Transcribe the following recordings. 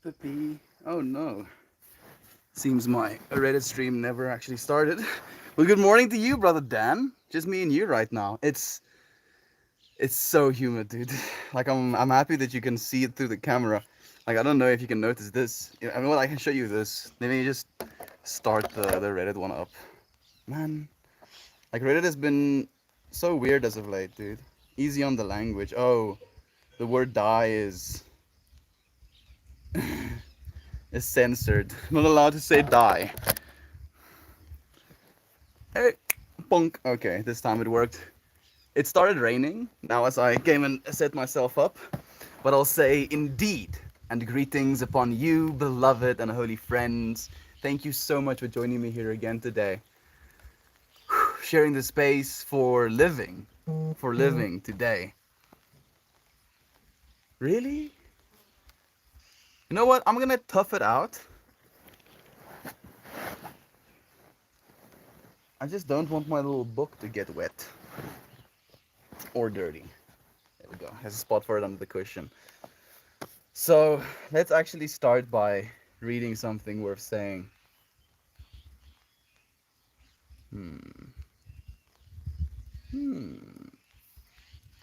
Puppy. Oh no. Seems my Reddit stream never actually started. Well, good morning to you, brother Dan. Just me and you right now. It's so humid, dude. Like I'm happy that you can see it through the camera. Like I don't know if you can notice this. I mean, well, I can show you this. Let me just start the Reddit one up. Man, like Reddit has been so weird as of late, dude. Easy on the language. Oh, the word die is censored. Not allowed to say die. Hey, punk. Okay, this time it worked. It started raining now as I came and set myself up, but I'll say indeed and greetings upon you, beloved and holy friends. Thank you so much for joining me here again today. Sharing the space for living today. Really? You know what? I'm gonna tough it out. I just don't want my little book to get wet or dirty. There we go. There's a spot for it under the cushion. So let's actually start by reading something worth saying. Hmm. Hmm.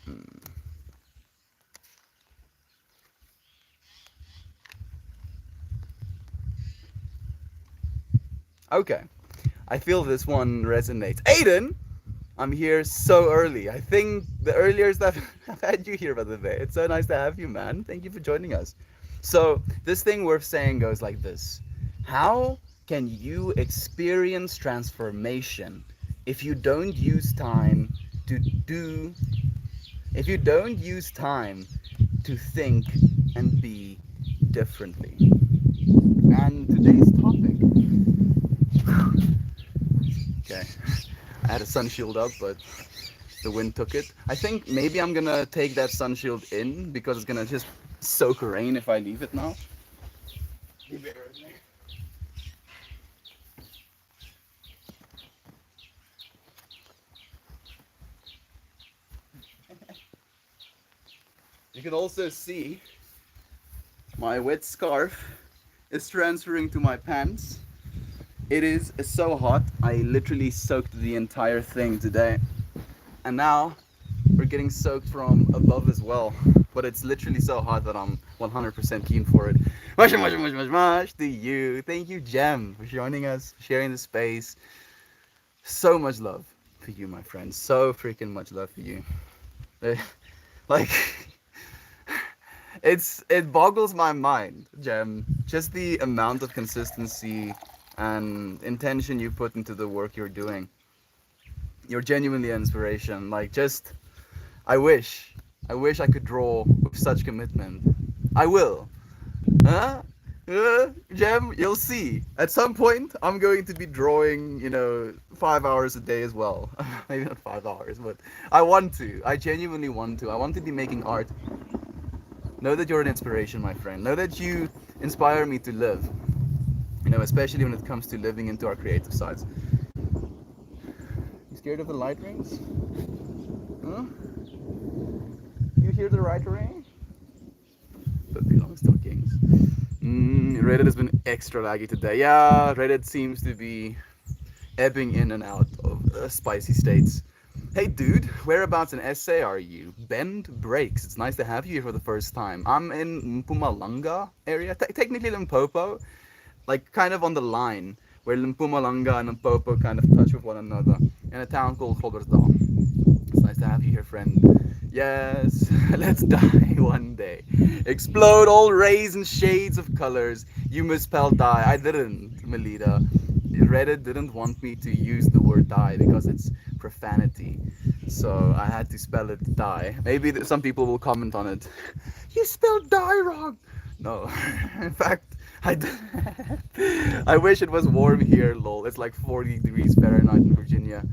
Hmm. Okay. I feel this one resonates. Aiden, I'm here so early. I think the earliest I've had you here, by the way. It's so nice to have you, man. Thank you for joining us. So, this thing worth saying goes like this: how can you experience transformation if you don't use time to do, if you don't use time to think and be differently? And today's topic, okay, I had a sun shield up, but the wind took it. I think maybe I'm gonna take that sun shield in because it's gonna just soak rain if I leave it now. Be better with me. You can also see my wet scarf is transferring to my pants. It is so hot. I literally soaked the entire thing today. And now we're getting soaked from above as well. But it's literally so hot that I'm 100% keen for it. Much, much, much, much, much to you. Thank you, Jem, for joining us, sharing the space. So much love for you, my friend. So freaking much love for you. Like, it boggles my mind, Jem. Just the amount of consistency and intention you put into the work you're doing. You're genuinely an inspiration. Like, just I wish I could draw with such commitment. I will. Huh? Jem, you'll see. At some point, I'm going to be drawing, 5 hours a day as well. Maybe not 5 hours, but I want to. I genuinely want to. I want to be making art. Know that you're an inspiration, my friend. Know that you inspire me to live. Especially when it comes to living into our creative sides. You scared of the light rings? Huh? You hear the right ring? But belongs to kings. Reddit has been extra laggy today. Yeah, Reddit seems to be ebbing in and out of spicy states. Hey dude, whereabouts in SA are you? Bend breaks. It's nice to have you here for the first time. I'm in Mpumalanga area, technically Limpopo, like kind of on the line where Mpumalanga and Limpopo kind of touch with one another, in a town called Groblersdal. It's nice to have you here, friend. Yes, let's die one day. Explode all rays and shades of colors. You misspelled die. I didn't, Melita. Reddit didn't want me to use the word die because it's profanity. So I had to spell it die. Maybe some people will comment on it. You spelled die wrong. No, in fact, I wish it was warm here, lol. It's like 40 degrees Fahrenheit in Virginia.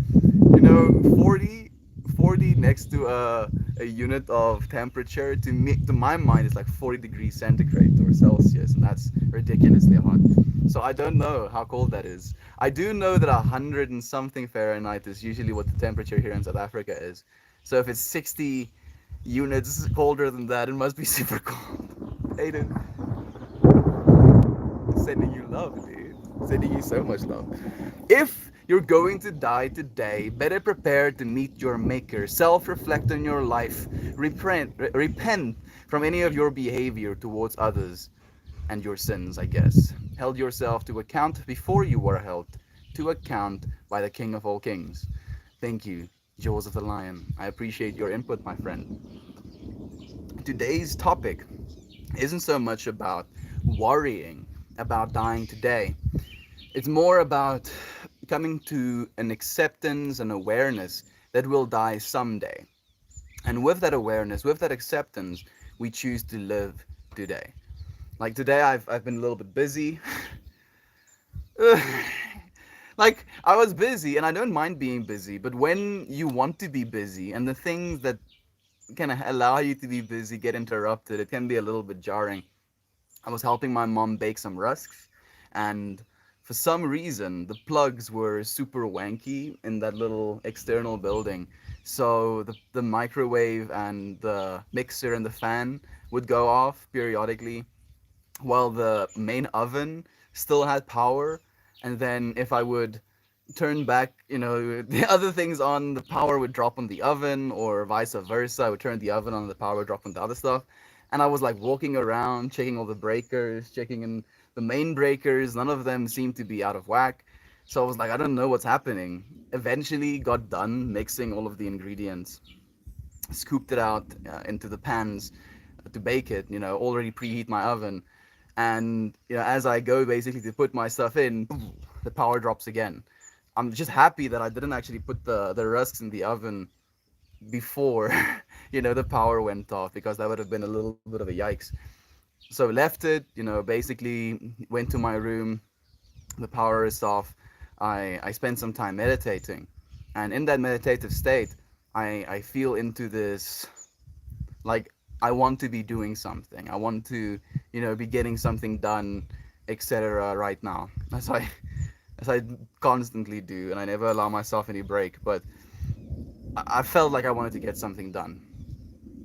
40 next to a unit of temperature to me, to my mind, is like 40 degrees centigrade or Celsius, and that's ridiculously hot. So I don't know how cold that is. I do know that 100 and something Fahrenheit is usually what the temperature here in South Africa is. So if it's 60 units colder than that, it must be super cold. Aiden. Sending you love, dude. Sending you so much love. If you're going to die today, better prepare to meet your maker. Self-reflect on your life. Repent from any of your behavior towards others and your sins, I guess. Held yourself to account before you were held to account by the King of all kings. Thank you, Joseph the Lion. I appreciate your input, my friend. Today's topic isn't so much about worrying about dying today. It's more about coming to an acceptance and awareness that we'll die someday. And with that awareness, with that acceptance, we choose to live today. Like today, I've been a little bit busy. Like I was busy, and I don't mind being busy. But when you want to be busy, and the things that can allow you to be busy get interrupted, it can be a little bit jarring. I was helping my mom bake some rusks, and for some reason, the plugs were super wanky in that little external building. So the microwave and the mixer and the fan would go off periodically, while the main oven still had power. And then if I would turn back, the other things on, the power would drop on the oven, or vice versa. I would turn the oven on, the power would drop on the other stuff. And I was like walking around, checking all the breakers, checking in the main breakers. None of them seemed to be out of whack. So I was like, I don't know what's happening. Eventually got done mixing all of the ingredients, scooped it out into the pans to bake it, already preheat my oven. And as I go basically to put my stuff in, the power drops again. I'm just happy that I didn't actually put the rusks in the oven before the power went off, because that would have been a little bit of a yikes. So left it, basically went to my room. The power is off. I spent some time meditating, and in that meditative state, I feel into this, like, I want to be doing something. I want to, be getting something done, etc. right now. As I constantly do, and I never allow myself any break. But I felt like I wanted to get something done.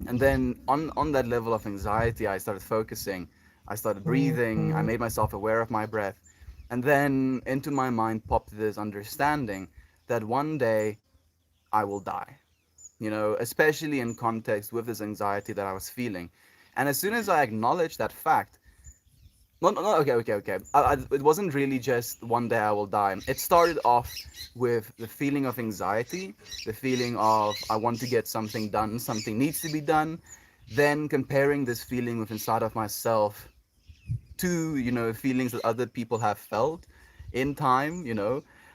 And then on that level of anxiety, I started focusing. I started breathing. I made myself aware of my breath. And then into my mind popped this understanding that one day I will die. Especially in context with this anxiety that I was feeling. And as soon as I acknowledged that fact, no, okay. It wasn't really just one day I will die. It started off with the feeling of anxiety, the feeling of I want to get something done, something needs to be done. Then comparing this feeling with inside of myself to, feelings that other people have felt in time.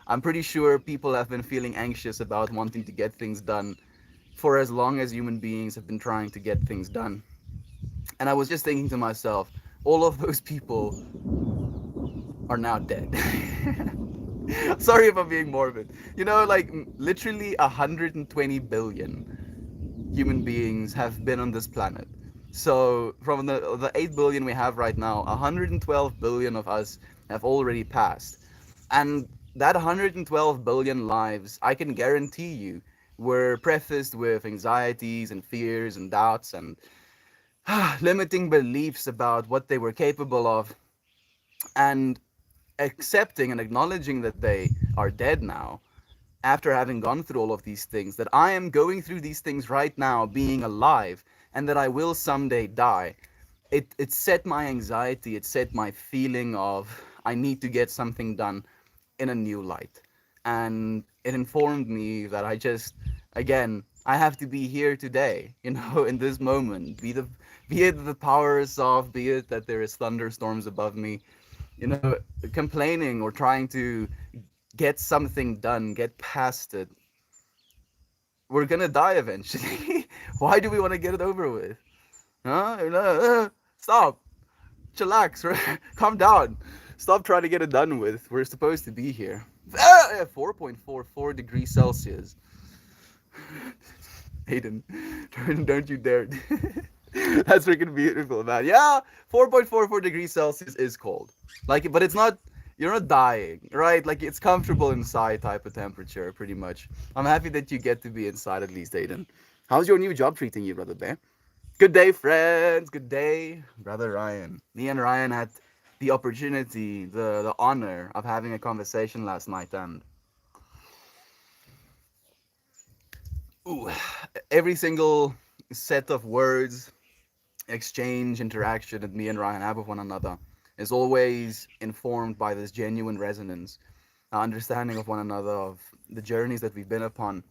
I'm pretty sure people have been feeling anxious about wanting to get things done for as long as human beings have been trying to get things done. And I was just thinking to myself, all of those people are now dead. Sorry if I'm being morbid. Like literally 120 billion human beings have been on this planet. So from the 8 billion we have right now, 112 billion of us have already passed. And that 112 billion lives, I can guarantee you, were prefaced with anxieties and fears and doubts and limiting beliefs about what they were capable of. And accepting and acknowledging that they are dead now, after having gone through all of these things, that I am going through these things right now being alive, and that I will someday die, it set my anxiety, it set my feeling of I need to get something done in a new light. And it informed me that again, I have to be here today, in this moment. Be it the power is off, be it that there is thunderstorms above me, you know, complaining or trying to get something done, get past it. We're gonna die eventually. Why do we want to get it over with? Huh? Stop. Chillax. Calm down. Stop trying to get it done with. We're supposed to be here. 4.44 degrees Celsius. Hayden, don't you dare. That's freaking beautiful, man. Yeah, 4.44 degrees Celsius is cold. Like, but it's not, you're not dying, right? Like, it's comfortable inside type of temperature, pretty much. I'm happy that you get to be inside at least, Hayden. How's your new job treating you, Brother Bear? Good day, friends. Good day, Brother Ryan. Me and Ryan had the opportunity, the honor of having a conversation last night, and ooh, every single set of words, exchange, interaction that me and Ryan have with one another is always informed by this genuine resonance, understanding of one another, of the journeys that we've been upon,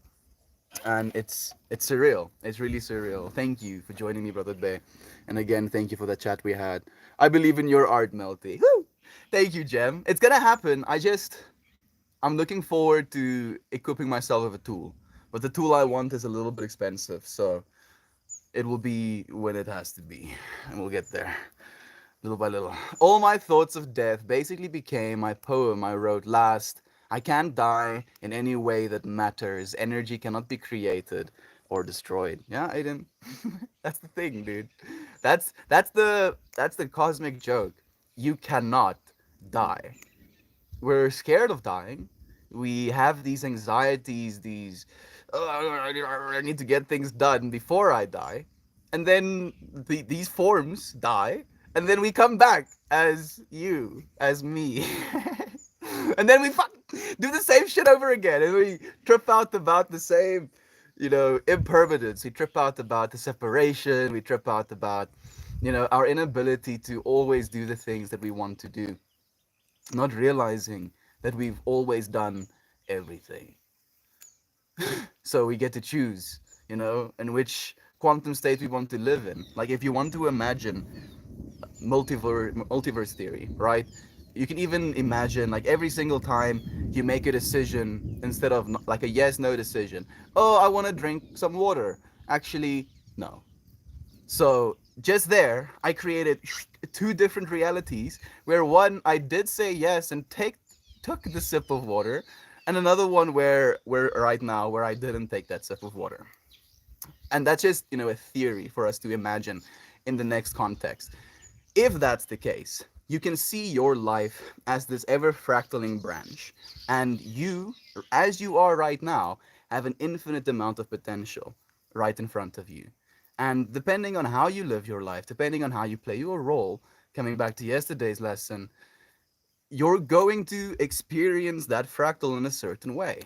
and it's surreal. It's really surreal. Thank you for joining me, brother Bay, and again, thank you for the chat we had. I believe in your art, Melty. Woo! Thank you, Jem. It's gonna happen. I'm looking forward to equipping myself with a tool, but the tool I want is a little bit expensive, so it will be when it has to be, and we'll get there little by little. All my thoughts of death basically became my poem I wrote last. I can't die in any way that matters. Energy cannot be created or destroyed. Yeah, Aiden. That's the thing, dude. That's the cosmic joke. You cannot die. We're scared of dying. We have these anxieties, these, oh, I need to get things done before I die. And then these forms die, and then we come back as you, as me. And then we do the same shit over again, and we trip out about the same, impermanence. We trip out about the separation. We trip out about, our inability to always do the things that we want to do, not realizing that we've always done everything. So we get to choose, in which quantum state we want to live in. Like if you want to imagine multiverse theory, right? You can even imagine like every single time you make a decision instead of like a yes no decision. Oh, I want to drink some water. Actually, no. So just there, I created two different realities where one I did say yes and took the sip of water, and another one where right now where I didn't take that sip of water. And that's just a theory for us to imagine in the next context. If that's the case, you can see your life as this ever fractaling branch, and you, as you are right now, have an infinite amount of potential right in front of you. And depending on how you live your life, depending on how you play your role, coming back to yesterday's lesson, you're going to experience that fractal in a certain way.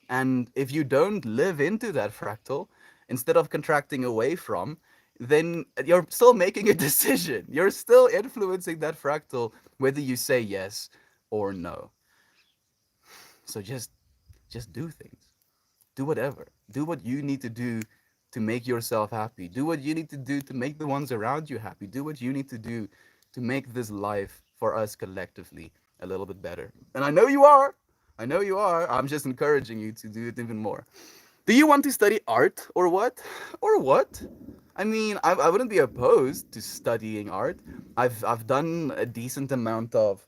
And if you don't live into that fractal, instead of contracting away from, then you're still making a decision. You're still influencing that fractal, whether you say yes or no. So just do things. Do whatever. Do what you need to do to make yourself happy. Do what you need to do to make the ones around you happy. Do what you need to do to make this life for us collectively a little bit better. And I know you are. I know you are. I'm just encouraging you to do it even more. Do you want to study art or what? Or what? I mean, I wouldn't be opposed to studying art. I've done a decent amount of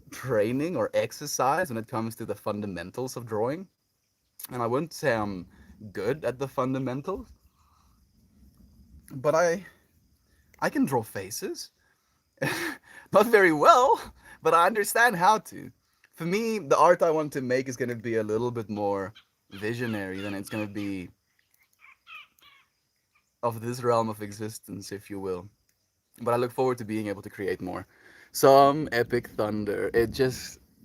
training or exercise when it comes to the fundamentals of drawing. And I wouldn't say I'm good at the fundamentals, but I can draw faces. Not very well, but I understand how to. For me, the art I want to make is going to be a little bit more visionary than it's going to be of this realm of existence, if you will. But I look forward to being able to create more. Some epic thunder. It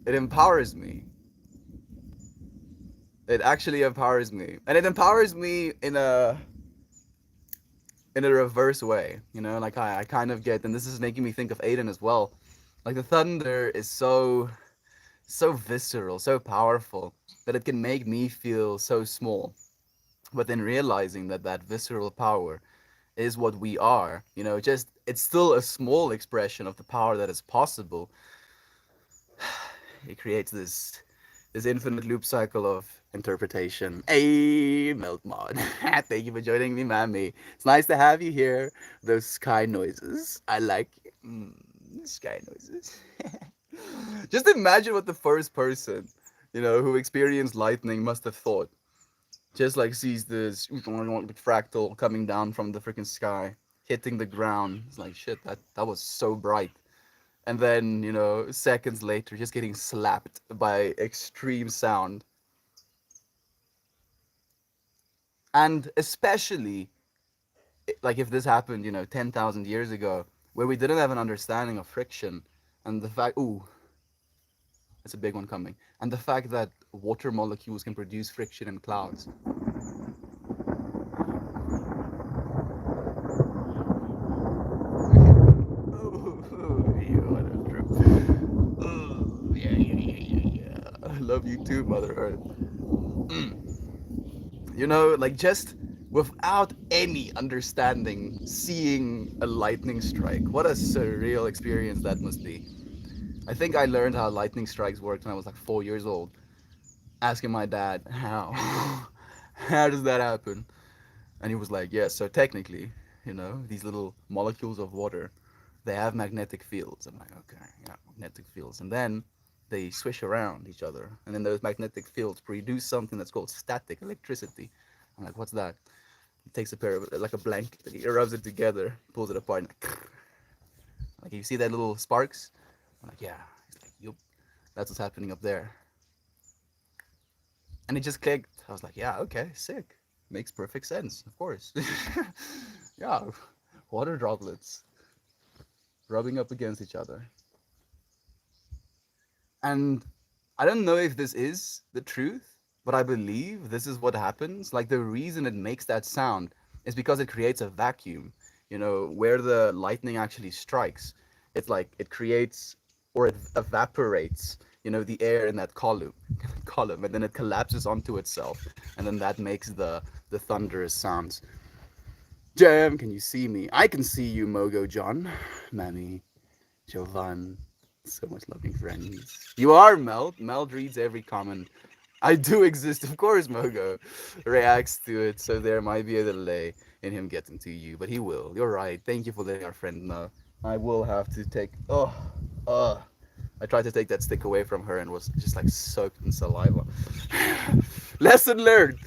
empowers me. It actually empowers me. And it empowers me in a reverse way, like I kind of get, and this is making me think of Aiden as well. Like the thunder is so visceral, so powerful that it can make me feel so small. But then realizing that that visceral power is what we are, just it's still a small expression of the power that is possible. It creates this infinite loop cycle of interpretation. Hey, Melt Mod. Thank you for joining me, Mammy. It's nice to have you here. Those sky noises. I like sky noises. Just imagine what the first person, who experienced lightning must have thought. Just like sees this fractal coming down from the freaking sky, hitting the ground. It's like, shit, that was so bright. And then, seconds later, just getting slapped by extreme sound. And especially, like if this happened, 10,000 years ago, where we didn't have an understanding of friction, And the fact, ooh, that's a big one coming. And the fact that water molecules can produce friction in clouds. Oh, you what a trip. Oh, yeah, yeah, yeah, yeah, yeah. I love you too, Mother Earth. You know, like just without any understanding, seeing a lightning strike. What a surreal experience that must be. I think I learned how lightning strikes worked when I was like 4 years old, asking my dad, how? How does that happen? And he was like, yeah, so technically, these little molecules of water, they have magnetic fields. I'm like, okay, yeah, magnetic fields. And then they swish around each other. And then those magnetic fields produce something that's called static electricity. I'm like, what's that? He takes a pair of, like a blanket, and he rubs it together, pulls it apart, and like, you see that little sparks? I'm like, yeah. He's like, yup, that's what's happening up there. And it just clicked. I was like, yeah, okay, sick. Makes perfect sense, of course. Yeah, water droplets rubbing up against each other. And I don't know if this is the truth, but I believe this is what happens. Like the reason it makes that sound is because it creates a vacuum, where the lightning actually strikes. It's like it creates or it evaporates, the air in that column, and then it collapses onto itself, and then that makes the thunderous sounds. Jam, can you see me? I can see you, Mogo John, Mammy, Jovan, so much loving friends. You are Meld. Meld reads every comment. I do exist, of course, Mogo reacts to it, so there might be a delay in him getting to you, but he will. You're right. Thank you for letting our friend know. I will have to take. Oh. I tried to take that stick away from her and was just like soaked in saliva. Lesson learned.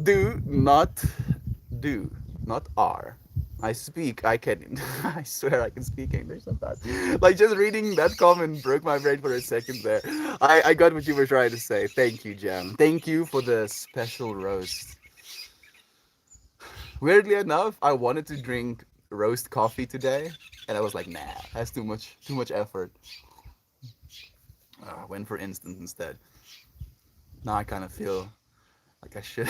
Do not do, not are. I speak, I can, I swear I can speak English sometimes. Like just reading that comment broke my brain for a second there. I got what you were trying to say. Thank you, Jam. Thank you for the special roast. Weirdly enough, I wanted to drink roast coffee today, and I was like, nah, that's too much effort. I went for instant instead. Now I kind of feel like I should.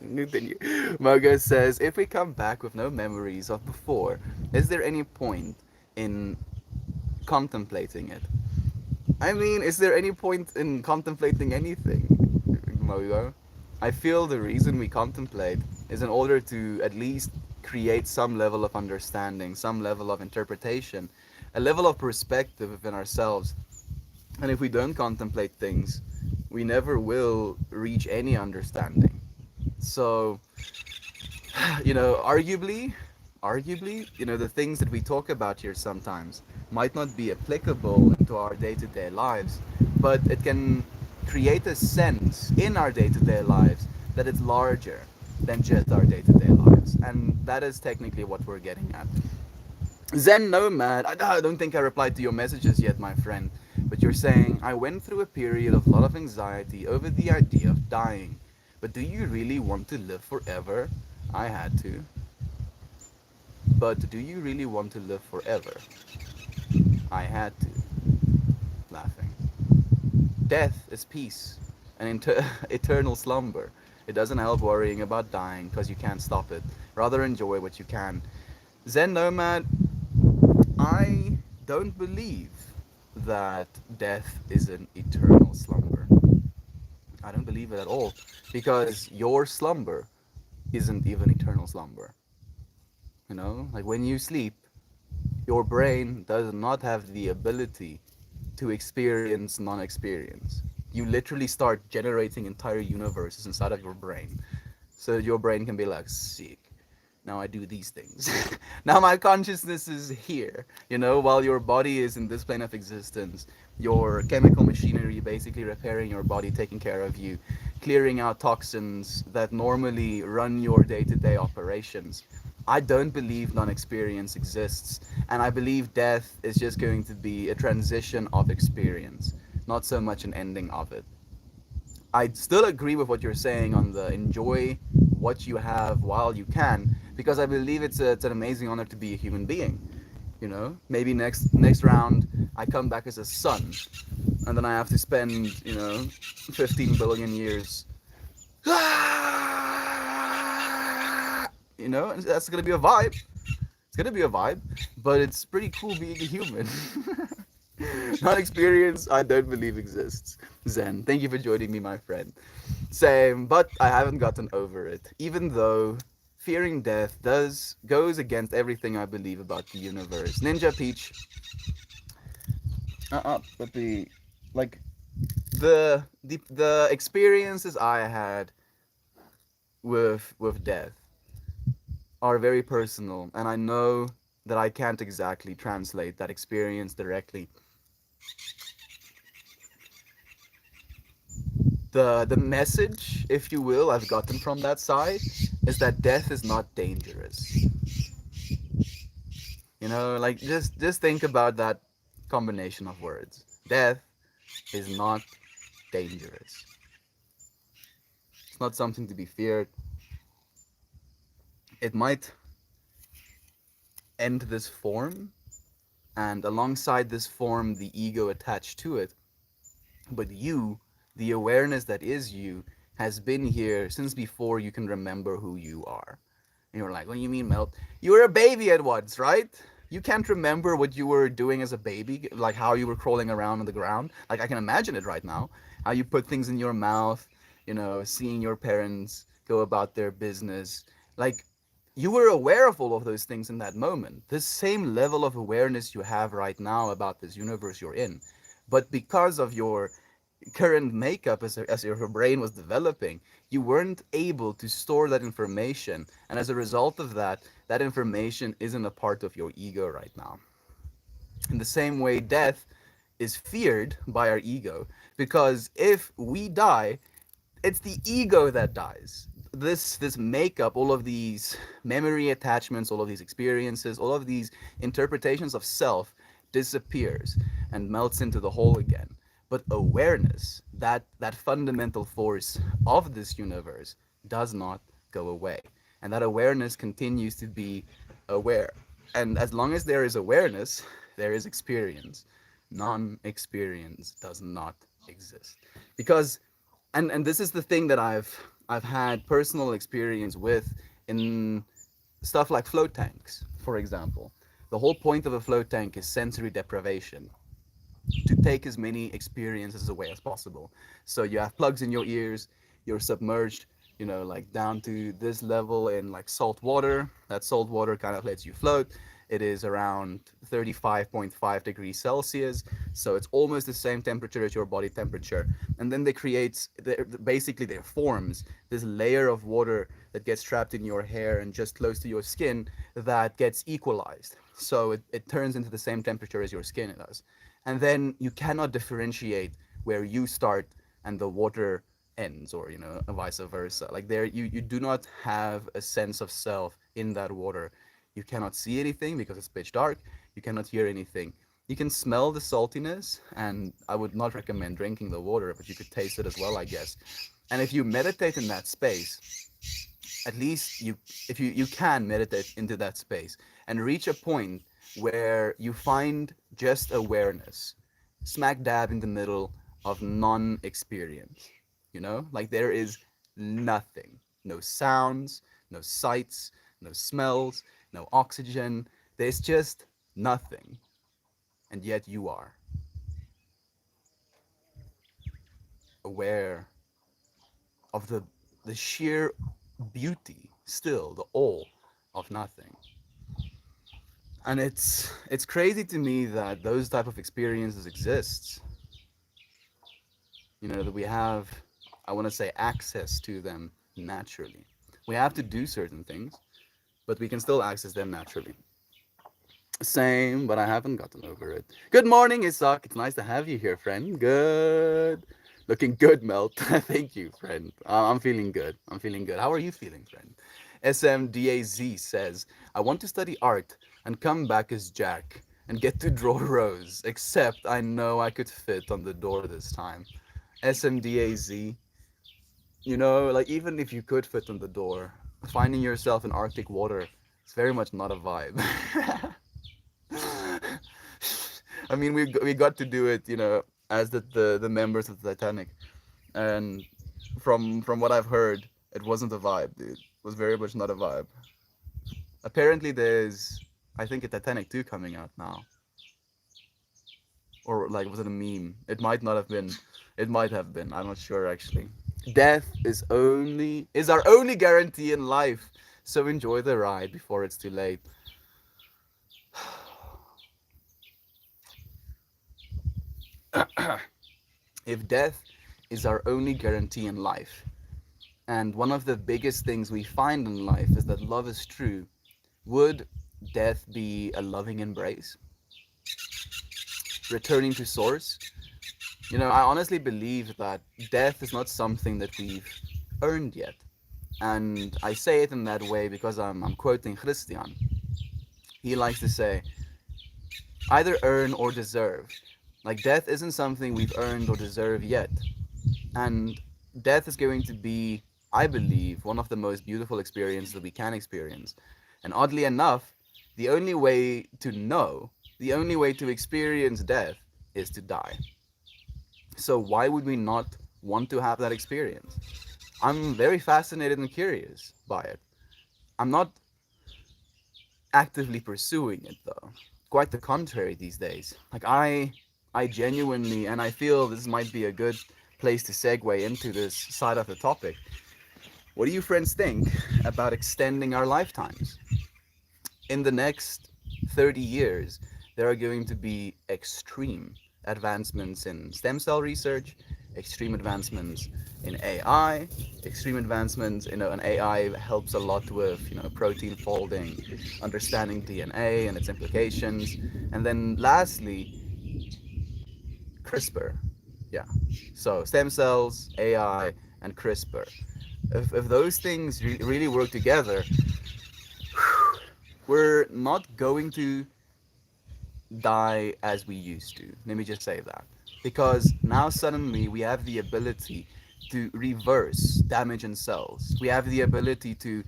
New than you. Mogo says, if we come back with no memories of before, is there any point in contemplating it? I mean, is there any point in contemplating anything, Mogo? I feel the reason we contemplate is in order to at least create some level of understanding, some level of interpretation, a level of perspective within ourselves. And if we don't contemplate things, we never will reach any understanding. So, arguably, the things that we talk about here sometimes might not be applicable into our day-to-day lives, but it can create a sense in our day-to-day lives that it's larger than just our day-to-day lives. And that is technically what we're getting at. Zen Nomad, I don't think I replied to your messages yet, my friend, but you're saying, I went through a period of a lot of anxiety over the idea of dying. But do you really want to live forever? I had to. But do you really want to live forever? I had to. Laughing. Death is peace, an eternal slumber. It doesn't help worrying about dying because you can't stop it. Rather enjoy what you can. Zen Nomad, I don't believe that death is an eternal slumber. I don't believe it at all because your slumber isn't even eternal slumber. Like when you sleep, your brain does not have the ability to experience non-experience. You literally start generating entire universes inside of your brain. So your brain can be like, sick. Now I do these things. Now my consciousness is here. While your body is in this plane of existence, your chemical machinery basically repairing your body, taking care of you, clearing out toxins that normally run your day-to-day operations. I don't believe non-experience exists, and I believe death is just going to be a transition of experience, not so much an ending of it. I still agree with what you're saying on the enjoy what you have while you can, because I believe it's an amazing honor to be a human being. You know, maybe next round I come back as a sun, and then I have to spend 15 billion years. And that's gonna be a vibe. It's gonna be a vibe, but it's pretty cool being a human. Not experience I don't believe exists. Zen, thank you for joining me, my friend. Same, but I haven't gotten over it. Even though fearing death goes against everything I believe about the universe. Ninja Peach, but like the experiences I had with death are very personal, and I know that I can't exactly translate that experience directly. The message, if you will, I've gotten from that side is that death is not dangerous. Like just think about that combination of words. Death is not dangerous. It's not something to be feared. It might end this form, and alongside this form, the ego attached to it. But you, the awareness that is you, has been here since before you can remember who you are. And you're like, what do you mean, Melt? You were a baby at once, right? You can't remember what you were doing as a baby, like how you were crawling around on the ground. Like, I can imagine it right now. How you put things in your mouth, seeing your parents go about their business. Like, you were aware of all of those things in that moment. This same level of awareness you have right now about this universe you're in. But because of your current makeup as your brain was developing, you weren't able to store that information. And as a result of that, that information isn't a part of your ego right now. In the same way, death is feared by our ego, because if we die, it's the ego that dies. This makeup, all of these memory attachments, all of these experiences, all of these interpretations of self disappears and melts into the whole again. But awareness, that fundamental force of this universe, does not go away. And that awareness continues to be aware. And as long as there is awareness, there is experience. Non-experience does not exist. Because and this is the thing that I've had personal experience with in stuff like float tanks, for example. The whole point of a float tank is sensory deprivation, to take as many experiences away as possible. So you have plugs in your ears, you're submerged, like down to this level in like salt water. That salt water kind of lets you float. It is around 35.5 degrees Celsius, so it's almost the same temperature as your body temperature. And then they create, basically, there forms this layer of water that gets trapped in your hair and just close to your skin, that gets equalized. So it turns into the same temperature as your skin does. And then you cannot differentiate where you start and the water ends, or vice versa. Like, there, you do not have a sense of self in that water. You cannot see anything because it's pitch dark. You cannot hear anything. You can smell the saltiness, and I would not recommend drinking the water, but you could taste it as well, I guess. And if you meditate in that space, at least if you can meditate into that space and reach a point where you find just awareness, smack dab in the middle of non-experience. Like, there is nothing. No sounds, no sights, no smells, no oxygen. There's just nothing. And yet you are aware of the sheer beauty, still the awe of nothing. And it's crazy to me that those type of experiences exist. That we have, I want to say, access to them naturally. We have to do certain things, but we can still access them naturally. Same, but I haven't gotten over it. Good morning, Isak. It's nice to have you here, friend. Good. Looking good, Melt. Thank you, friend. I'm feeling good. I'm feeling good. How are you feeling, friend? SMDAZ says, I want to study art and come back as Jack and get to draw Rose, except I know I could fit on the door this time. SMDAZ, like, even if you could fit on the door, finding yourself in Arctic water, it's very much not a vibe. I mean, we got to do it, as the members of the Titanic, and from what I've heard, it wasn't a vibe, dude. It was very much not a vibe. Apparently, there's, I think, a Titanic 2 coming out now, or like, was it a meme? It might not have been. It might have been. I'm not sure actually. Death is our only guarantee in life, so enjoy the ride before it's too late. If death is our only guarantee in life, and one of the biggest things we find in life is that love is true, would death be a loving embrace? Returning to source? I honestly believe that death is not something that we've earned yet. And I say it in that way because I'm quoting Christian. He likes to say, either earn or deserve. Like, death isn't something we've earned or deserve yet. And death is going to be, I believe, one of the most beautiful experiences that we can experience. And oddly enough, the only way to know, the only way to experience death is to die. So why would we not want to have that experience? I'm very fascinated and curious by it. I'm not actively pursuing it though. Quite the contrary these days. Like, I genuinely, and I feel this might be a good place to segue into this side of the topic. What do you friends think about extending our lifetimes? In the next 30 years, there are going to be extreme advancements in stem cell research, extreme advancements in AI, extreme advancements, and AI helps a lot with, protein folding, understanding DNA and its implications. And then lastly, CRISPR. Yeah. So stem cells, AI, and CRISPR. If those things really work together, we're not going to die as we used to. Let me just say that. Because now suddenly we have the ability to reverse damage in cells. We have the ability to,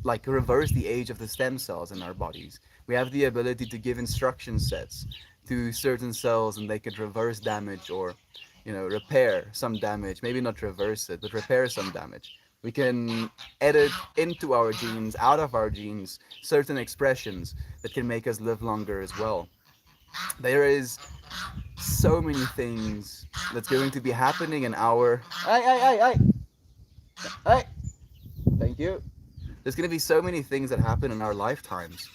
like, reverse the age of the stem cells in our bodies. We have the ability to give instruction sets to certain cells and they could reverse damage or, repair some damage. Maybe not reverse it, but repair some damage. We can edit into our genes, out of our genes, certain expressions that can make us live longer as well. There is so many things that's going to be happening in our. Hey! Thank you. There's going to be so many things that happen in our lifetimes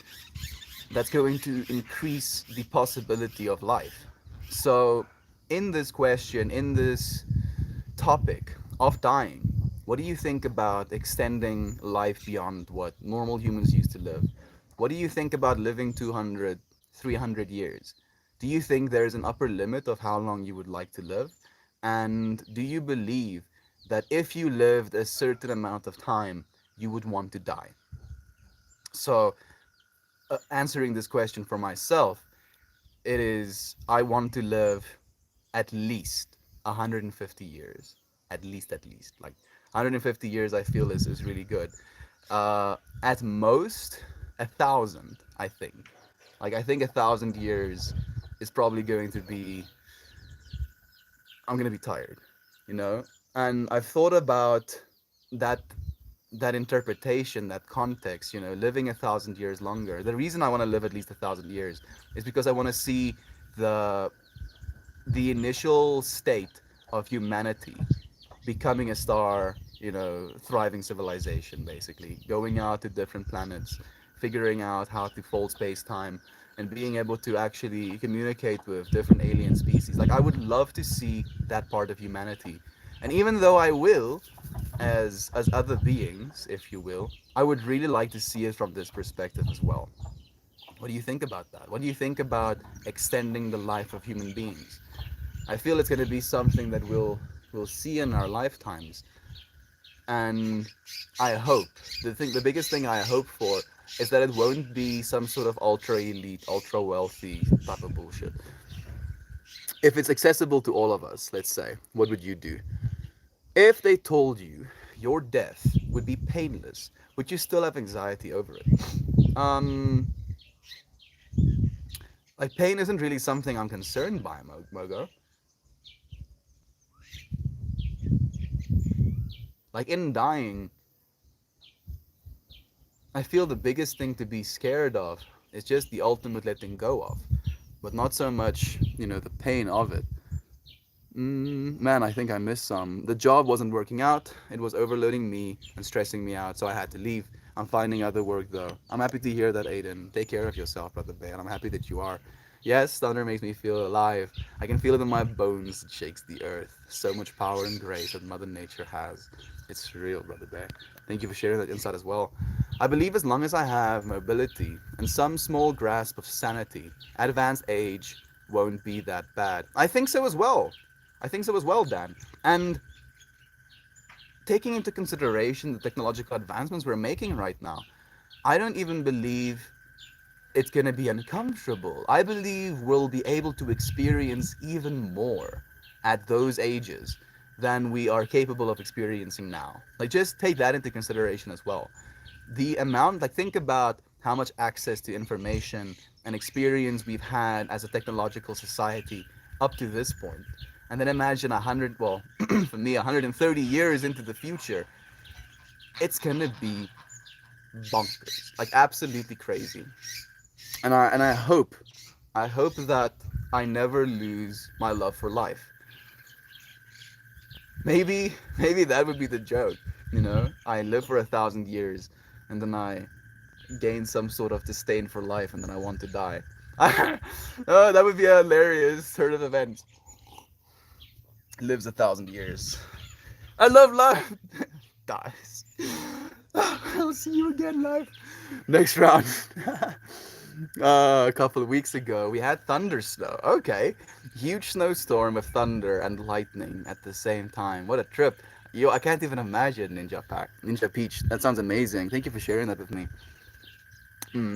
that's going to increase the possibility of life. So, in this question, in this topic of dying, what do you think about extending life beyond what normal humans used to live? What do you think about living 200, 300 years? Do you think there is an upper limit of how long you would like to live? And do you believe that if you lived a certain amount of time, you would want to die? So, answering this question for myself, it is I want to live at least 150 years. At least. Like 150 years, I feel is really good. At most, 1,000, I think. Like, I think 1,000 years is probably going to be. I'm gonna be tired, you know. And I've thought about that that interpretation, that context, living 1,000 years longer. The reason I want to live at least 1,000 years is because I want to see the the initial state of humanity becoming a star, thriving civilization, basically going out to different planets, figuring out how to fold space time, and being able to actually communicate with different alien species. Like, I would love to see that part of humanity. And even though I will, as other beings, if you will, I would really like to see it from this perspective as well. What do you think about that? What do you think about extending the life of human beings? I feel it's going to be something that we'll see in our lifetimes, and I hope the biggest thing I hope for is that it won't be some sort of ultra elite, ultra wealthy type of bullshit. If it's accessible to all of us, let's say, what would you do? If they told you your death would be painless, would you still have anxiety over it? Um, Like pain isn't really something I'm concerned by, Mogo. Like in dying, I feel the biggest thing to be scared of is just the ultimate letting go of, but not so much, the pain of it. Man, I think I missed some. The job wasn't working out. It was overloading me and stressing me out, so I had to leave. I'm finding other work though. I'm happy to hear that, Aiden. Take care of yourself, brother Bear, and I'm happy that you are. Yes, thunder makes me feel alive. I can feel it in my bones. It shakes the earth. So much power and grace that Mother Nature has. It's real, brother Bear. Thank you for sharing that insight as well. I believe as long as I have mobility and some small grasp of sanity, advanced age won't be that bad. I think so as well. I think so as well, Dan. And taking into consideration the technological advancements we're making right now, I don't even believe it's going to be uncomfortable. I believe we'll be able to experience even more at those ages than we are capable of experiencing now. Like, just take that into consideration as well. The amount, like, think about how much access to information and experience we've had as a technological society up to this point. And then imagine 100, well, for me, 130 years into the future, it's gonna be bonkers, like absolutely crazy. And I hope that I never lose my love for life. Maybe that would be the joke. I live for 1,000 years, and then I gain some sort of disdain for life, and then I want to die. Oh, that would be a hilarious turn of events. Lives 1,000 years. I love life. Dies. I'll see you again, life. Next round. A couple of weeks ago, we had thunder snow. Okay, huge snowstorm with thunder and lightning at the same time. What a trip! Yo, I can't even imagine Ninja Peach. That sounds amazing. Thank you for sharing that with me.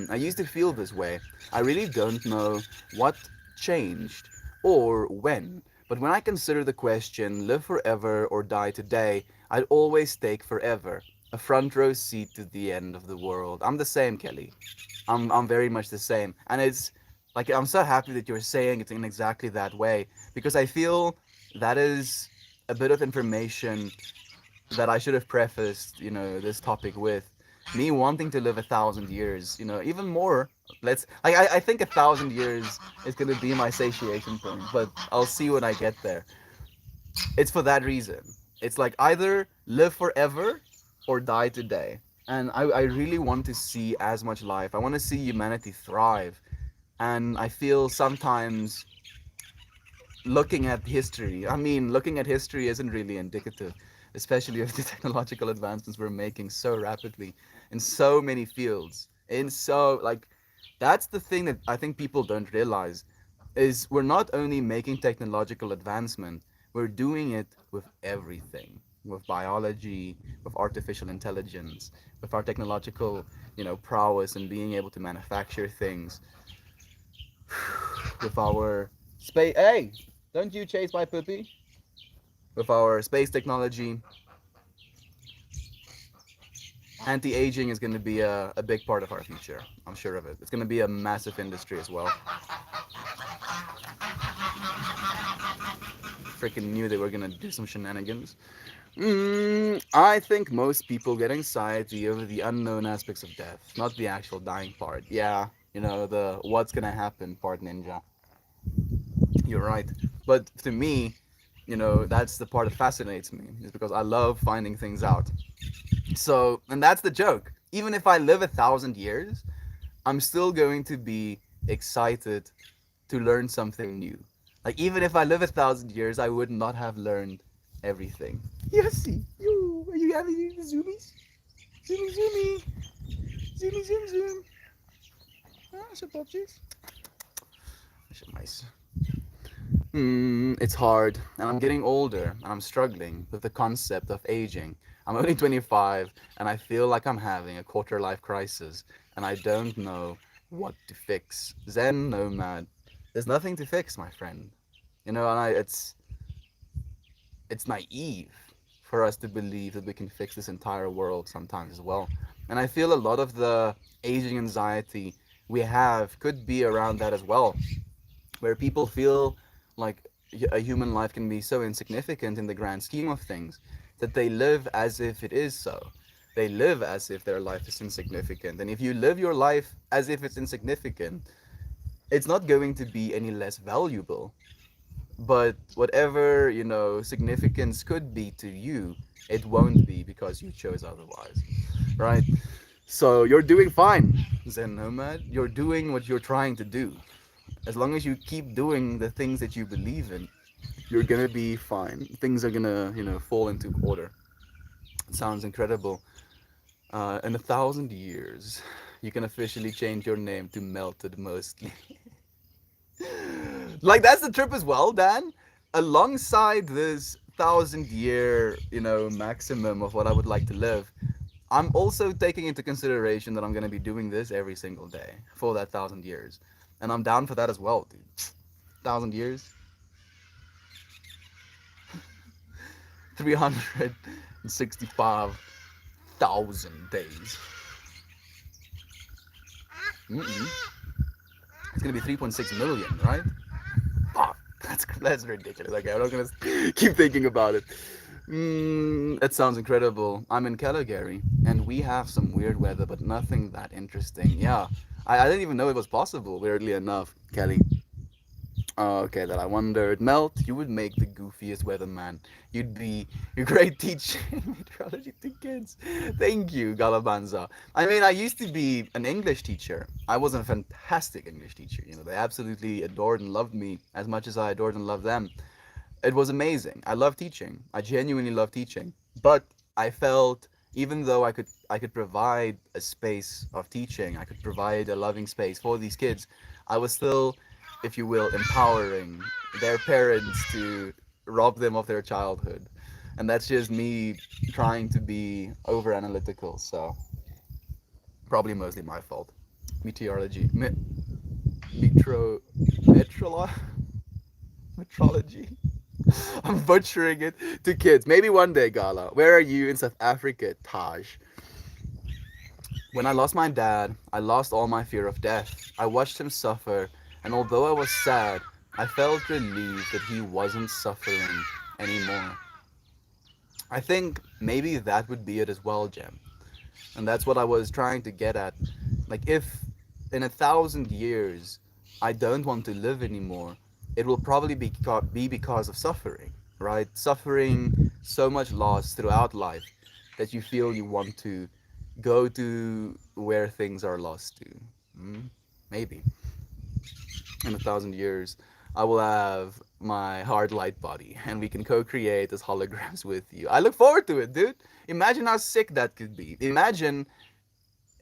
I used to feel this way. I really don't know what changed or when, but when I consider the question, live forever or die today, I'd always take forever. A front row seat to the end of the world. I'm the same, Kelly. I'm very much the same. And it's like I'm so happy that you're saying it in exactly that way because I feel that is a bit of information that I should have prefaced, this topic with me wanting to live 1,000 years, even more. I think 1,000 years is gonna be my satiation point, but I'll see when I get there. It's for that reason. It's like either live forever or die today. And I really want to see as much life. I want to see humanity thrive. And I feel sometimes looking at history isn't really indicative, especially of the technological advancements we're making so rapidly in so many fields. That's the thing that I think people don't realize is we're not only making technological advancement, we're doing it with everything. With biology, with artificial intelligence, with our technological, prowess and being able to manufacture things, with our space. Hey, don't you chase my puppy? With our space technology, anti-aging is going to be a big part of our future. I'm sure of it. It's going to be a massive industry as well. Freaking knew they were going to do some shenanigans. I think most people get anxiety over the unknown aspects of death, not the actual dying part. Yeah, the what's going to happen part, Ninja. You're right. But to me, that's the part that fascinates me, is because I love finding things out. So, and that's the joke. Even if I live 1,000 years, I'm still going to be excited to learn something new. Like, even if I live 1,000 years, I would not have learned everything. Yossi, you, are you having the zoomies? Zoomy, zoomy. Zoomy, zoom, zoom. Ah, some popsies. Some mice. It's hard, and I'm getting older, and I'm struggling with the concept of aging. I'm only 25, and I feel like I'm having a quarter life crisis, and I don't know what to fix. Zen nomad, there's nothing to fix, my friend. And it's naive for us to believe that we can fix this entire world sometimes as well. And I feel a lot of the aging anxiety we have could be around that as well, where people feel like a human life can be so insignificant in the grand scheme of things that they live as if it is so. They live as if their life is insignificant. And if you live your life as if it's insignificant, it's not going to be any less valuable. But whatever, significance could be to you, it won't be because you chose otherwise. Right? So you're doing fine, Zen Nomad. You're doing what you're trying to do. As long as you keep doing the things that you believe in, you're gonna be fine. Things are gonna, fall into order. It sounds incredible. In 1,000 years, you can officially change your name to Melted Mostly. Like that's the trip as well, Dan. Alongside this 1,000 year, maximum of what I would like to live, I'm also taking into consideration that I'm gonna be doing this every single day for that 1,000 years, and I'm down for that as well, dude. 1,000 years, 365,000 days. Mm-mm. It's gonna be 3.6 million, right? Fuck, that's ridiculous. Okay, I'm not gonna keep thinking about it. That sounds incredible. I'm in Calgary, and we have some weird weather, but nothing that interesting. Yeah, I didn't even know it was possible. Weirdly enough, Kelly. Oh, okay, that I wondered. Melt, you would make the goofiest weatherman. You'd be a great teaching meteorology to kids. Thank you, Galabanza. I mean, I used to be an English teacher. I was a fantastic English teacher. They absolutely adored and loved me as much as I adored and loved them. It was amazing. I love teaching. I genuinely love teaching. But I felt even though I could provide a space of teaching, I could provide a loving space for these kids, I was still, if you will, empowering their parents to rob them of their childhood. And that's just me trying to be over analytical, so probably mostly my fault. Meteorology. Metro metrolo metrology. I'm butchering it to kids. Maybe one day, Gala. Where are you in South Africa, Taj? When I lost my dad, I lost all my fear of death. I watched him suffer, and although I was sad, I felt relieved that he wasn't suffering anymore. I think maybe that would be it as well, Jem. And that's what I was trying to get at. Like, if in 1,000 years I don't want to live anymore, it will probably be because of suffering, right? Suffering so much loss throughout life that you feel you want to go to where things are lost to. Mm, maybe in 1,000 years, I will have my hard light body and we can co create as holograms with you. I look forward to it, dude. Imagine how sick that could be. Imagine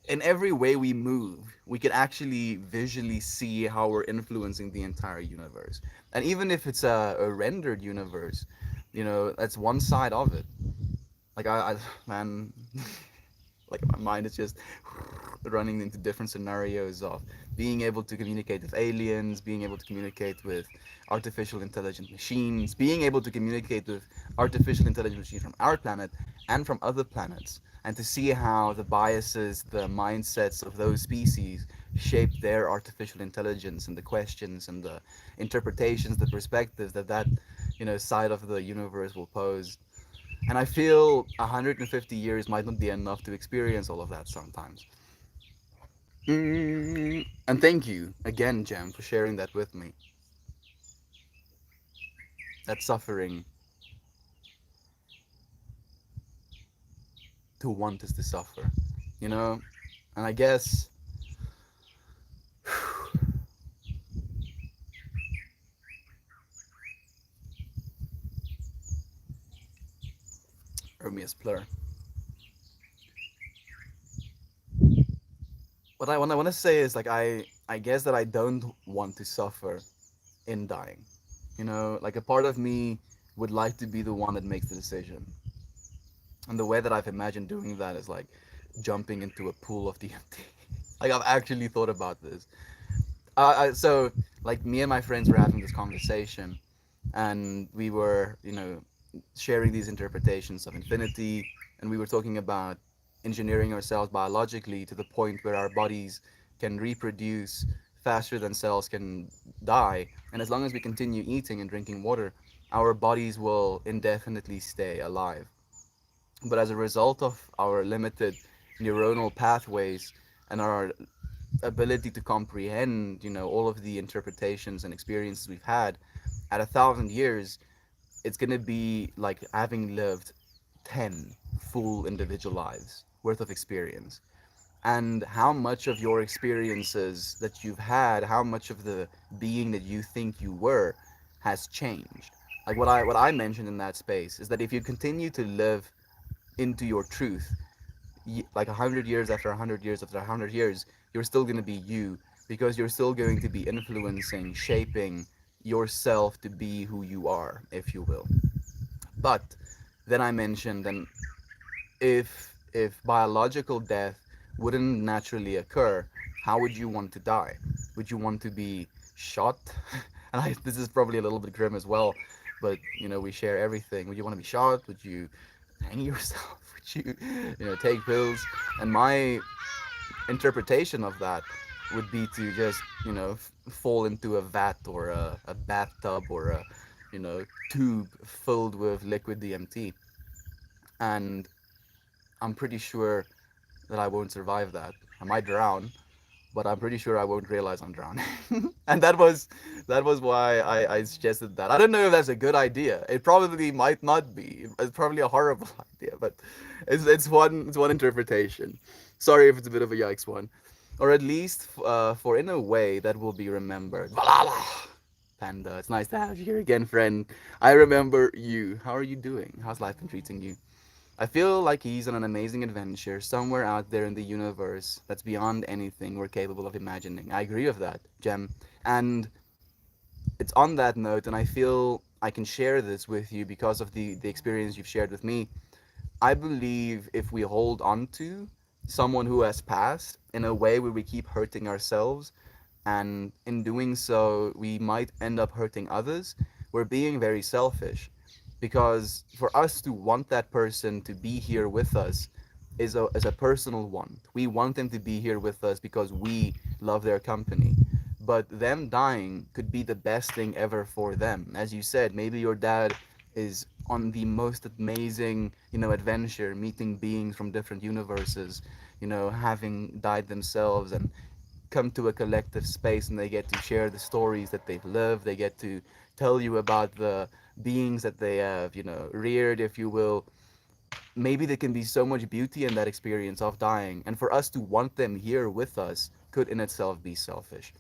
in every way we move, we can actually visually see how we're influencing the entire universe. And even if it's a rendered universe, that's one side of it. Like man, like my mind is just running into different scenarios of being able to communicate with aliens, being able to communicate with artificial intelligent machines, being able to communicate with artificial intelligent machines from our planet and from other planets, and to see how the biases, the mindsets of those species shape their artificial intelligence and the questions and the interpretations, the perspectives that side of the universe will pose. And I feel 150 years might not be enough to experience all of that sometimes. And thank you again, Jem, for sharing that with me. That suffering to want us to suffer, you know? And I guess, Ermias Plur. What I want to say is like I guess that I don't want to suffer in dying. Like a part of me would like to be the one that makes the decision. And the way that I've imagined doing that is like jumping into a pool of DMT. Like I've actually thought about this. So like me and my friends were having this conversation, and we were sharing these interpretations of infinity, and we were talking about engineering ourselves biologically to the point where our bodies can reproduce faster than cells can die, and as long as we continue eating and drinking water, our bodies will indefinitely stay alive. But as a result of our limited neuronal pathways and our ability to comprehend, all of the interpretations and experiences we've had, at 1,000 years, it's gonna be like having lived 10 full individual lives worth of experience. And how much of your experiences that you've had, how much of the being that you think you were has changed. Like what I mentioned in that space is that if you continue to live into your truth, like 100 years after 100 years after 100 years, you're still going to be you, because you're still going to be influencing, shaping yourself to be who you are, if you will. But then I mentioned, and if biological death wouldn't naturally occur, how would you want to die? Would you want to be shot? And this is probably a little bit grim as well, but we share everything. Would you want to be shot? Would you hang yourself? Would you, take pills? And my interpretation of that would be to just, fall into a vat or a bathtub or a, tube filled with liquid DMT. And I'm pretty sure that I won't survive that. I might drown, but I'm pretty sure I won't realize I'm drowning. And that was why I suggested that. I don't know if that's a good idea. It probably might not be. It's probably a horrible idea, but it's one interpretation. Sorry if it's a bit of a yikes one, or at least for in a way that will be remembered. Valhalla, Panda. It's nice to have you here again, friend. I remember you. How are you doing? How's life been treating you? I feel like he's on an amazing adventure somewhere out there in the universe that's beyond anything we're capable of imagining. I agree with that, Jem. And it's on that note, and I feel I can share this with you because of the experience you've shared with me. I believe if we hold on to someone who has passed in a way where we keep hurting ourselves, and in doing so, we might end up hurting others, we're being very selfish. Because for us to want that person to be here with us is a personal want. We want them to be here with us because we love their company. But them dying could be the best thing ever for them. As you said, maybe your dad is on the most amazing, adventure, meeting beings from different universes, having died themselves and come to a collective space, and they get to share the stories that they've lived. They get to tell you about the beings that they have, reared, if you will. Maybe there can be so much beauty in that experience of dying. And for us to want them here with us could in itself be selfish.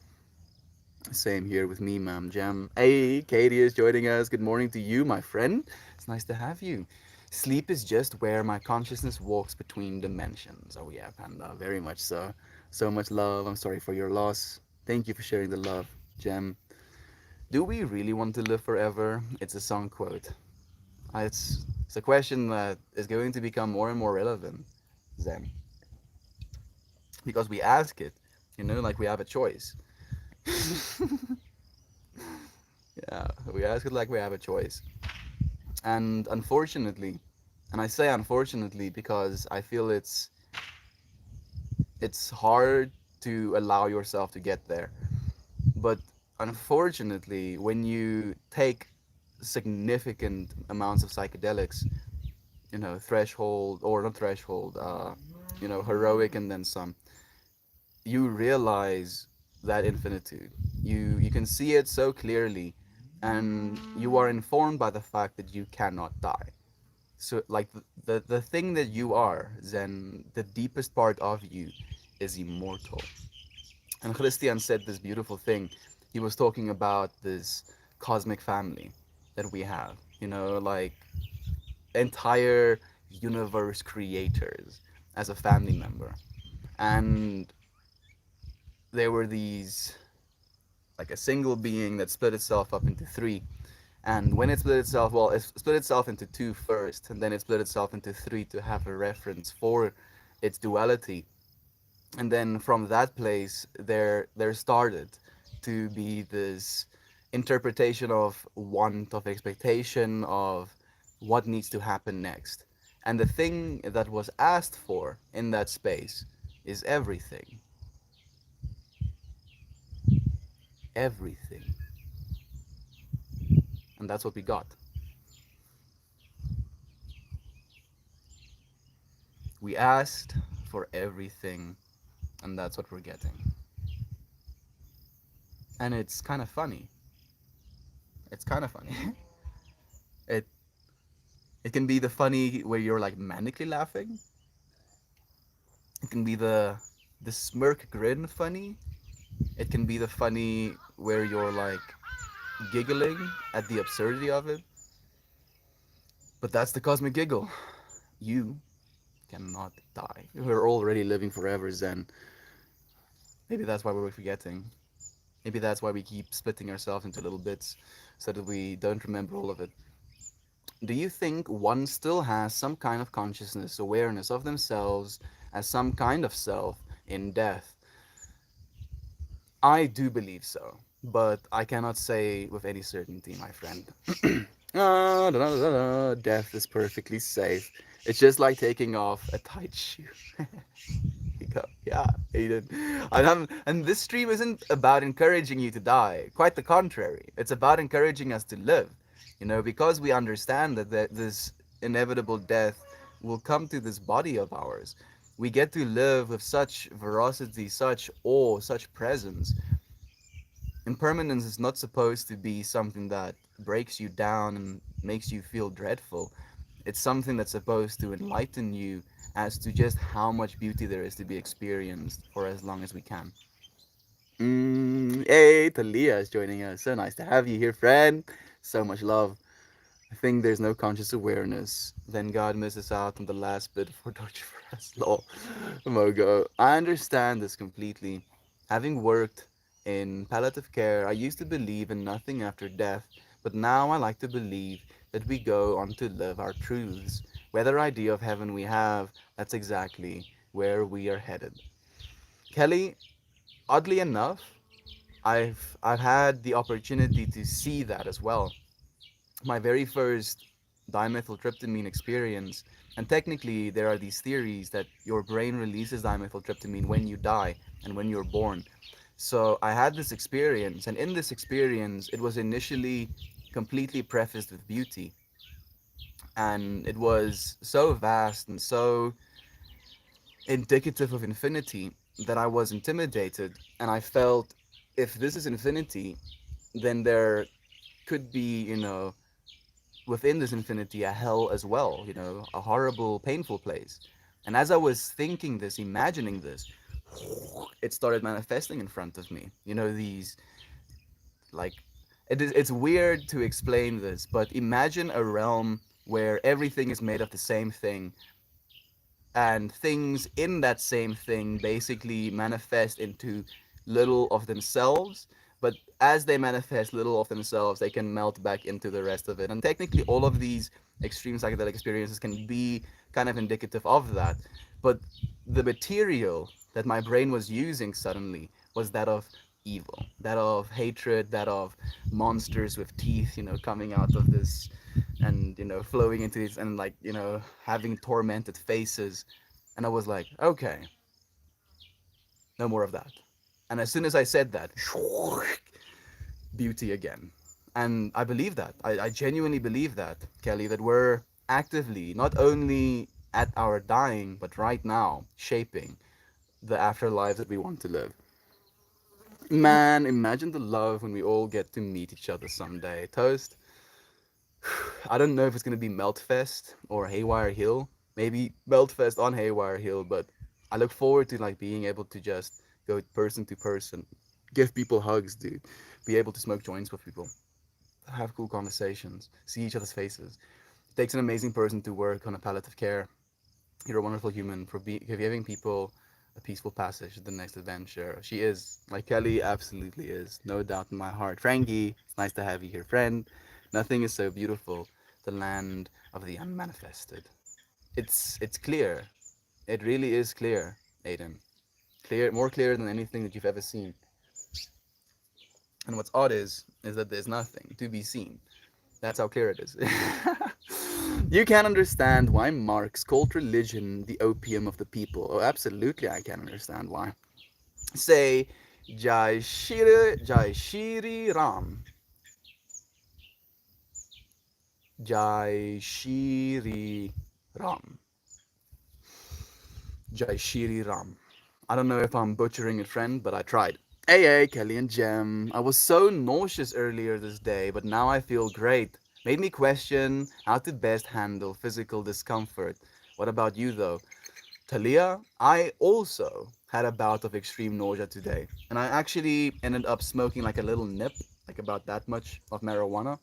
Same here with me, Ma'am Jam. Hey, Katie is joining us. Good morning to you, my friend. It's nice to have you. Sleep is just where my consciousness walks between dimensions. Oh, yeah, Panda. Very much so. So much love. I'm sorry for your loss. Thank you for sharing the love, Jem. Do we really want to live forever? It's a song quote. It's a question that is going to become more and more relevant, Zen, because we ask it, like we have a choice. Yeah, we ask it like we have a choice. And unfortunately, and I say unfortunately because I feel it's hard to allow yourself to get there. But unfortunately, when you take significant amounts of psychedelics, threshold or not threshold, heroic and then some, you realize that infinitude. You can see it so clearly, and you are informed by the fact that you cannot die. So like the thing that you are, then the deepest part of you is immortal. And Christian said this beautiful thing. He was talking about this cosmic family that we have, like entire universe creators as a family member. And there were these, like a single being that split itself up into three. And when it split itself, well, it split itself into two first, and then it split itself into three to have a reference for its duality. And then from that place, there started to be this interpretation of want, of expectation, of what needs to happen next. And the thing that was asked for in that space is everything. everything. And that's what we got. We asked for everything, and that's what we're getting. And it's kind of funny. It's kind of funny. it it can be the funny where you're like manically laughing. It can be the smirk grin funny. It can be the funny where you're like giggling at the absurdity of it. But that's the cosmic giggle. You cannot die. We're already living forever, Zen. Maybe that's why we're forgetting. Maybe that's why we keep splitting ourselves into little bits so that we don't remember all of it. Do you think one still has some kind of consciousness, awareness of themselves as some kind of self in death? I do believe so, but I cannot say with any certainty, my friend. Death is perfectly safe. It's just like taking off a tight shoe. Yeah, Aiden. And this stream isn't about encouraging you to die. Quite the contrary. It's about encouraging us to live. Because we understand that this inevitable death will come to this body of ours. We get to live with such veracity, such awe, such presence. Impermanence is not supposed to be something that breaks you down and makes you feel dreadful. It's something that's supposed to enlighten you as to just how much beauty there is to be experienced for as long as we can. Hey, Talia is joining us. So nice to have you here, friend. So much love. I think there's no conscious awareness. Then God misses out on the last bit for torture for us. Lol. Mogo. I understand this completely. Having worked in palliative care, I used to believe in nothing after death, but now I like to believe that we go on to live our truths. Whether idea of heaven we have, that's exactly where we are headed. Kelly, oddly enough, I've had the opportunity to see that as well. My very first dimethyltryptamine experience, and technically there are these theories that your brain releases dimethyltryptamine when you die and when you're born. So I had this experience, and in this experience it was initially completely prefaced with beauty, and it was so vast and so indicative of infinity that I was intimidated, and I felt if this is infinity, then there could be, within this infinity a hell as well, a horrible, painful place. And as I was thinking this, imagining this, it started manifesting in front of me. These, like, it's weird to explain this, but imagine a realm where everything is made of the same thing, and things in that same thing basically manifest into little of themselves, but as they manifest little of themselves they can melt back into the rest of it, and technically all of these extreme psychedelic experiences can be kind of indicative of that. But the material that my brain was using suddenly was that of evil, that of hatred, that of monsters with teeth, coming out of this, and flowing into these, and like having tormented faces. And I was like, okay, no more of that. And as soon as I said that, beauty again. And I believe that. I genuinely believe that, Kelly, that we're actively, not only at our dying, but right now, shaping the afterlives that we want to live. Man, imagine the love when we all get to meet each other someday. Toast. I don't know if it's gonna be Meltfest or Haywire Hill. Maybe Meltfest on Haywire Hill, but I look forward to like being able to just go person to person, give people hugs, dude. Be able to smoke joints with people, have cool conversations, see each other's faces. It takes an amazing person to work on a palliative care. You're a wonderful human for giving people a peaceful passage to the next adventure. She is, like Kelly absolutely is, no doubt in my heart. Frankie, it's nice to have you here, friend. Nothing is so beautiful, the land of the unmanifested. It's clear. It really is clear, Aiden. Clear, more clear than anything that you've ever seen. And what's odd is that there's nothing to be seen. That's how clear it is. You can understand why Marx called religion the opium of the people. Oh, absolutely, I can understand why. Say, Jai Shri Ram. Jai Shri Ram. Jai Shri Ram. I don't know if I'm butchering it, friend, but I tried. Hey, Kelly and Jem. I was so nauseous earlier this day, but now I feel great. Made me question how to best handle physical discomfort. What about you, though? Talia, I also had a bout of extreme nausea today, and I actually ended up smoking like a little nip, like about that much of marijuana.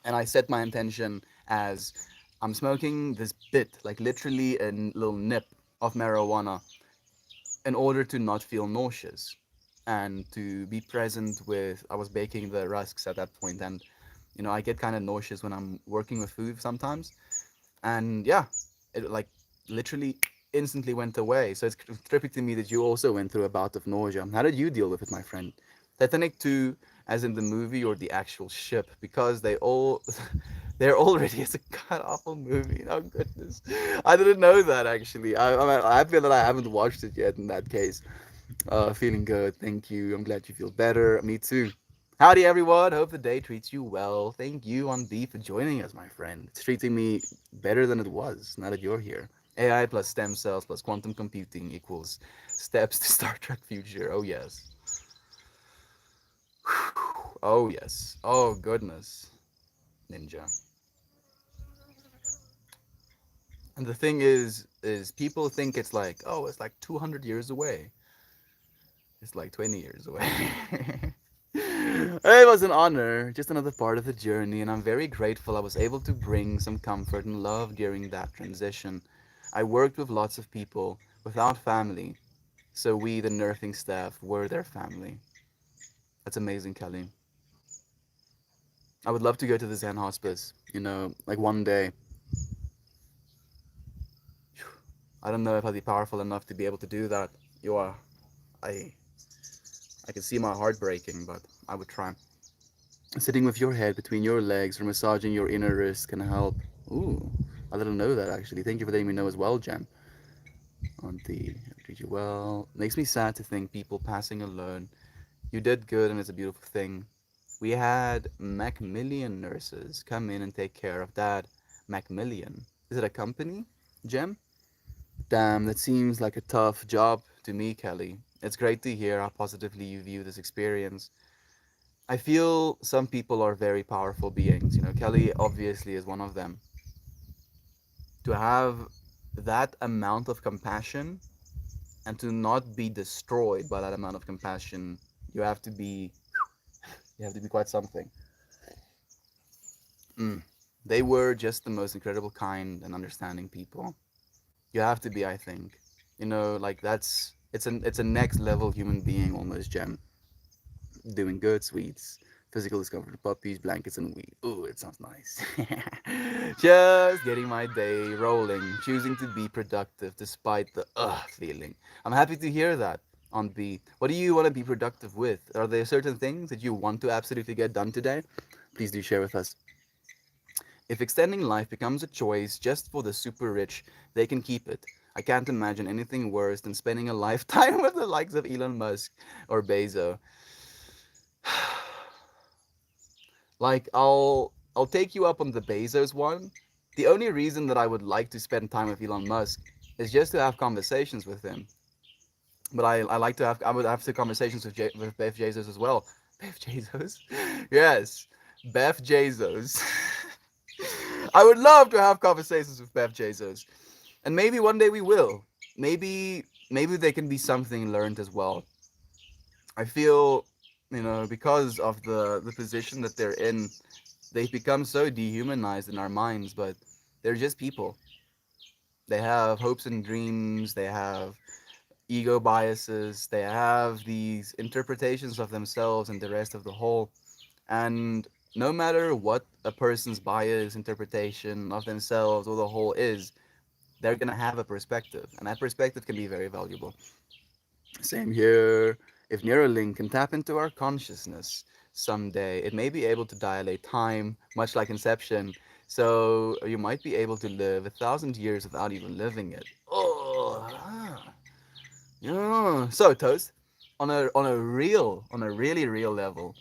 And I set my intention as I'm smoking this bit, like literally a little nip of marijuana, in order to not feel nauseous and to be present with. I was baking the rusks at that point, and I get kind of nauseous when I'm working with food sometimes, and yeah, it like literally instantly went away. So it's trippy to me that you also went through a bout of nausea. How did you deal with it, my friend? Titanic 2, as in the movie or the actual ship, because they're already as a god awful movie. Oh goodness, I didn't know that actually. I'm happy that I haven't watched it yet. In that case, feeling good. Thank you. I'm glad you feel better. Me too. Howdy, everyone. Hope the day treats you well. Thank you, on B, for joining us, my friend. It's treating me better than it was now that you're here. AI plus stem cells plus quantum computing equals steps to Star Trek future. Oh, yes. Oh, yes. Oh, goodness. Ninja. And the thing is people think it's like, oh, it's like 200 years away. It's like 20 years away. It was an honor, just another part of the journey, and I'm very grateful I was able to bring some comfort and love during that transition. I worked with lots of people without family, so we, the nursing staff, were their family. That's amazing, Kelly. I would love to go to the Zen hospice, like one day. I don't know if I'd be powerful enough to be able to do that. You are. I I can see my heart breaking, but I would try. Sitting with your head between your legs or massaging your inner wrist can help. Ooh, I didn't know that actually. Thank you for letting me know as well, Jem. Auntie, I treat you well. Makes me sad to think people passing alone. You did good and it's a beautiful thing. We had Macmillian nurses come in and take care of Dad. Macmillian. Is it a company, Jem? Damn, that seems like a tough job to me, Kelly. It's great to hear how positively you view this experience. I feel some people are very powerful beings. Kelly obviously is one of them. To have that amount of compassion and to not be destroyed by that amount of compassion, you have to be you have to be quite something. Mm. They were just the most incredible, kind, and understanding people. You have to be, I think. Like it's a next level human being almost, Gem. Doing good, sweets, physical discomfort, puppies, blankets, and weed. Ooh, it sounds nice. Just getting my day rolling, choosing to be productive despite the feeling. I'm happy to hear that on B. What do you want to be productive with? Are there certain things that you want to absolutely get done today? Please do share with us. If extending life becomes a choice just for the super rich, they can keep it. I can't imagine anything worse than spending a lifetime with the likes of Elon Musk or Bezos. Like I'll take you up on the Bezos one. The only reason that I would like to spend time with Elon Musk is just to have conversations with him. But I like to have I would have the conversations with Beth Jesus as well. Beth Jesus? Yes. Beth Jesus. I would love to have conversations with Beth Jesus. And maybe one day we will. Maybe there can be something learned as well. I feel, because of the position that they're in, they've become so dehumanized in our minds, but they're just people. They have hopes and dreams, they have ego biases, they have these interpretations of themselves and the rest of the whole. And no matter what a person's bias, interpretation of themselves or the whole is, they're going to have a perspective, and that perspective can be very valuable. Same here. If Neuralink can tap into our consciousness someday, it may be able to dilate time, much like Inception. So you might be able to live 1,000 years without even living it. Oh, yeah. So, Toast, on a really real level,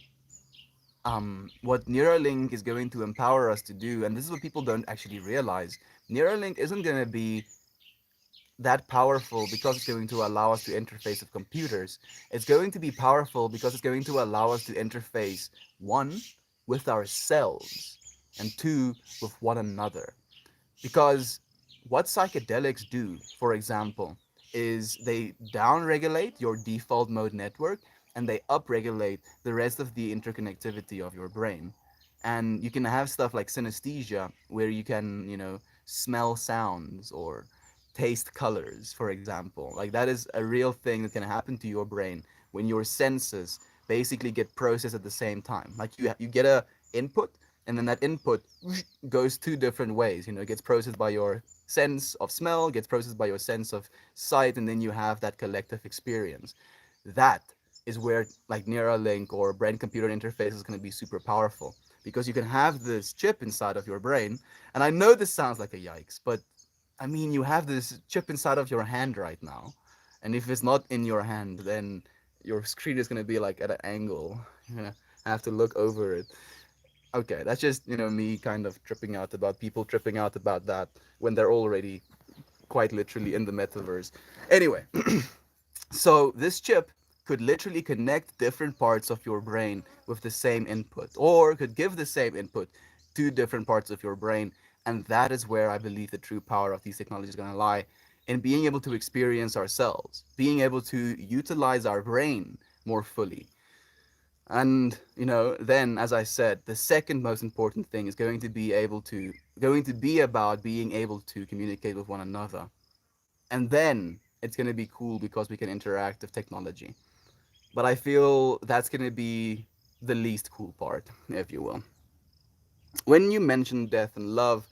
what Neuralink is going to empower us to do, and this is what people don't actually realize, Neuralink isn't going to be that powerful because it's going to allow us to interface with computers. It's going to be powerful because it's going to allow us to interface, one, with ourselves, and two, with one another. Because what psychedelics do, for example, is they downregulate your default mode network and they upregulate the rest of the interconnectivity of your brain. And you can have stuff like synesthesia, where you can, smell sounds or taste colors, for example. Like that is a real thing that can happen to your brain when your senses basically get processed at the same time. Like you get a input, and then that input goes two different ways. It gets processed by your sense of smell, gets processed by your sense of sight, and then you have that collective experience. That is where like Neuralink or brain computer interface is going to be super powerful, because you can have this chip inside of your brain. And I know this sounds like a yikes, but I mean, you have this chip inside of your hand right now, and if it's not in your hand, then your screen is going to be like at an angle. You're going to have to look over it. Okay, that's just, me kind of tripping out about people tripping out about that when they're already quite literally in the metaverse. Anyway, so this chip could literally connect different parts of your brain with the same input, or could give the same input to different parts of your brain. And that is where I believe the true power of these technologies is going to lie, in being able to experience ourselves, being able to utilize our brain more fully. And then, as I said, the second most important thing is going to be about being able to communicate with one another. And then it's going to be cool because we can interact with technology. But I feel that's going to be the least cool part, if you will. When you mentioned death and love,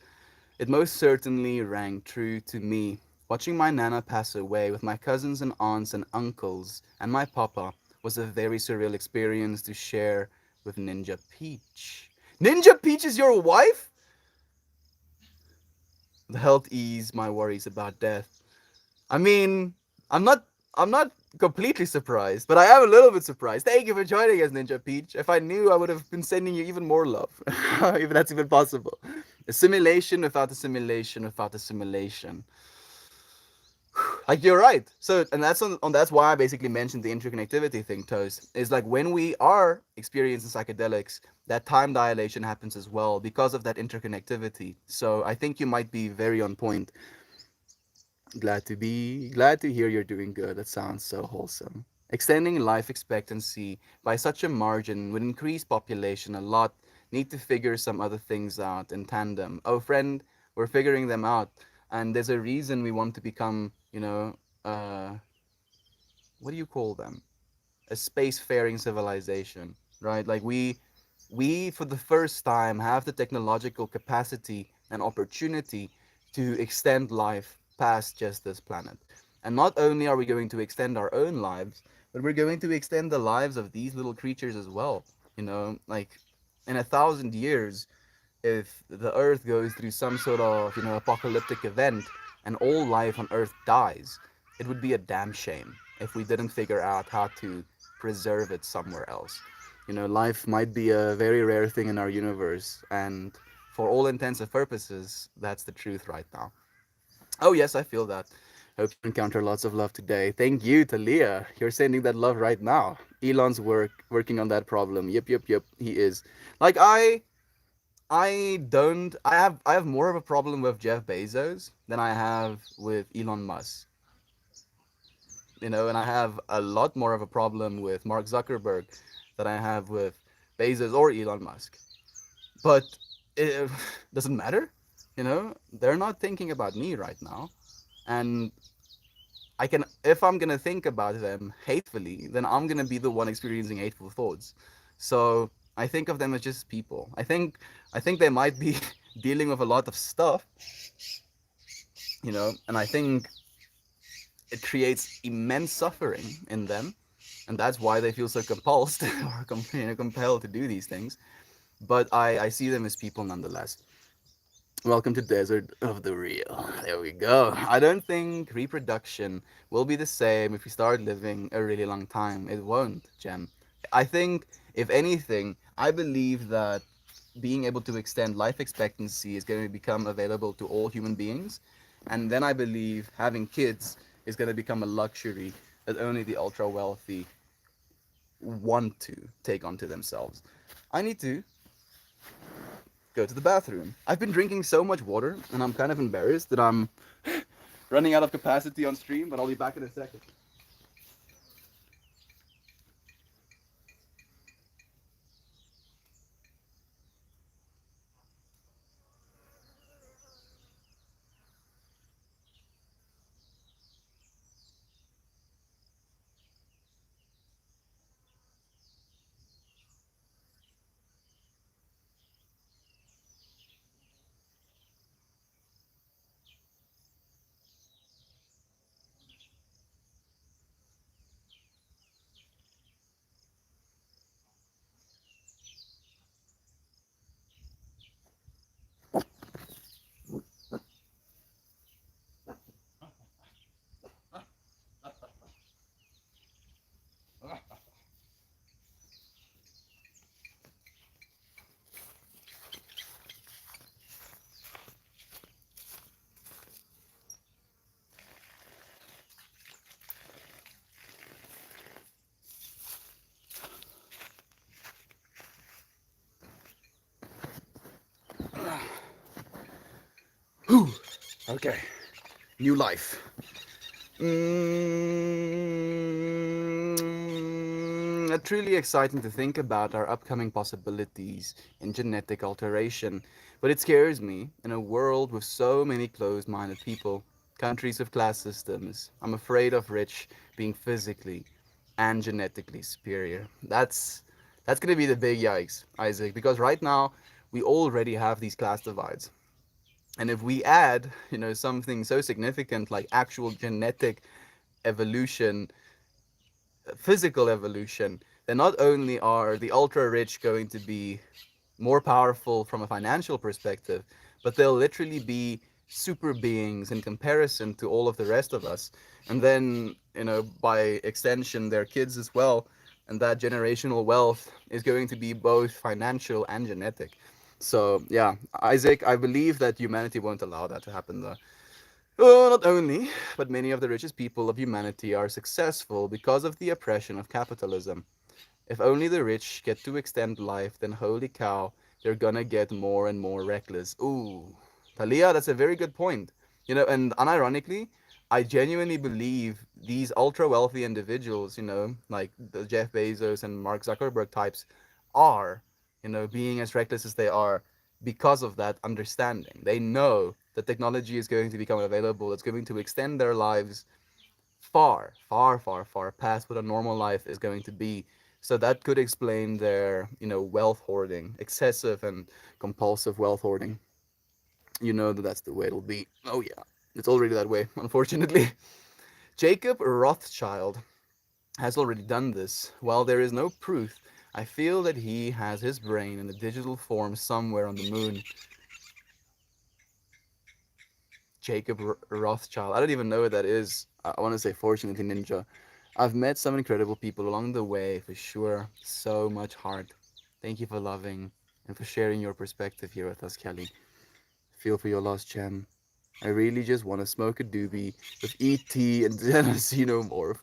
it most certainly rang true to me. Watching my nana pass away with my cousins and aunts and uncles and my papa was a very surreal experience to share with Ninja Peach. Ninja Peach is your wife? The health eased my worries about death. I mean, I'm not I'm not completely surprised, but I am a little bit surprised. Thank you for joining us, Ninja Peach. If I knew, I would have been sending you even more love, if that's even possible. Assimilation without assimilation without assimilation. Like you're right. So, and that's why I basically mentioned the interconnectivity thing, Toast. Is like when we are experiencing psychedelics, that time dilation happens as well because of that interconnectivity. So I think you might be very on point. Glad to hear you're doing good. That sounds so wholesome. Extending life expectancy by such a margin would increase population a lot. Need to figure some other things out in tandem. Oh, friend, we're figuring them out, and there's a reason we want to become, what do you call them? A spacefaring civilization, right? Like we for the first time have the technological capacity and opportunity to extend life past just this planet. And not only are we going to extend our own lives, but we're going to extend the lives of these little creatures as well. Like in 1,000 years, if the Earth goes through some sort of, apocalyptic event and all life on Earth dies, it would be a damn shame if we didn't figure out how to preserve it somewhere else. Life might be a very rare thing in our universe, and for all intents and purposes, that's the truth right now. Oh, yes, I feel that. Hope you encounter lots of love today. Thank you, Talia. You're sending that love right now. Elon's working on that problem. Yep, he is. Like I have more of a problem with Jeff Bezos than I have with Elon Musk. And I have a lot more of a problem with Mark Zuckerberg than I have with Bezos or Elon Musk. But it doesn't matter. They're not thinking about me right now. And if I'm gonna think about them hatefully, then I'm gonna be the one experiencing hateful thoughts. So I think of them as just people. I think they might be dealing with a lot of stuff, and I think it creates immense suffering in them, and that's why they feel so compulsed or compelled to do these things. But I see them as people nonetheless. Welcome to Desert of the Real. There we go. I don't think reproduction will be the same if we start living a really long time. It won't, Jem. I think, if anything, I believe that being able to extend life expectancy is going to become available to all human beings. And then I believe having kids is going to become a luxury that only the ultra wealthy want to take onto themselves. I need to go to the bathroom. I've been drinking so much water, and I'm kind of embarrassed that I'm running out of capacity on stream, but I'll be back in a second. Whew. Okay, new life. Truly exciting to think about our upcoming possibilities in genetic alteration. But it scares me in a world with so many closed minded people, countries with class systems. I'm afraid of rich being physically and genetically superior. That's gonna be the big yikes, Isaac, because right now we already have these class divides. And if we add, something so significant like actual genetic evolution, physical evolution, then not only are the ultra rich going to be more powerful from a financial perspective, but they'll literally be super beings in comparison to all of the rest of us. And then, by extension, their kids as well. And that generational wealth is going to be both financial and genetic. So, yeah, Isaac, I believe that humanity won't allow that to happen, though. Not only, but many of the richest people of humanity are successful because of the oppression of capitalism. If only the rich get to extend life, then holy cow, they're gonna get more and more reckless. Ooh, Talia, that's a very good point. And unironically, I genuinely believe these ultra wealthy individuals, like the Jeff Bezos and Mark Zuckerberg types, are, being as reckless as they are because of that understanding. They know that technology is going to become available, it's going to extend their lives far, far, far, far past what a normal life is going to be. So that could explain their, wealth hoarding, excessive and compulsive wealth hoarding. You know that that's the way it'll be. Oh yeah, it's already that way, unfortunately. Jacob Rothschild has already done this. While there is no proof, I feel that he has his brain in a digital form somewhere on the moon. Jacob Rothschild. I don't even know what that is. I want to say fortunately ninja. I've met some incredible people along the way for sure. So much heart. Thank you for loving and for sharing your perspective here with us, Kelly. Feel for your lost gem. I really just want to smoke a doobie with ET and then a xenomorph.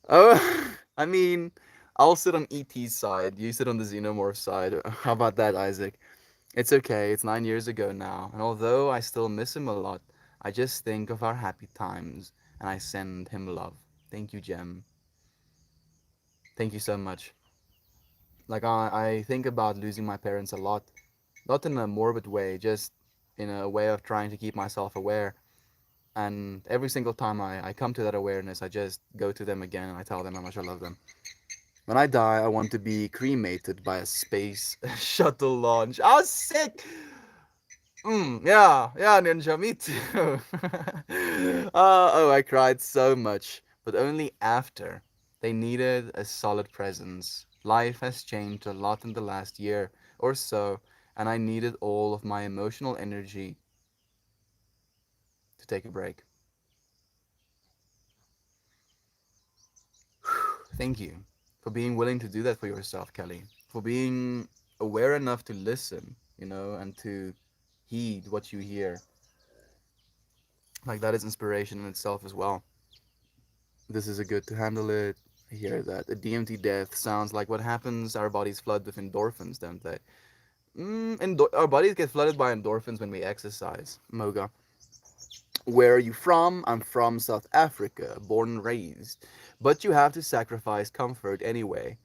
Oh, I mean, I'll sit on ET's side. You sit on the xenomorph side. How about that, Isaac? It's okay, it's 9 years ago now, and although I still miss him a lot, I just think of our happy times and I send him love. Thank you, Jem. Thank you so much. Like, I think about losing my parents a lot, not in a morbid way, just in a way of trying to keep myself aware. And every single time I come to that awareness, I just go to them again and I tell them how much I love them. When I die, I want to be cremated by a space shuttle launch. Oh, sick! Yeah, Ninja, me too. Oh, I cried so much, but only after. They needed a solid presence. Life has changed a lot in the last year or so, and I needed all of my emotional energy to take a break. Thank you for being willing to do that for yourself, Kelly. For being aware enough to listen, and to heed what you hear. Like that is inspiration in itself as well. This is a good to handle it. I hear that a DMT death sounds like what happens. Our bodies flood with endorphins, don't they? Our bodies get flooded by endorphins when we exercise. Moga. Where are you from? I'm from South Africa, born and raised. But you have to sacrifice comfort anyway.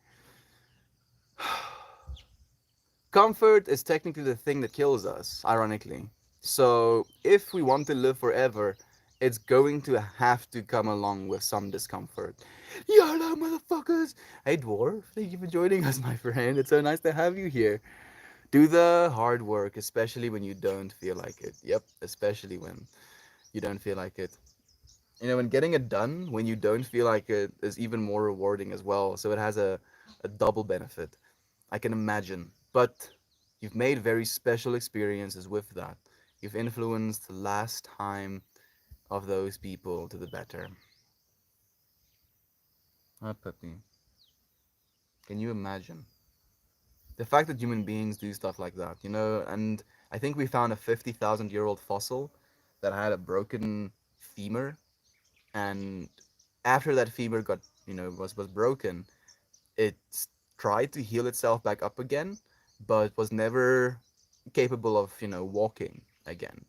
Comfort is technically the thing that kills us, ironically. So, if we want to live forever, it's going to have to come along with some discomfort. YOLO, motherfuckers! Hey, Dwarf, thank you for joining us, my friend. It's so nice to have you here. Do the hard work, especially when you don't feel like it. Yep, especially when you don't feel like it. And getting it done when you don't feel like it is even more rewarding as well. So it has a double benefit. I can imagine. But you've made very special experiences with that. You've influenced the last time of those people to the better. Ah, puppy. Can you imagine? The fact that human beings do stuff like that, and I think we found a 50,000-year-old fossil that had a broken femur, and after that femur was broken, it tried to heal itself back up again, but was never capable of, walking again.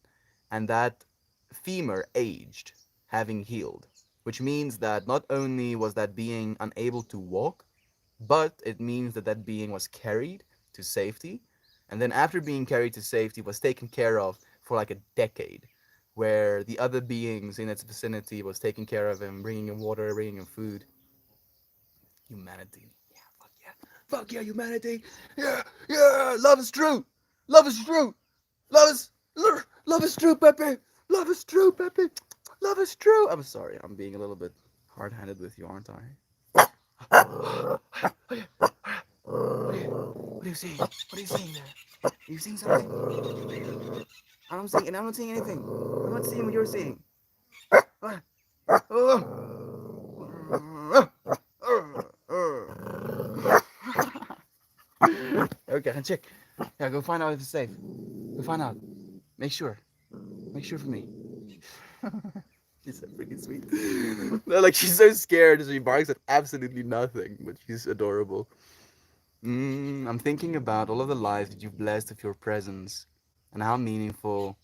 And that femur aged, having healed, which means that not only was that being unable to walk, but it means that that being was carried to safety. And then after being carried to safety, was taken care of for like a decade, where the other beings in its vicinity was taking care of him, bringing him water, bringing him food. Humanity. Yeah, fuck yeah. Fuck yeah, humanity. Yeah, yeah. Love is true. Love is true. Love is love is true, Pepe. Love is true, Pepe. Love is true. I'm sorry. I'm being a little bit hard-handed with you, aren't I? What are you seeing? What are you seeing there? Are you seeing something? I don't see anything. I'm not seeing what you're seeing. What? Okay, and check. Yeah, go find out if it's safe. Go find out. Make sure. Make sure for me. She's so freaking sweet. No, like she's so scared. She barks at absolutely nothing, but she's adorable. I'm thinking about all of the lives that you've blessed with your presence, and how meaningful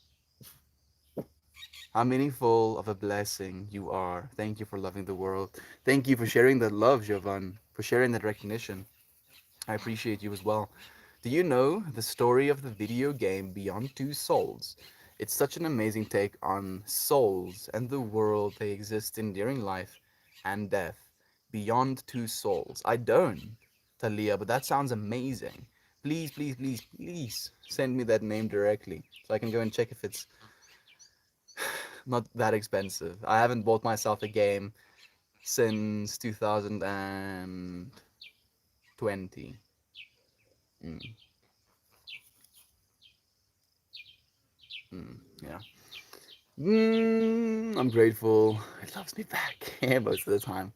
of a blessing you are. Thank you for loving the world. Thank you for sharing that love, Jovan. For sharing that recognition. I appreciate you as well. Do you know the story of the video game Beyond Two Souls? It's such an amazing take on souls and the world they exist in during life and death. Beyond Two Souls. I don't, Talia, but that sounds amazing. Please, please, please, please send me that name directly so I can go and check if it's not that expensive. I haven't bought myself a game since 2020. Mm, yeah. I'm grateful. It loves me back most of the time.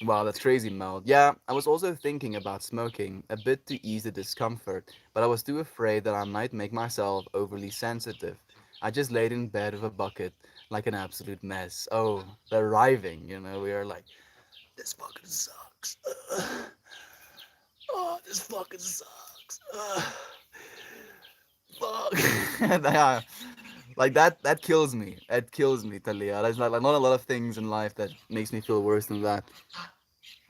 Wow, that's crazy, Mel. Yeah, I was also thinking about smoking, a bit to ease the discomfort, but I was too afraid that I might make myself overly sensitive. I just laid in bed with a bucket, like an absolute mess. Oh, the arriving, we are like, this fucking sucks. Oh, this fucking sucks. Fuck. Yeah. Like that kills me. It kills me, Talia. There's not a lot of things in life that makes me feel worse than that.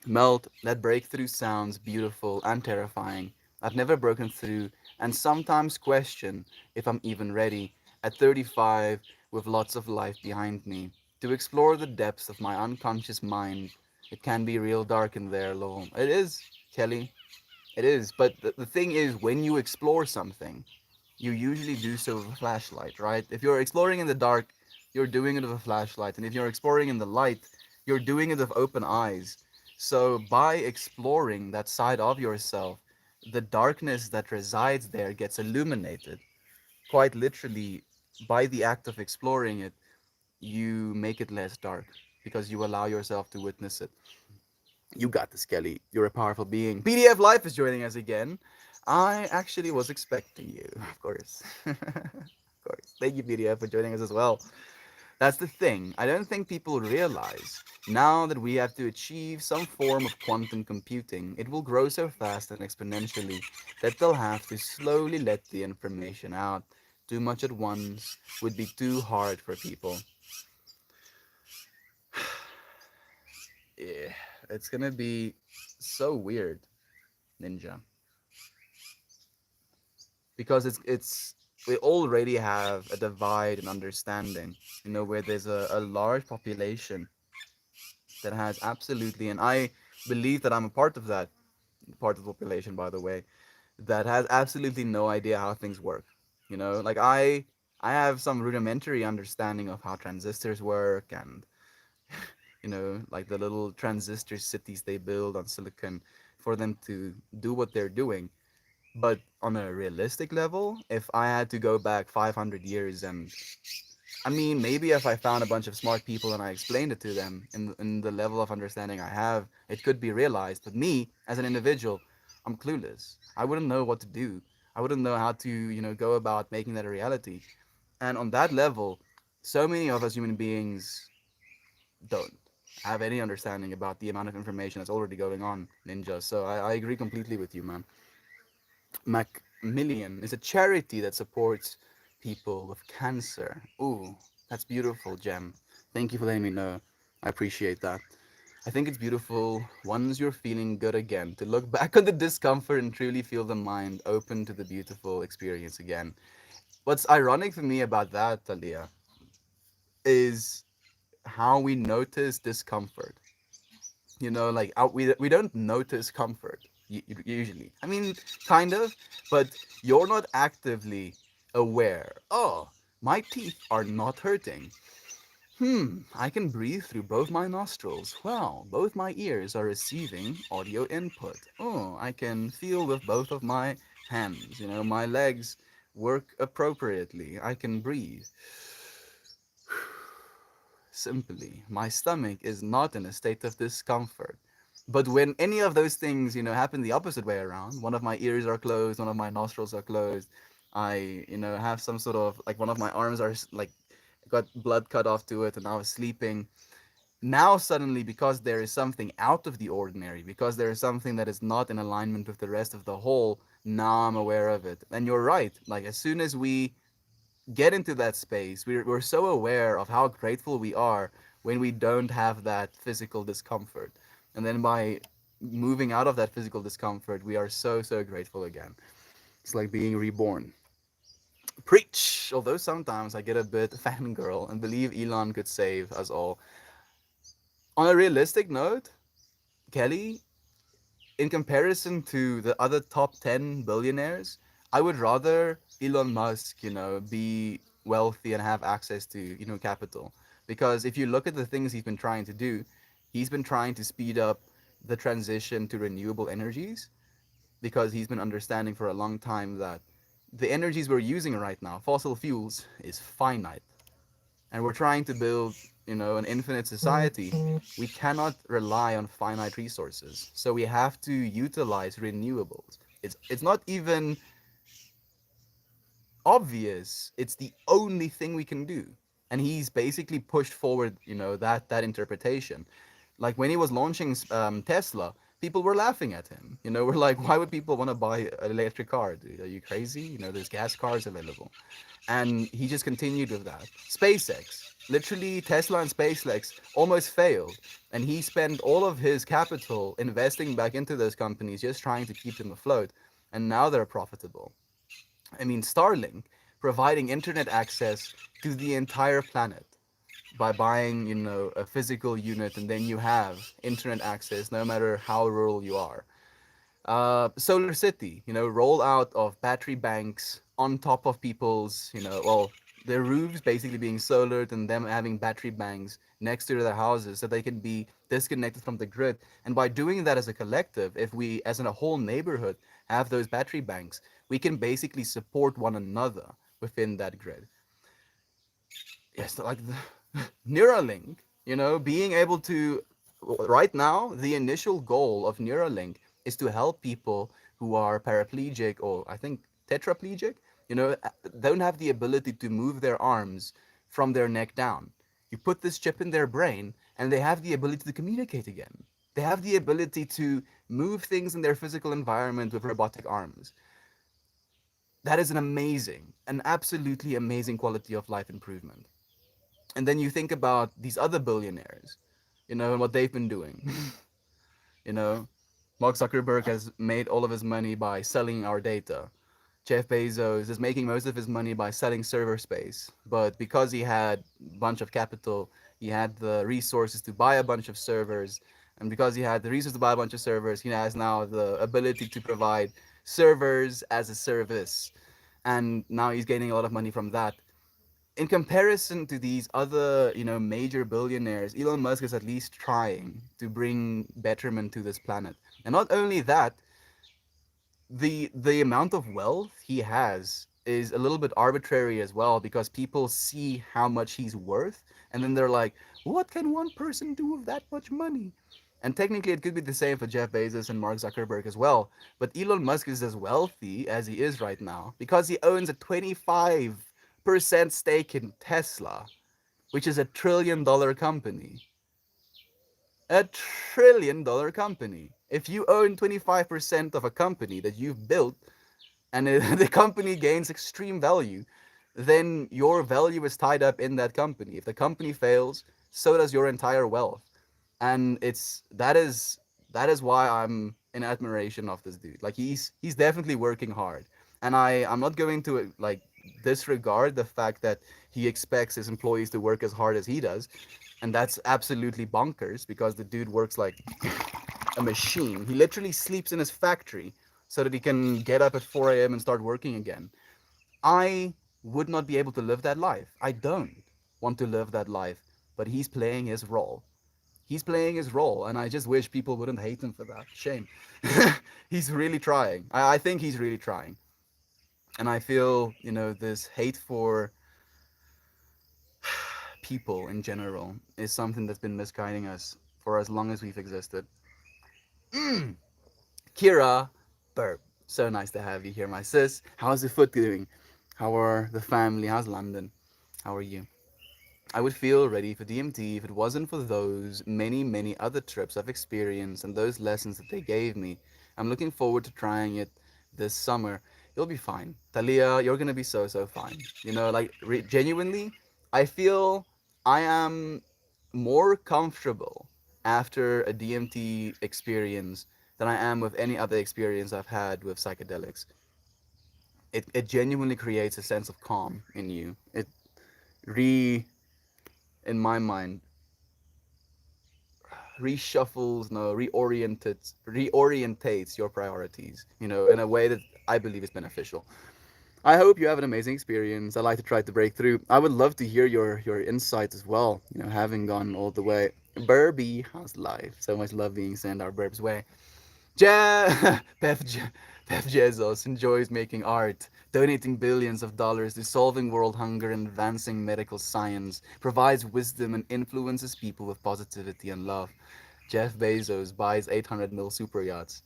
Melt, that breakthrough sounds beautiful and terrifying. I've never broken through and sometimes question if I'm even ready at 35 with lots of life behind me to explore the depths of my unconscious mind. It can be real dark in there, lol. It is, Kelly. It is. But the thing is, when you explore something, you usually do so with a flashlight, right? If you're exploring in the dark, you're doing it with a flashlight. And if you're exploring in the light, you're doing it with open eyes. So by exploring that side of yourself, the darkness that resides there gets illuminated. Quite literally, by the act of exploring it, you make it less dark because you allow yourself to witness it. You got this, Kelly. You're a powerful being. PDF Life is joining us again. I actually was expecting you, of course. Of course. Thank you, PDF, for joining us as well. That's the thing. I don't think people realize now that we have to achieve some form of quantum computing, it will grow so fast and exponentially that they'll have to slowly let the information out. Too much at once would be too hard for people. Yeah, it's gonna be so weird, Ninja, because it's we already have a divide in understanding. Where there's a large population that has absolutely, and I believe that I'm a part of that part of the population, by the way, that has absolutely no idea how things work. Like I have some rudimentary understanding of how transistors work, and like the little transistor cities they build on silicon for them to do what they're doing. But on a realistic level, if I had to go back 500 years, and I mean, maybe if I found a bunch of smart people and I explained it to them in the level of understanding I have, it could be realized. But me, as an individual, I'm clueless. I wouldn't know what to do. I wouldn't know how to, go about making that a reality. And on that level, so many of us human beings don't have any understanding about the amount of information that's already going on, Ninja. So I agree completely with you, man. Macmillian is a charity that supports people with cancer. Ooh, that's beautiful, Jem. Thank you for letting me know. I appreciate that. I think it's beautiful once you're feeling good again to look back on the discomfort and truly feel the mind open to the beautiful experience again. What's ironic for me about that, Talia, is how we notice discomfort. Like we don't notice comfort usually. I mean, kind of, but you're not actively aware. Oh, my teeth are not hurting. I can breathe through both my nostrils. Well, both my ears are receiving audio input. Oh, I can feel with both of my hands. My legs work appropriately. I can breathe. Simply, my stomach is not in a state of discomfort. But when any of those things, happen the opposite way around, one of my ears are closed, one of my nostrils are closed, I, have some sort of, like, one of my arms are, like, got blood cut off to it, and I was sleeping. Now, suddenly, because there is something out of the ordinary, because there is something that is not in alignment with the rest of the whole, now I'm aware of it. And you're right. Like, as soon as we get into that space, we're so aware of how grateful we are when we don't have that physical discomfort. And then by moving out of that physical discomfort, we are so, so grateful again. It's like being reborn. Preach! Although sometimes I get a bit fangirl and believe Elon could save us all. On a realistic note, Kelly, in comparison to the other top 10 billionaires, I would rather Elon Musk, be wealthy and have access to, capital. Because if you look at the things he's been trying to do, he's been trying to speed up the transition to renewable energies because he's been understanding for a long time that the energies we're using right now, fossil fuels, is finite, and we're trying to build, an infinite society. We cannot rely on finite resources, so we have to utilize renewables. It's not even obvious. It's the only thing we can do, and he's basically pushed forward, that interpretation. Like when he was launching Tesla, people were laughing at him. We're like, why would people want to buy an electric car, dude? Are you crazy? There's gas cars available. And he just continued with that. SpaceX, literally Tesla and SpaceX almost failed, and he spent all of his capital investing back into those companies, just trying to keep them afloat, and now they're profitable. I mean, Starlink providing internet access to the entire planet by buying, a physical unit, and then you have internet access no matter how rural you are. Solar City, rollout of battery banks on top of people's, well, their roofs basically being solared and them having battery banks next to their houses so they can be disconnected from the grid. And by doing that as a collective, if we, as in a whole neighborhood, have those battery banks, we can basically support one another within that grid. Yes, like the Neuralink, being able to, right now, the initial goal of Neuralink is to help people who are paraplegic or I think tetraplegic, don't have the ability to move their arms from their neck down. You put this chip in their brain and they have the ability to communicate again. They have the ability to move things in their physical environment with robotic arms. That is an absolutely amazing quality of life improvement. And then you think about these other billionaires, and what they've been doing. you know, Mark Zuckerberg has made all of his money by selling our data. Jeff Bezos is making most of his money by selling server space. But because he had a bunch of capital, he had the resources to buy a bunch of servers. And because he had the resources to buy a bunch of servers, he has now the ability to provide servers as a service. And now he's gaining a lot of money from that. In comparison to these other, major billionaires, Elon Musk is at least trying to bring betterment to this planet. And not only that, the amount of wealth he has is a little bit arbitrary as well because people see how much he's worth and then they're like, what can one person do with that much money? And technically it could be the same for Jeff Bezos and Mark Zuckerberg as well. But Elon Musk is as wealthy as he is right now because he owns a 25% stake in Tesla, which is $1 trillion company. $1 trillion company. If you own 25% of a company that you've built and the company gains extreme value, then your value is tied up in that company. If the company fails, so does your entire wealth. And that is why I'm in admiration of this dude. Like he's definitely working hard. And I'm not going to like disregard the fact that he expects his employees to work as hard as he does. And that's absolutely bonkers because the dude works like a machine. He literally sleeps in his factory so that he can get up at 4 a.m. and start working again. I would not be able to live that life. I don't want to live that life, but he's playing his role. He's playing his role, and I just wish people wouldn't hate him for that. Shame. He's really trying. I think he's really trying. And I feel, this hate for people in general is something that's been misguiding us for as long as we've existed. Kira Burp. So nice to have you here, my sis. How's the foot doing? How are the family? How's London? How are you? I would feel ready for DMT if it wasn't for those many, many other trips I've experienced and those lessons that they gave me. I'm looking forward to trying it this summer. You'll be fine. Talia, you're gonna be so, so fine. Genuinely, I feel I am more comfortable after a DMT experience than I am with any other experience I've had with psychedelics. It genuinely creates a sense of calm in you. It re in my mind reshuffles, no, reorientates your priorities, in a way that I believe is beneficial. I hope you have an amazing experience. I like to try to break through. I would love to hear your insight as well, having gone all the way. Burby, how's life? So much love being sent our Burb's way. Ja- Pef, Je- Pef Jezos enjoys making art, donating billions of dollars to solving world hunger and advancing medical science, provides wisdom and influences people with positivity and love. Jeff Bezos buys 800 mil super yachts.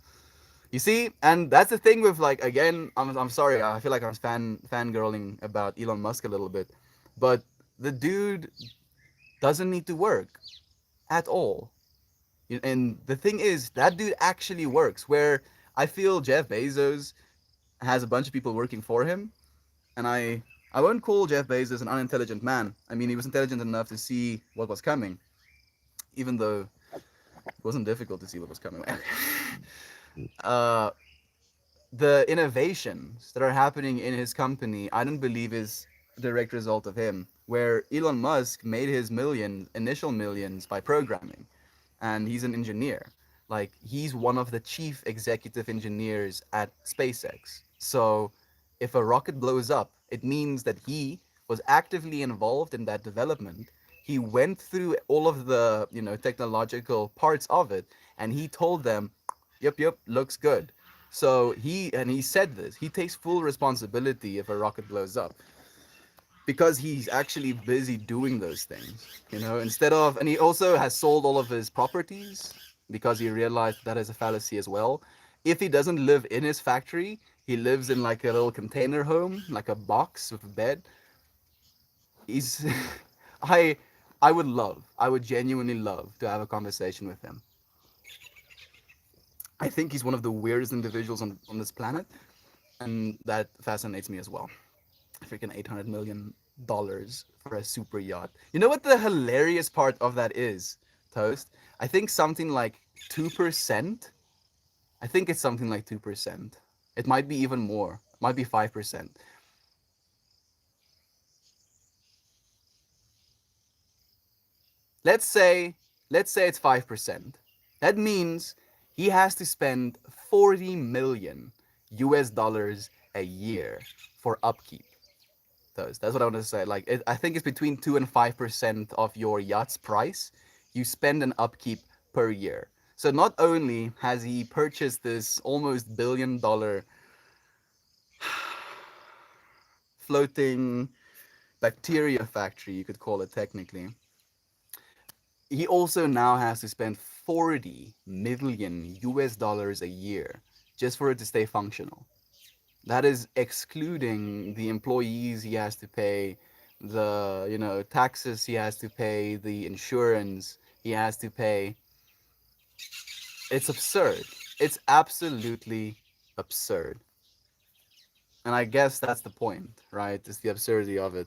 You see, and that's the thing with like again, I'm sorry, I feel like I'm fangirling about Elon Musk a little bit, but the dude doesn't need to work at all. And the thing is, that dude actually works. Where I feel Jeff Bezos has a bunch of people working for him, and I won't call Jeff Bezos an unintelligent man. I mean, he was intelligent enough to see what was coming, even though it wasn't difficult to see what was coming. uh, the innovations that are happening in his company, I don't believe is a direct result of him. Where Elon Musk made his initial millions by programming, and he's an engineer. Like he's one of the chief executive engineers at SpaceX. So if a rocket blows up, it means that he was actively involved in that development. He went through all of the, technological parts of it, and he told them, "Yep, yep, looks good." So he said this. He takes full responsibility if a rocket blows up because he's actually busy doing those things, instead of, and he also has sold all of his properties because he realized that is a fallacy as well. If he doesn't live in his factory, he lives in like a little container home, like a box with a bed. He's, I, I would genuinely love to have a conversation with him. I think he's one of the weirdest individuals on this planet, and that fascinates me as well. Freaking $800 million for a super yacht. You know what the hilarious part of that is, Toast? I think something like 2%. I think it's something like 2%. It might be even more. It might be 5%. Let's say let's say it's 5%. That means he has to spend 40 million US dollars a year for upkeep. That's what I want to say. Like, I think it's between 2 and 5% of your yacht's price. You spend an upkeep per year. So not only has he purchased this almost $1 billion floating bacteria factory, you could call it technically, he also now has to spend 40 million US dollars a year just for it to stay functional. That is excluding the employees he has to pay, the taxes he has to pay, the insurance he has to pay. It's absurd. It's absolutely absurd. And I guess that's the point, right? It's the absurdity of it.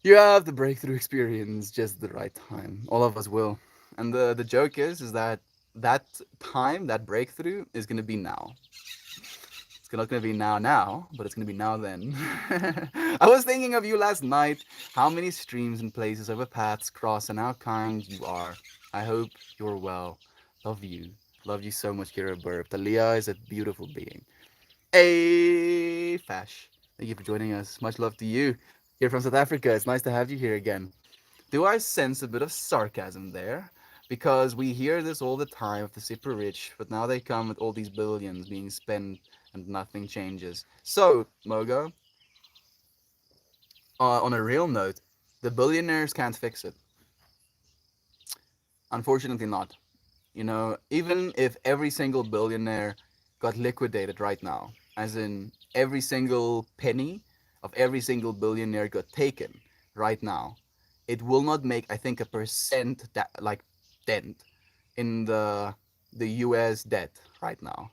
You have the breakthrough experience just at the right time. All of us will. And the joke is that that time, that breakthrough is going to be now. It's not going to be now, but it's going to be now then. I was thinking of you last night, how many streams and places over paths cross and how kind you are. I hope you're well. Love you. Love you so much, Kira Burp. Talia is a beautiful being. Hey, Fash. Thank you for joining us. Much love to you. Here from South Africa. It's nice to have you here again. Do I sense a bit of sarcasm there? Because we hear this all the time of the super rich, but now they come with all these billions being spent and nothing changes. So, Mogo, on a real note, the billionaires can't fix it. Unfortunately, not. Even if every single billionaire got liquidated right now, as in every single penny of every single billionaire got taken right now, it will not make, I think, a percent like dent in the US debt right now.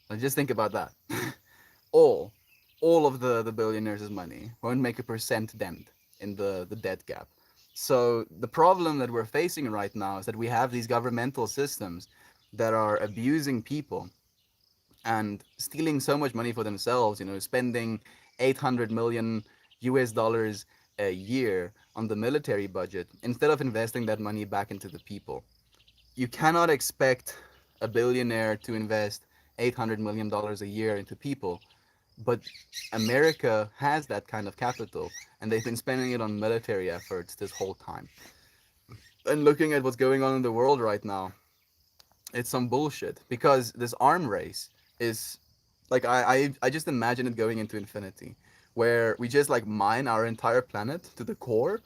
Like, just think about that. all all of the billionaires' money won't make a percent dent in the debt gap. So the problem that we're facing right now is that we have these governmental systems that are abusing people and stealing so much money for themselves, spending 800 million US dollars a year on the military budget instead of investing that money back into the people. You cannot expect a billionaire to invest $800 million a year into people, but America has that kind of capital, and they've been spending it on military efforts this whole time. And looking at what's going on in the world right now, it's some bullshit because this arm race is like I just imagine it going into infinity, where we just like mine our entire planet to the core,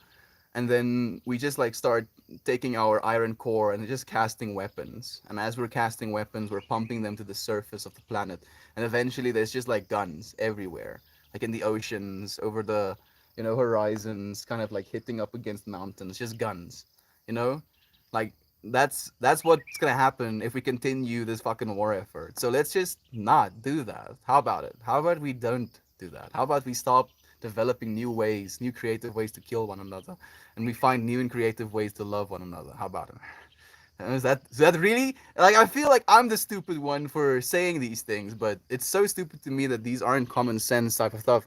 and then we just like start taking our iron core and just casting weapons. And as we're casting weapons, we're pumping them to the surface of the planet, and eventually there's just like guns everywhere, like in the oceans, over the horizons, kind of like hitting up against mountains, just guns, you know, like that's what's gonna happen if we continue this fucking war effort. So let's just not do that. How about it? How about we don't do that? How about we stop developing new ways, new creative ways to kill one another, and we find new and creative ways to love one another? How about it? Is that really, like, I feel like I'm the stupid one for saying these things, but it's so stupid to me that these aren't common sense type of stuff.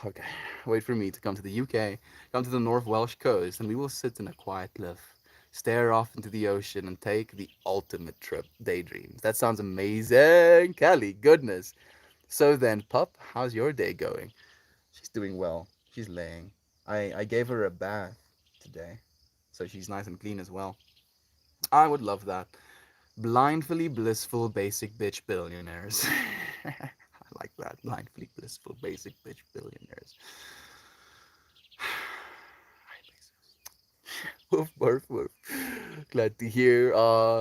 Okay, wait for me to come to the UK, come to the North Welsh coast, and we will sit in a quiet cliff, stare off into the ocean, and take the ultimate trip daydreams. That sounds amazing, Kelly. Goodness. So then, pup, how's your day going? She's doing well. She's laying. I gave her a bath today, so she's nice and clean as well. I would love that. Blindfully blissful basic bitch billionaires. I like that. Blindfully blissful basic bitch billionaires. Woof, woof, woof. Glad to hear.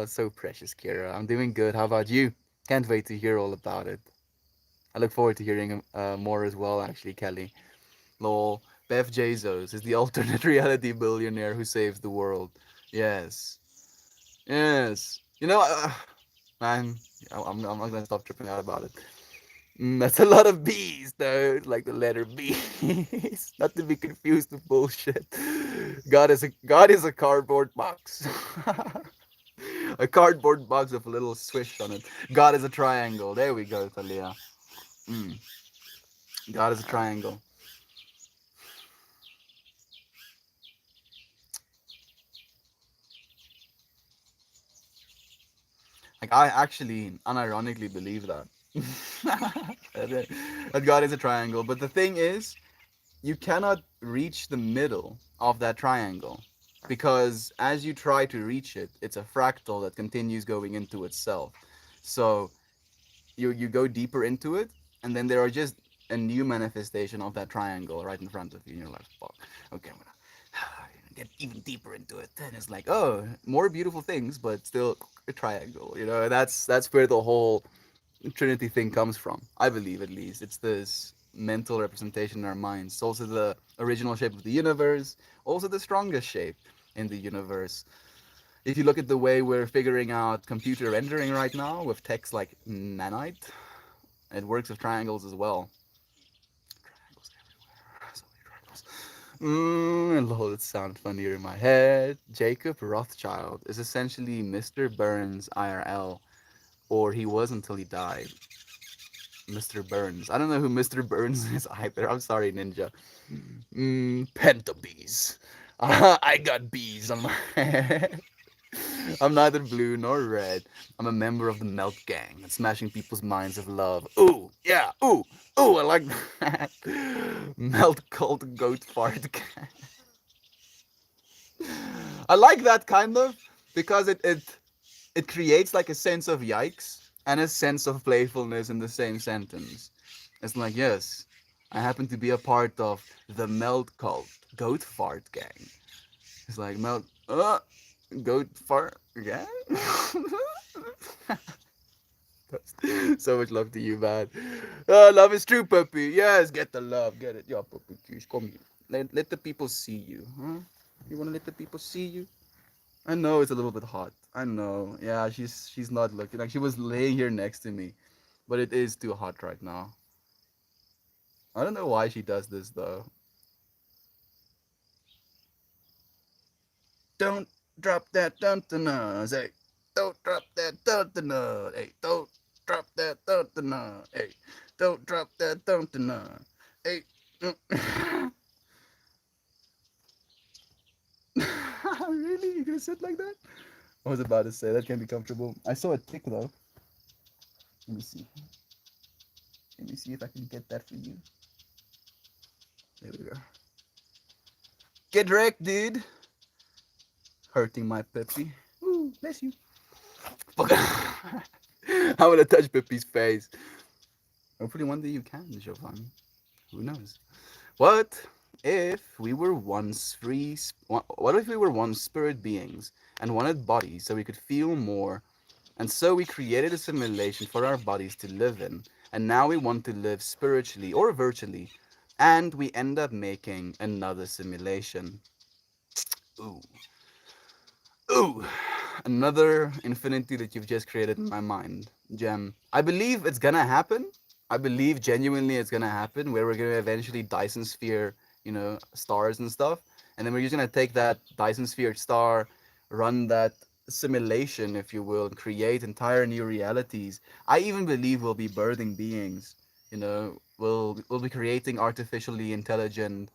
So precious, Kira. I'm doing good. How about you? Can't wait to hear all about it. I look forward to hearing more as well, actually, Kelly. Lol. Bev Bezos is the alternate reality billionaire who saves the world. Yes. Yes. Man, I'm not gonna stop tripping out about it. That's a lot of B's, though. Like the letter B. Not to be confused with bullshit. God is a cardboard box. A cardboard box with a little swish on it. God is a triangle. There we go, Talia. Mm. God is a triangle. Like I actually unironically believe that. That God is a triangle. But the thing is, you cannot reach the middle of that triangle because as you try to reach it, it's a fractal that continues going into itself. So you go deeper into it, and then there are just a new manifestation of that triangle right in front of you, and you're like, fuck, okay, I'm gonna get even deeper into it. Then it's like, oh, more beautiful things, but still a triangle. That's where the whole Trinity thing comes from. I believe, at least, it's this mental representation in our minds. It's also the original shape of the universe, also the strongest shape in the universe. If you look at the way we're figuring out computer rendering right now with text like nanite, it works with triangles as well. Triangles everywhere. So many triangles. Lol, it sounds funnier in my head. Jacob Rothschild is essentially Mr. Burns IRL, or he was until he died. Mr. Burns. I don't know who Mr. Burns is either. I'm sorry, Ninja. Pentabees. I got bees on my head. I'm neither blue nor red. I'm a member of the Melt Gang that's smashing people's minds of love. Ooh, yeah, ooh, I like that. Melt cult goat fart gang. I like that kind of because it creates like a sense of yikes and a sense of playfulness in the same sentence. It's like, yes, I happen to be a part of the Melt cult goat fart gang. It's like Melt goat fart gang. So much love to you, man. Love is true, puppy. Yes, get the love, get it. Yo, puppy, juice, come here. Let the people see you, huh? You wanna let the people see you? I know it's a little bit hot. I know. Yeah, she's not looking like she was laying here next to me, but it is too hot right now. I don't know why she does this though. Don't drop that nose, hey. Don't drop that nose, hey. Don't drop that nose, hey. Don't drop that nose, hey. Really? You gonna sit like that? I was about to say that can be comfortable. I saw a tick though. Let me see. Let me see if I can get that for you. There we go. Get wrecked, dude. Hurting my Peppy. Ooh, bless you. Fuck. I'm gonna touch Peppy's face. Hopefully one day you can, Giovanni. Who knows? What if we were once free? What if we were once spirit beings and wanted bodies so we could feel more? And so we created a simulation for our bodies to live in. And now we want to live spiritually or virtually. And we end up making another simulation. Ooh. Ooh, another infinity that you've just created in my mind, Gem. I believe it's gonna happen. I believe genuinely it's gonna happen where we're gonna eventually Dyson sphere, stars and stuff. And then we're just gonna take that Dyson sphere star, run that simulation, if you will, and create entire new realities. I even believe we'll be birthing beings. We'll be creating artificially intelligent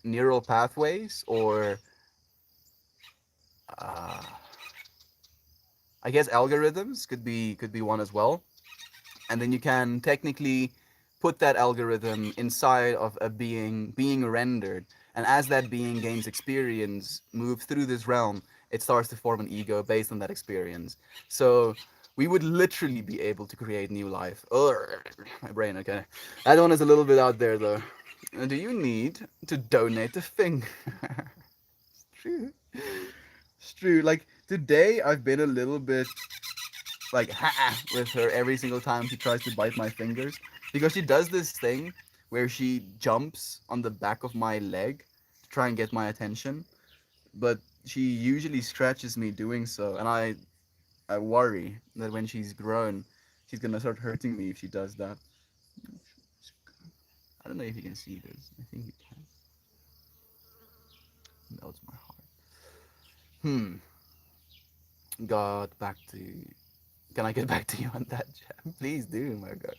neural pathways or uh, I guess algorithms could be one as well. and then you can technically put that algorithm inside of a being rendered, and as that being gains experience, moves through this realm, it starts to form an ego based on that experience. So we would literally be able to create new life. Ugh, my brain, okay. That one is a little bit out there though. Do you need to donate a finger? True. It's true. Like today, I've been a little bit like ha with her every single time she tries to bite my fingers, because she does this thing where she jumps on the back of my leg to try and get my attention, but she usually scratches me doing so, and I worry that when she's grown, she's gonna start hurting me if she does that. I don't know if you can see this. I think you can. Melts my heart. Hmm. Got back to Can I get back to you on that, Jam? Please do, my God.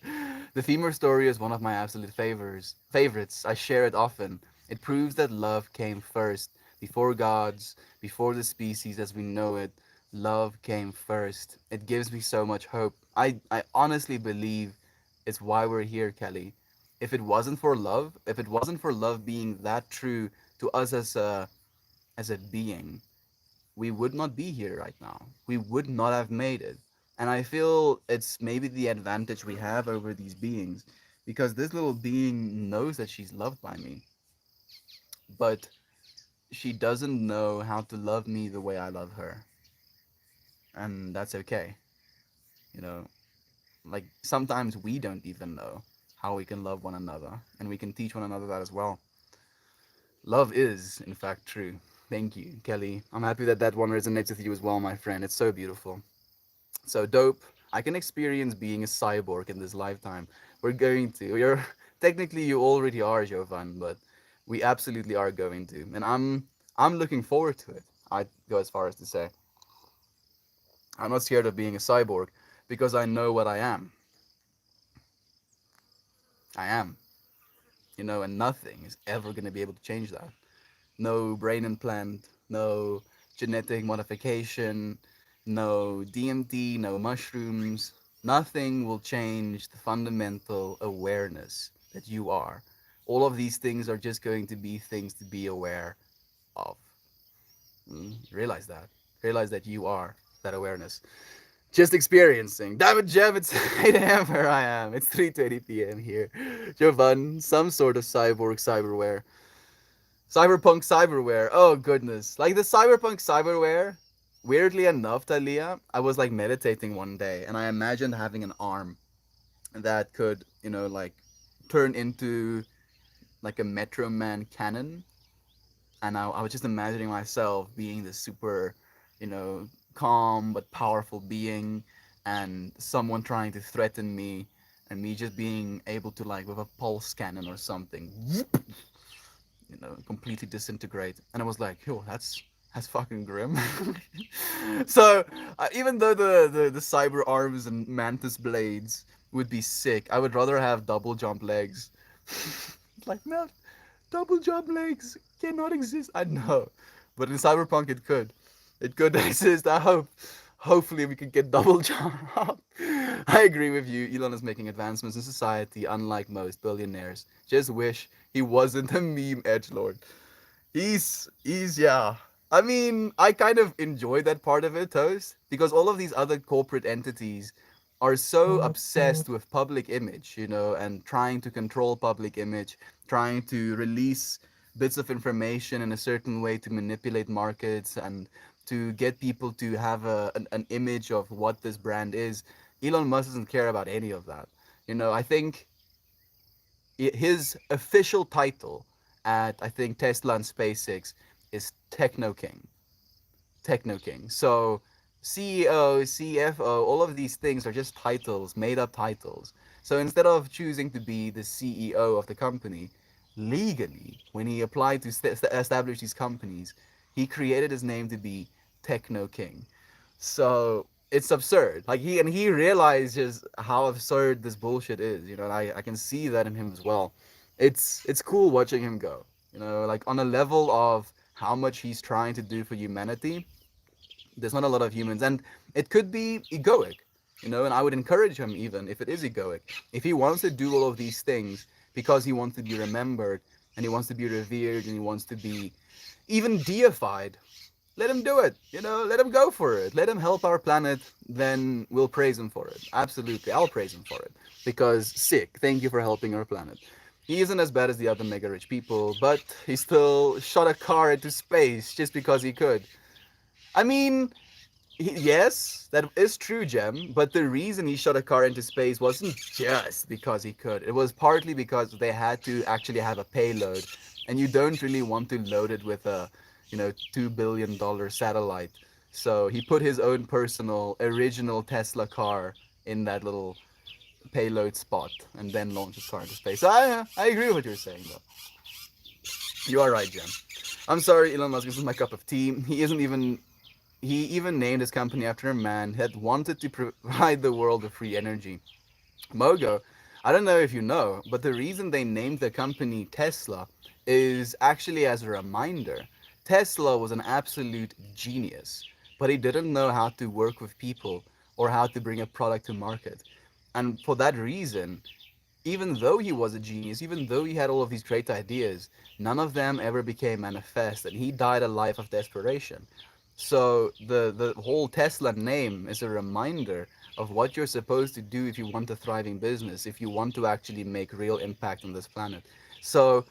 The femur story is one of my absolute favorites. I share it often. It proves that love came first, before gods, before the species as we know it. Love came first. It gives me so much hope. I honestly believe it's why we're here, Kelly. If it wasn't for love being that true to us as a being, we would not be here right now. We would not have made it. And I feel it's maybe the advantage we have over these beings, because this little being knows that she's loved by me, but she doesn't know how to love me the way I love her. And that's okay. You know, like sometimes we don't even know how we can love one another, and we can teach one another that as well. Love is, in fact, true. Thank you, Kelly. I'm happy that that one resonates with you as well, my friend. It's so beautiful. So dope. I can experience being a cyborg in this lifetime. We're going to. You're technically you already are, Jovan, but we absolutely are going to. And I'm looking forward to it. I'd go as far as to say. I'm not scared of being a cyborg because I know what I am. I am. And nothing is ever going to be able to change that. No brain implant, no genetic modification, no DMT, no mushrooms. Nothing will change the fundamental awareness that you are. All of these things are just going to be things to be aware of. Realize that. Realize that you are that awareness. Just experiencing. Damn it, Jeff, it's 8 a.m. where I am. It's 3:20 p.m. here. Jovan, some sort of cyborg cyberware. Cyberpunk cyberware. Oh goodness. Like the cyberpunk cyberware, weirdly enough, Talia, I was like meditating one day and I imagined having an arm that could, like turn into like a Metro Man cannon. And I was just imagining myself being this super, calm but powerful being, and someone trying to threaten me, and me just being able to, like, with a pulse cannon or something, completely disintegrate. And I was like, yo, that's fucking grim. So even though the cyber arms and mantis blades would be sick, I would rather have double jump legs. Like, no, double jump legs cannot exist. I know, but in Cyberpunk it could. It could exist. I hope. Hopefully we could get double jump. I agree with you. Elon is making advancements in society, unlike most billionaires. Just wish he wasn't a meme edgelord. He's yeah. I mean, I kind of enjoy that part of it, Toast, because all of these other corporate entities are so obsessed with public image, and trying to control public image, trying to release bits of information in a certain way to manipulate markets and to get people to have an image of what this brand is. Elon Musk doesn't care about any of that. I think his official title at, I think, Tesla and SpaceX is Techno King. Techno King. So CEO, CFO, all of these things are just titles, made up titles. So instead of choosing to be the CEO of the company, legally, when he applied to establish these companies, he created his name to be Techno King. So it's absurd. Like he realizes how absurd this bullshit is. And I can see that in him as well. It's cool watching him go. Like on a level of how much he's trying to do for humanity, there's not a lot of humans, and it could be egoic. And I would encourage him, even if it is egoic, if he wants to do all of these things because he wants to be remembered and he wants to be revered and he wants to be even deified, let him do it. Let him go for it. Let him help our planet. Then we'll praise him for it. Absolutely, I'll praise him for it because sick. Thank you for helping our planet. He isn't as bad as the other mega rich people, but he still shot a car into space just because he could. I mean, yes, that is true, Jem, but the reason he shot a car into space wasn't just because he could. It was partly because they had to actually have a payload, and you don't really want to load it with a, $2 billion satellite. So he put his own personal, original Tesla car in that little payload spot and then launched his car into space. So I agree with what you're saying, though. You are right, Jem. I'm sorry, Elon Musk, this is my cup of tea. He even named his company after a man who had wanted to provide the world with free energy. Mogo, I don't know if you know, but the reason they named the company Tesla is actually as a reminder. Tesla was an absolute genius, but he didn't know how to work with people or how to bring a product to market. And for that reason, even though he was a genius, even though he had all of these great ideas, none of them ever became manifest, and he died a life of desperation. So the whole Tesla name is a reminder of what you're supposed to do if you want a thriving business, if you want to actually make real impact on this planet. So,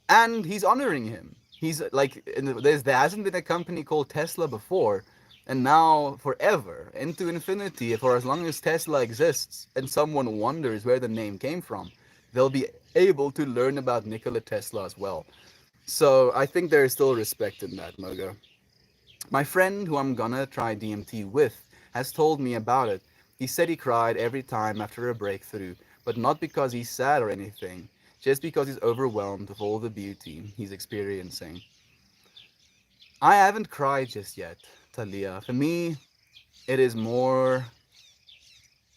and he's honoring him. He's like, there hasn't been a company called Tesla before, and now forever, into infinity, for as long as Tesla exists, and someone wonders where the name came from, they'll be able to learn about Nikola Tesla as well. So I think there is still respect in that, Mogo. My friend, who I'm gonna try DMT with, has told me about it. He said he cried every time after a breakthrough, but not because he's sad or anything, just because he's overwhelmed with all the beauty he's experiencing. I haven't cried just yet, Talia. For me, it is more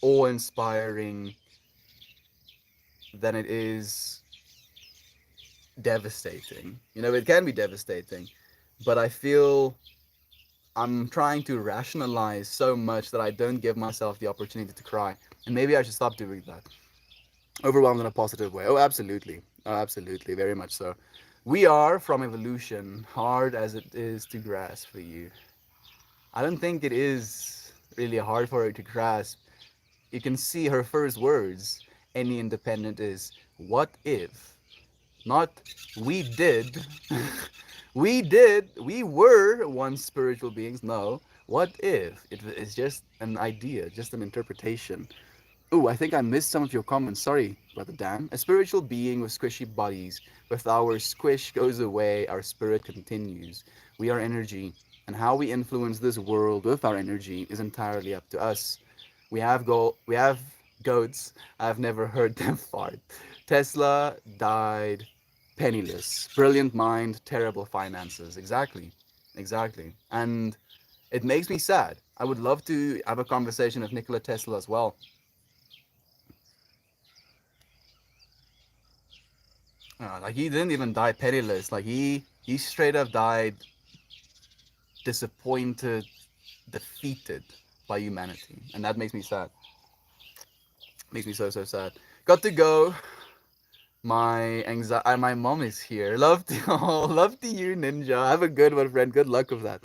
awe inspiring than it is devastating. It can be devastating, but I feel I'm trying to rationalize so much that I don't give myself the opportunity to cry. And maybe I should stop doing that. Overwhelmed in a positive way. Oh, absolutely. Oh, absolutely. Very much so. We are from evolution, hard as it is to grasp for you. I don't think it is really hard for her to grasp. You can see her first words, any independent, is what if? Not we did. We were once spiritual beings. No. What if? It's just an idea, just an interpretation. Oh, I think I missed some of your comments. Sorry, Brother Dan. A spiritual being with squishy bodies. With our squish goes away, our spirit continues. We are energy, and how we influence this world with our energy is entirely up to us. We have goats. I've never heard them fart. Tesla died penniless. Brilliant mind, terrible finances. Exactly. Exactly. And it makes me sad. I would love to have a conversation with Nikola Tesla as well. Like he didn't even die penniless. Like he straight up died disappointed, defeated by humanity, and that makes me sad. Makes me so sad. Got to go. My mom is here. Love to all. Love to you, Ninja. Have a good one, friend. Good luck with that.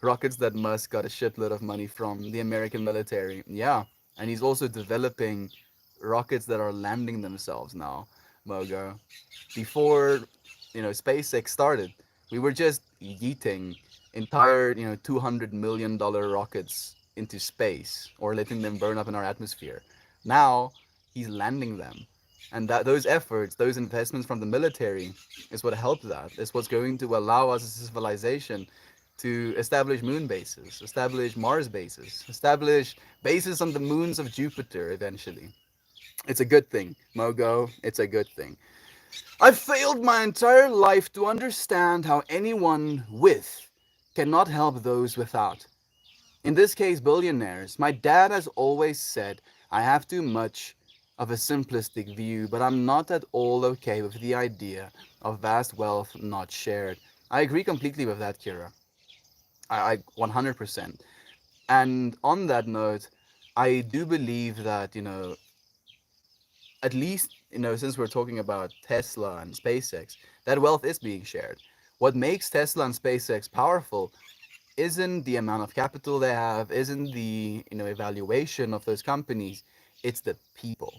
Rockets that Musk got a shitload of money from the American military. Yeah, and he's also developing rockets that are landing themselves now, Mogo. Before, SpaceX started, we were just yeeting entire, $200 million rockets into space or letting them burn up in our atmosphere. Now he's landing them. And that those efforts, those investments from the military is what helped that. Is what's going to allow us as a civilization to establish moon bases, establish Mars bases, establish bases on the moons of Jupiter eventually. It's a good thing, Mogo. It's a good thing. I've failed my entire life to understand how anyone with cannot help those without. In this case, billionaires. My dad has always said I have too much of a simplistic view, but I'm not at all okay with the idea of vast wealth not shared. I agree completely with that, Kira. I 100%. And on that note, I do believe that, at least, since we're talking about Tesla and SpaceX, that wealth is being shared. What makes Tesla and SpaceX powerful isn't the amount of capital they have, isn't the, evaluation of those companies. It's the people.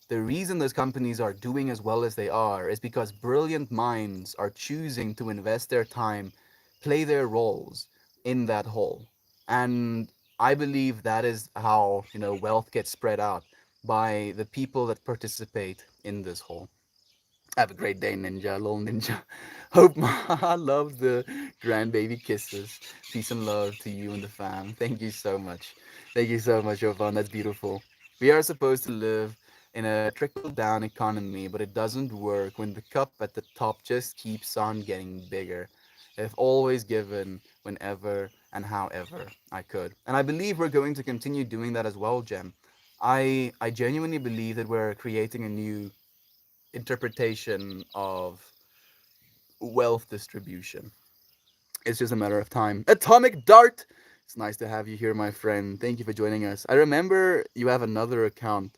The reason those companies are doing as well as they are is because brilliant minds are choosing to invest their time, play their roles in that whole. And I believe that is how, wealth gets spread out by the people that participate in this whole. Have a great day, Ninja, little Ninja. Hope Ma loves the grandbaby kisses. Peace and love to you and the fam. Thank you so much. Thank you so much, Jovan. That's beautiful. We are supposed to live in a trickle down economy, but it doesn't work when the cup at the top just keeps on getting bigger. I've always given whenever and however I could. And I believe we're going to continue doing that as well, Jem. I genuinely believe that we're creating a new interpretation of wealth distribution. It's just a matter of time. Atomic Dart! It's nice to have you here, my friend. Thank you for joining us. I remember you have another account.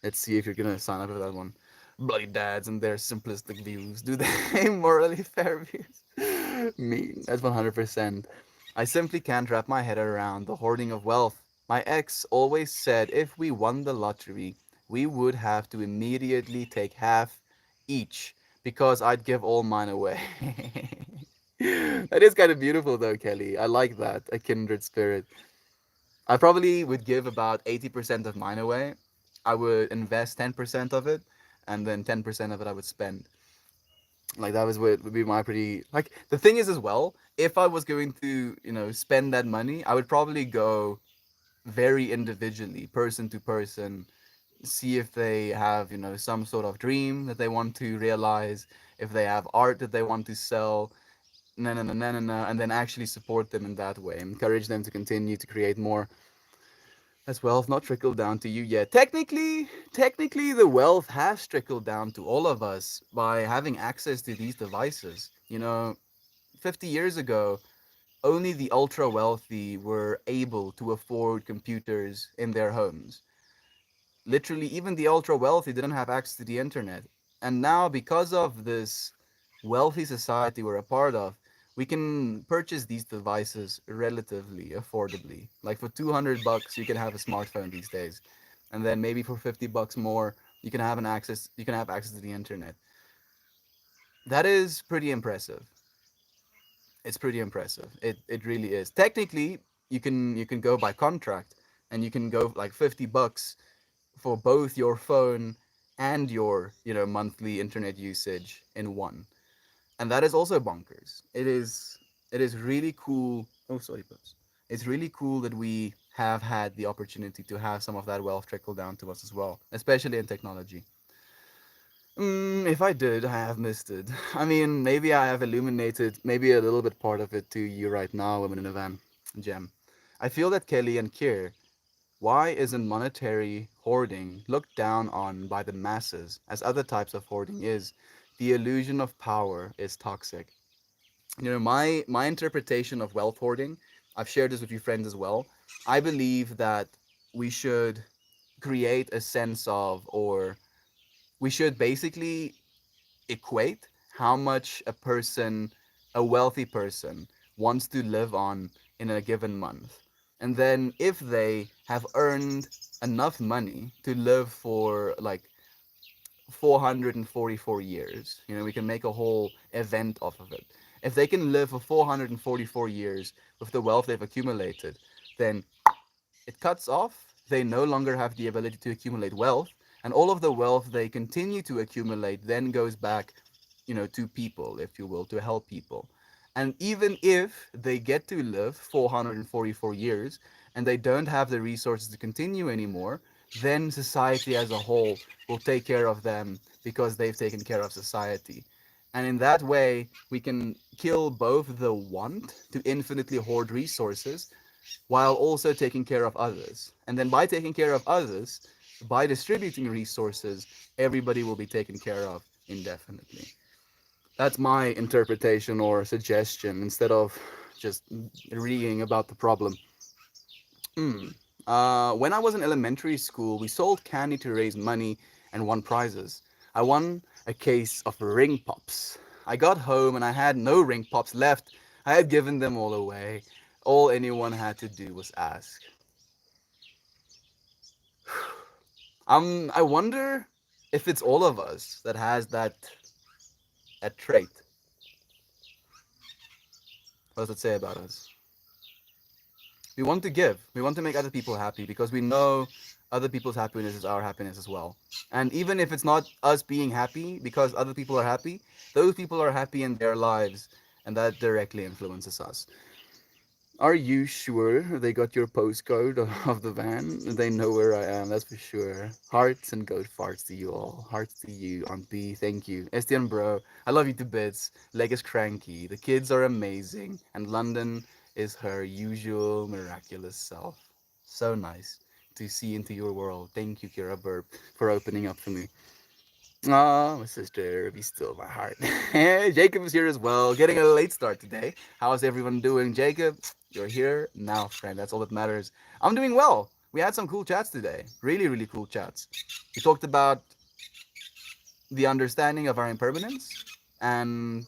Let's see if you're gonna sign up for that one. Bloody dads and their simplistic views. Do they morally fair views? Me. That's 100%. I simply can't wrap my head around the hoarding of wealth. My ex always said if we won the lottery, we would have to immediately take half each because I'd give all mine away. That is kind of beautiful, though, Kelly. I like that. A kindred spirit. I probably would give about 80% of mine away. I would invest 10% of it, and then 10% of it I would spend. Like that was what would be my pretty like the thing is as well, if I was going to, spend that money, I would probably go very individually, person to person, see if they have, some sort of dream that they want to realize, if they have art that they want to sell, and then actually support them in that way, encourage them to continue to create more as wealth not trickled down to you yet. Technically, the wealth has trickled down to all of us by having access to these devices. 50 years ago, only the ultra wealthy were able to afford computers in their homes. Literally, even the ultra wealthy didn't have access to the internet. And now, because of this wealthy society we're a part of, we can purchase these devices relatively affordably. Like for 200 bucks, you can have a smartphone these days. And then maybe for 50 bucks more, you can have access to the internet. That is pretty impressive. It's pretty impressive. It really is. Technically, you can go by contract and you can go like 50 bucks for both your phone and your monthly internet usage in one, and that is also bonkers. It is really cool. Oh, sorry, Pops. It's really cool that we have had the opportunity to have some of that wealth trickle down to us as well, especially in technology. If I did, I have missed it. I mean, maybe I have illuminated maybe a little bit part of it to you right now, women in a van. Gem. I feel that Kelly and Kier, why isn't monetary hoarding looked down on by the masses as other types of hoarding is? The illusion of power is toxic. My interpretation of wealth hoarding, I've shared this with you friends as well. I believe that we should create a sense of, or we should basically equate how much a wealthy person, wants to live on in a given month. And then if they have earned enough money to live for like 444 years, we can make a whole event off of it. If they can live for 444 years with the wealth they've accumulated, then it cuts off. They no longer have the ability to accumulate wealth, and all of the wealth they continue to accumulate then goes back, to people, if you will, to help people. And even if they get to live 444 years and they don't have the resources to continue anymore, then society as a whole will take care of them because they've taken care of society. And in that way, we can kill both the want to infinitely hoard resources while also taking care of others. And then by taking care of others, by distributing resources, everybody will be taken care of indefinitely. That's my interpretation or suggestion instead of just reading about the problem. Hmm. When I was in elementary school, we sold candy to raise money and won prizes. I won a case of ring pops. I got home and I had no ring pops left. I had given them all away. All anyone had to do was ask. I wonder if it's all of us that has that trait. What does it say about us? We want to give. We want to make other people happy because we know other people's happiness is our happiness as well. And even if it's not us being happy because other people are happy, those people are happy in their lives and that directly influences us. Are you sure they got your postcode of the van? They know where I am, that's for sure. Hearts and goat farts to you all. Hearts to you, Aunt B. Thank you. Estienne, bro. I love you to bits. Leg is cranky. The kids are amazing. And London is her usual miraculous self. So nice to see into your world. Thank you, Kira Burp, for opening up for me. Oh, my sister, be still my heart. Jacob is here as well, getting a late start today. How's everyone doing? Jacob, you're here now, friend. That's all that matters. I'm doing well. We had some cool chats today. Really, really cool chats. We talked about the understanding of our impermanence and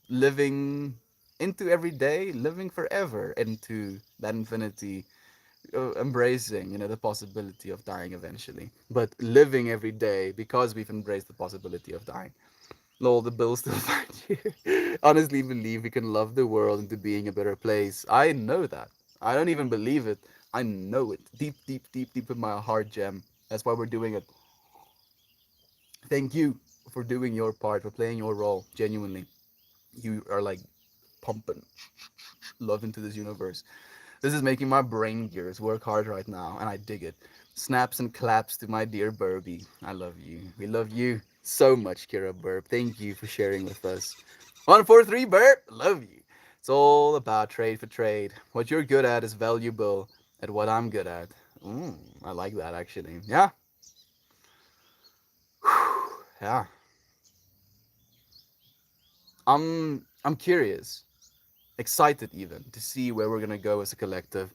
living into every day, living forever into that infinity, embracing, the possibility of dying eventually, but living every day because we've embraced the possibility of dying. Lol, the bill still find you. Honestly, believe we can love the world into being a better place. I know that. I don't even believe it. I know it deep, deep, deep, deep in my heart, Gem. That's why we're doing it. Thank you for doing your part, for playing your role. Genuinely, you are like pumping love into this universe. This is making my brain gears work hard right now, and I dig it. Snaps and claps to my dear Burby. I love you. We love you so much, Kira Burp. Thank you for sharing with us. 143 Burp. Love you. It's all about trade for trade. What you're good at is valuable at what I'm good at. I like that actually. Yeah. Yeah. I'm curious, excited even to see where we're gonna go as a collective.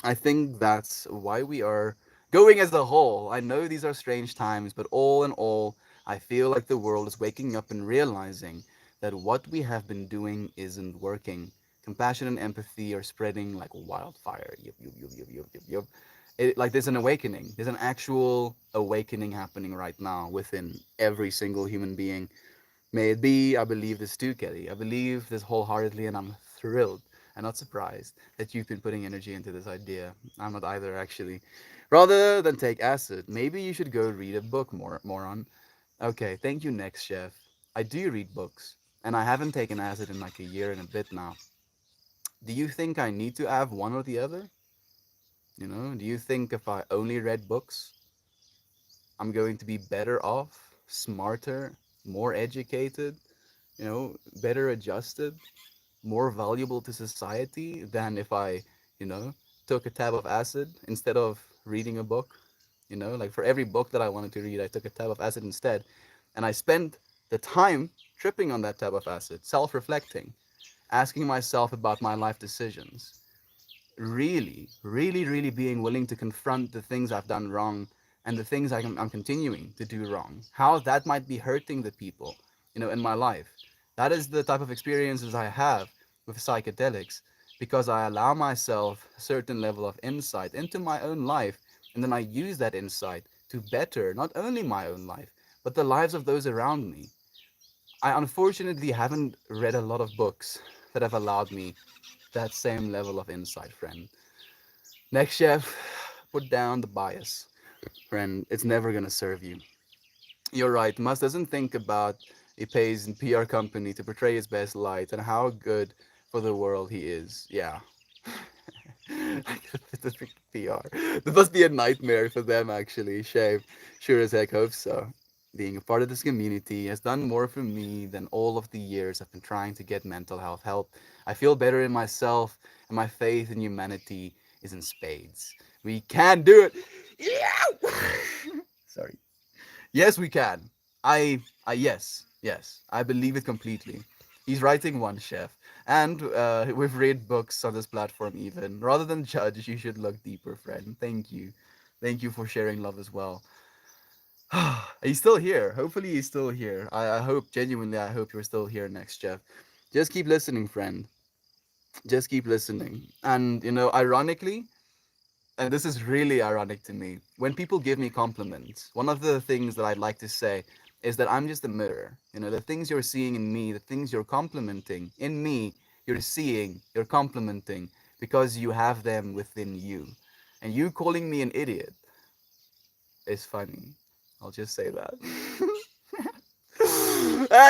I think that's why we are going as a whole. I know these are strange times, but all in all, I feel like the world is waking up and realizing that what we have been doing isn't working. Compassion and empathy are spreading like wildfire. Yup, yup, yup, yup, yup, yup, yup. Like there's an awakening. There's an actual awakening happening right now within every single human being. May it be, I believe this too, Kelly. I believe this wholeheartedly, and I'm thrilled and not surprised that you've been putting energy into this idea. I'm not either, actually. Rather than take acid, maybe you should go read a book, moron. Okay, thank you, next chef. I do read books, and I haven't taken acid in like a year and a bit now. Do you think I need to have one or the other? Do you think if I only read books, I'm going to be better off, smarter, more educated, better adjusted, more valuable to society than if I, you know, took a tab of acid instead of reading a book? Like for every book that I wanted to read, I took a tab of acid instead. And I spent the time tripping on that tab of acid, self reflecting, asking myself about my life decisions, really, really, really being willing to confront the things I've done wrong and the things I'm continuing to do wrong. How that might be hurting the people, in my life. That is the type of experiences I have with psychedelics because I allow myself a certain level of insight into my own life, and then I use that insight to better not only my own life, but the lives of those around me. I unfortunately haven't read a lot of books that have allowed me that same level of insight, friend. Next chef, put down the bias. Friend, it's never gonna serve you. You're right, Musk doesn't think about he pays in PR company to portray his best light and how good for the world he is. Yeah. The freaking PR. That must be a nightmare for them actually. Shame. Sure as heck hope so. Being a part of this community has done more for me than all of the years I've been trying to get mental health help. I feel better in myself, and my faith in humanity is in spades. We can do it. Yeah. Sorry. Yes, we can. Yes, I believe it completely. He's writing one, chef. And we've read books on this platform even. Rather than judge, you should look deeper, friend. Thank you. Thank you for sharing love as well. He's still here. Hopefully, he's still here. I hope, genuinely, I hope you're still here next, Jeff. Just keep listening, friend. Just keep listening. And, ironically, and this is really ironic to me, when people give me compliments, one of the things that I'd like to say is that I'm just a mirror. The things you're seeing in me, the things you're complimenting in me, you're seeing, you're complimenting because you have them within you. And you calling me an idiot is funny. I'll just say that.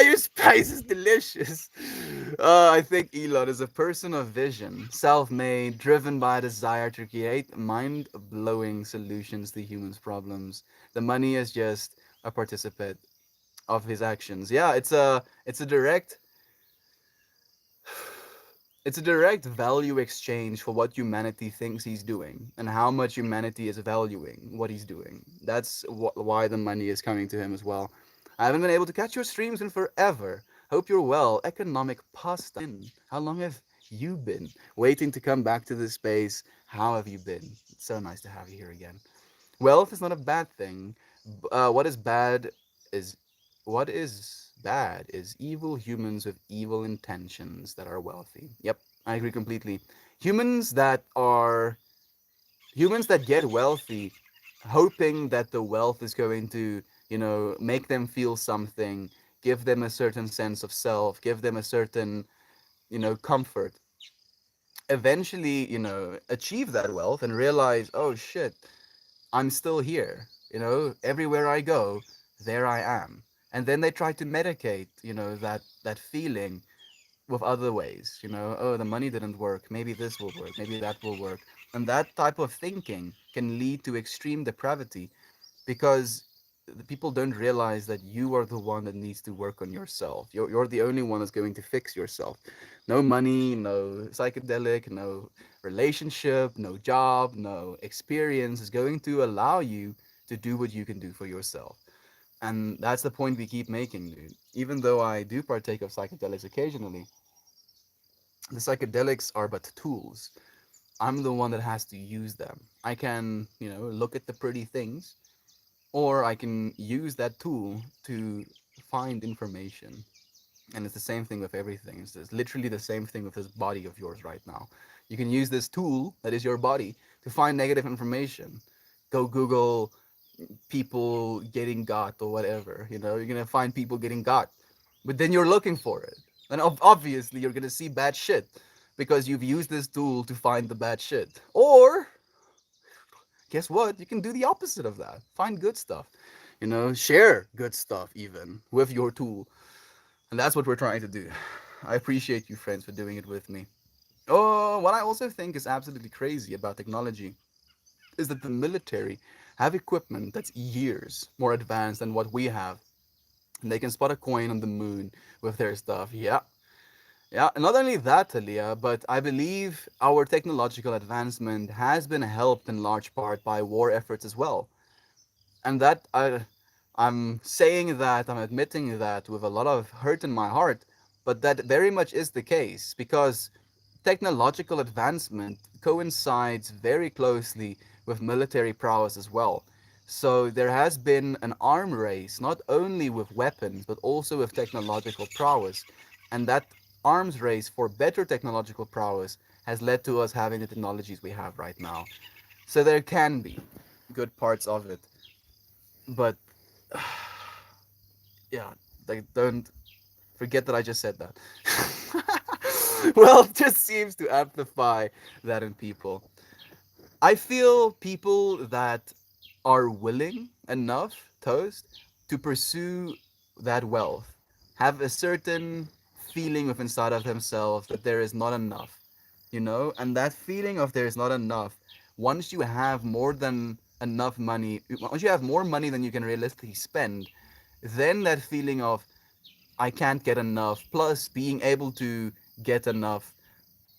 Your spice is delicious. I think Elon is a person of vision, self made, driven by a desire to create mind blowing solutions to humans' problems. The money is just a participant of his actions. Yeah, it's a direct value exchange for what humanity thinks he's doing and how much humanity is valuing what he's doing. That's why the money is coming to him as well. I haven't been able to catch your streams in forever. Hope you're well. Economic pastime. How long have you been waiting to come back to this space? How have you been? It's so nice to have you here again. Wealth is not a bad thing. What is bad is evil humans with evil intentions that are wealthy. Yep, I agree completely. Humans that are humans that get wealthy, hoping that the wealth is going to, make them feel something, give them a certain sense of self, give them a certain, comfort. Eventually, achieve that wealth and realize, oh shit, I'm still here. Everywhere I go, there I am. And then they try to medicate, that feeling with other ways. Oh, the money didn't work. Maybe this will work. Maybe that will work. And that type of thinking can lead to extreme depravity because the people don't realize that you are the one that needs to work on yourself. You're the only one that's going to fix yourself. No money, no psychedelic, no relationship, no job, no experience is going to allow you to do what you can do for yourself. And that's the point we keep making, dude. Even though I do partake of psychedelics occasionally, the psychedelics are but tools. I'm the one that has to use them. I can, look at the pretty things, or I can use that tool to find information. And it's the same thing with everything. It's just literally the same thing with this body of yours right now. You can use this tool that is your body to find negative information. Go Google people getting got or whatever. You're gonna find people getting got, but then you're looking for it, and obviously you're gonna see bad shit because you've used this tool to find the bad shit. Or guess what? You can do the opposite of that. Find good stuff. Share good stuff even with your tool. And that's what we're trying to do. I appreciate you, friends, for doing it with me. Oh, what I also think is absolutely crazy about technology is that the military have equipment that's years more advanced than what we have. And they can spot a coin on the moon with their stuff. Yeah. Yeah, and not only that, Talia, but I believe our technological advancement has been helped in large part by war efforts as well. And I'm saying that, I'm admitting that with a lot of hurt in my heart, but that very much is the case because technological advancement coincides very closely with military prowess as well. So there has been an arm race, not only with weapons, but also with technological prowess. And that arms race for better technological prowess has led to us having the technologies we have right now. So there can be good parts of it. But yeah, like don't forget that I just said that. Well, it just seems to amplify that in people. I feel people that are willing enough, toast, to pursue that wealth have a certain feeling within inside of themselves that there is not enough, and that feeling of there is not enough, once you have more than enough money, once you have more money than you can realistically spend, then that feeling of I can't get enough, plus being able to get enough,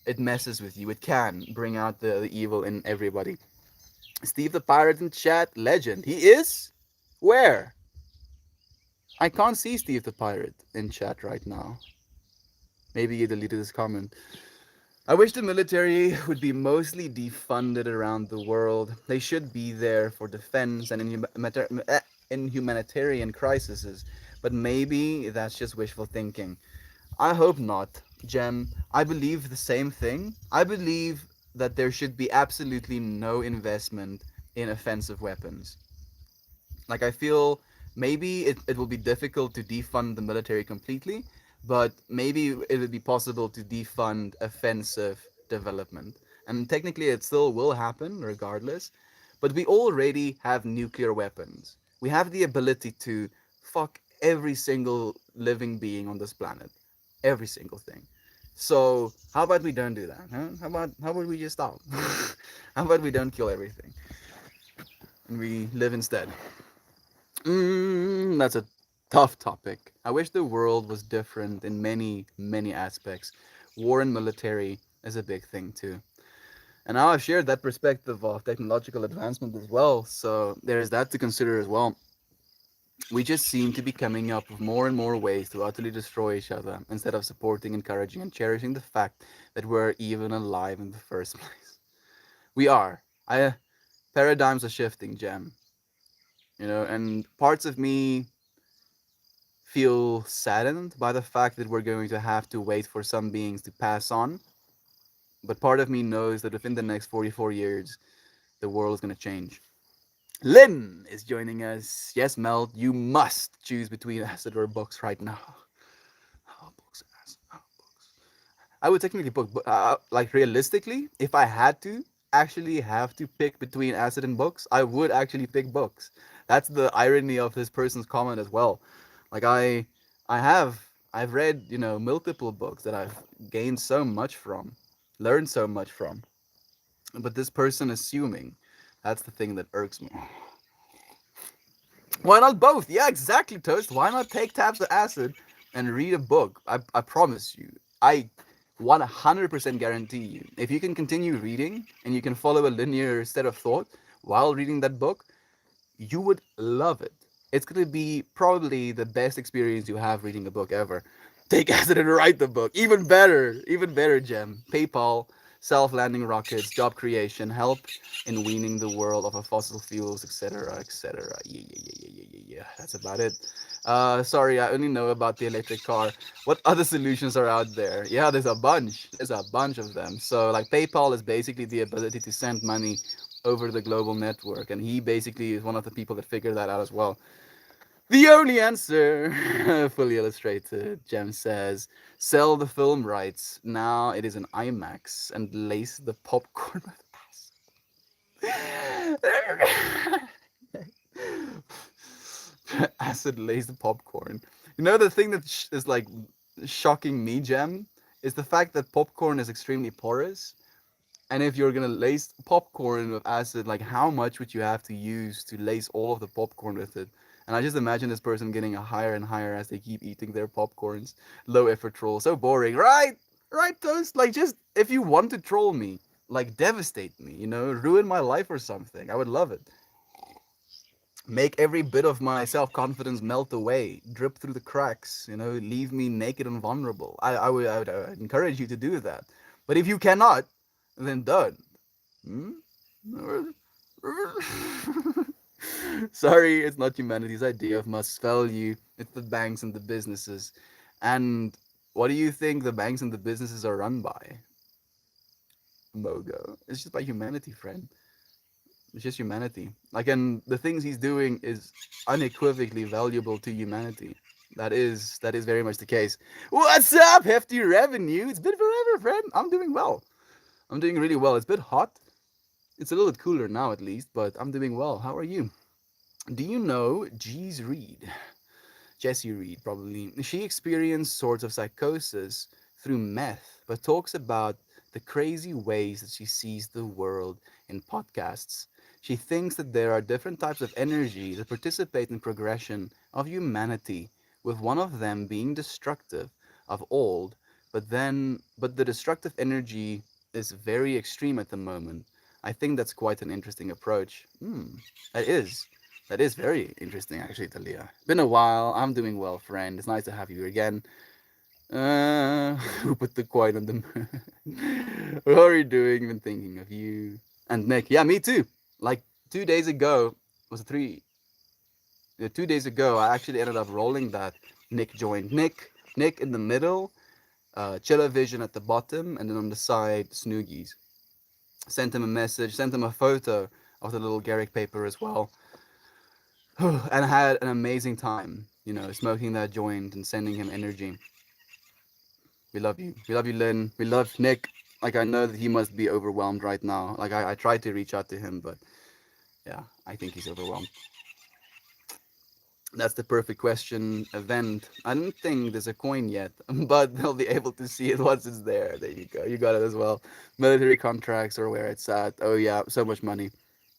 it messes with you. It can bring out the evil in everybody. Steve the Pirate in chat, legend. He is? Where? I can't see Steve the Pirate in chat right now. Maybe you deleted this comment. I wish the military would be mostly defunded around the world. They should be there for defense and in humanitarian crises. But maybe that's just wishful thinking. I hope not, Jem. I believe the same thing. I believe that there should be absolutely no investment in offensive weapons. Like, I feel maybe it will be difficult to defund the military completely, but maybe it would be possible to defund offensive development. And technically, it still will happen regardless. But we already have nuclear weapons. We have the ability to fuck every single living being on this planet, every single thing. So how about we don't do that? Huh? How about we just stop? How about we don't kill everything and we live instead? That's a tough topic. I wish the world was different in many, many aspects. War and military is a big thing too. And now I've shared that perspective of technological advancement as well, so there is that to consider as well. We just seem to be coming up with more and more ways to utterly destroy each other instead of supporting, encouraging, and cherishing the fact that we're even alive in the first place. We are. Paradigms are shifting, Jem. And parts of me feel saddened by the fact that we're going to have to wait for some beings to pass on. But part of me knows that within the next 44 years, the world is going to change. Lynn is joining us. Yes, Mel, you must choose between acid or books right now. Oh, books, acid. Oh, books. I would technically book, like realistically, if I had to actually have to pick between acid and books, I would actually pick books. That's the irony of this person's comment as well. Like I have, I've read, multiple books that I've gained so much from, learned so much from. But this person assuming, that's the thing that irks me. Why not both? Yeah, exactly, Toast. Why not take tabs of acid and read a book? I promise you. I 100% guarantee you. If you can continue reading and you can follow a linear set of thought while reading that book, you would love it. It's going to be probably the best experience you have reading a book ever. Take acid and write the book. Even better, Gem. PayPal, self-landing rockets, job creation, help in weaning the world of fossil fuels, etc., etc. Yeah. That's about it. Sorry, I only know about the electric car. What other solutions are out there? Yeah, there's a bunch. There's a bunch of them. So, like, PayPal is basically the ability to send money over the global network, and he basically is one of the people that figured that out as well. The only answer, fully illustrated, Jem says, sell the film rights. Now it is an IMAX and lace the popcorn with acid. Acid laced popcorn. The thing that is like shocking me, Jem, is the fact that popcorn is extremely porous. And if you're gonna lace popcorn with acid, like how much would you have to use to lace all of the popcorn with it? And I just imagine this person getting a higher and higher as they keep eating their popcorns. Low effort troll, so boring, right? Right, Toast? Like, just if you want to troll me, like devastate me, ruin my life or something. I would love it. Make every bit of my self confidence melt away, drip through the cracks, leave me naked and vulnerable. I would encourage you to do that. But if you cannot, then don't. Hmm? Sorry, it's not humanity's idea of must value. It's the banks and the businesses. And what do you think the banks and the businesses are run by? Mogo. It's just by humanity, friend. It's just humanity. Like, and the things he's doing is unequivocally valuable to humanity. That is very much the case. What's up, hefty revenue? It's been forever, friend. I'm doing well. I'm doing really well. It's a bit hot. It's a little bit cooler now, at least, but I'm doing well. How are you? Do you know G's Reed? Jessie Reed, probably. She experienced sorts of psychosis through meth, but talks about the crazy ways that she sees the world in podcasts. She thinks that there are different types of energy that participate in progression of humanity, with one of them being destructive of old, but the destructive energy is very extreme at the moment. I think that's quite an interesting approach. That is. That is very interesting, actually, Talia. Been a while. I'm doing well, friend. It's nice to have you again. Who put the coin on the moon? What are you doing? Been thinking of you. And Nick. Yeah, me too. Like 2 days ago, was it three? 2 days ago, I actually ended up rolling that. Nick joined. Nick in the middle, Chiller Vision at the bottom, and then on the side, Snoogies. Sent him a message, sent him a photo of the little Garrick paper as well, and had an amazing time. Smoking that joint and sending him energy. We love you. We love you, Lynn. We love Nick. Like, I know that he must be overwhelmed right now. Like, I tried to reach out to him, but yeah, I think he's overwhelmed. That's the perfect question event. I don't think there's a coin yet, but they'll be able to see it once it's there. There you go. You got it as well. Military contracts or where it's at. Oh yeah, so much money.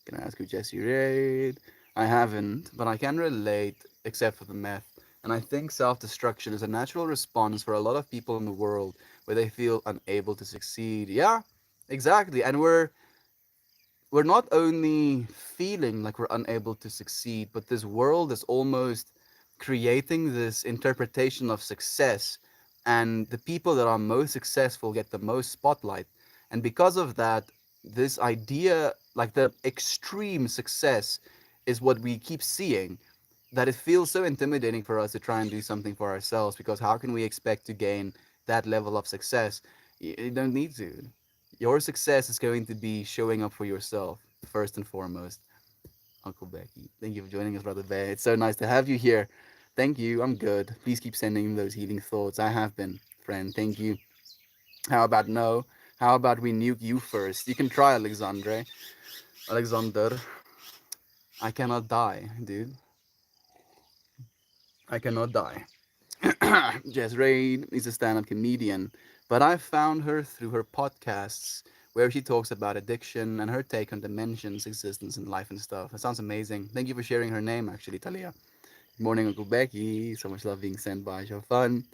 Can I ask you Jesse Raid? I haven't, but I can relate, except for the meth. And I think self-destruction is a natural response for a lot of people in the world where they feel unable to succeed. Yeah, exactly. And we're not only feeling like we're unable to succeed, but this world is almost creating this interpretation of success. And the people that are most successful get the most spotlight. And because of that, this idea, like the extreme success, is what we keep seeing. That it feels so intimidating for us to try and do something for ourselves because how can we expect to gain that level of success? You don't need to. Your success is going to be showing up for yourself, first and foremost. Uncle Becky, thank you for joining us, Brother Bear. It's so nice to have you here. Thank you. I'm good. Please keep sending those healing thoughts. I have been, friend. Thank you. How about no? How about we nuke you first? You can try, Alexandre. Alexander. I cannot die, dude. I cannot die. Jess Raid is a stand up comedian, but I found her through her podcasts where she talks about addiction and her take on dimensions, existence, and life and stuff. That sounds amazing. Thank you for sharing her name, actually, Talia. Good morning, Uncle Becky. So much love being sent by. So fun.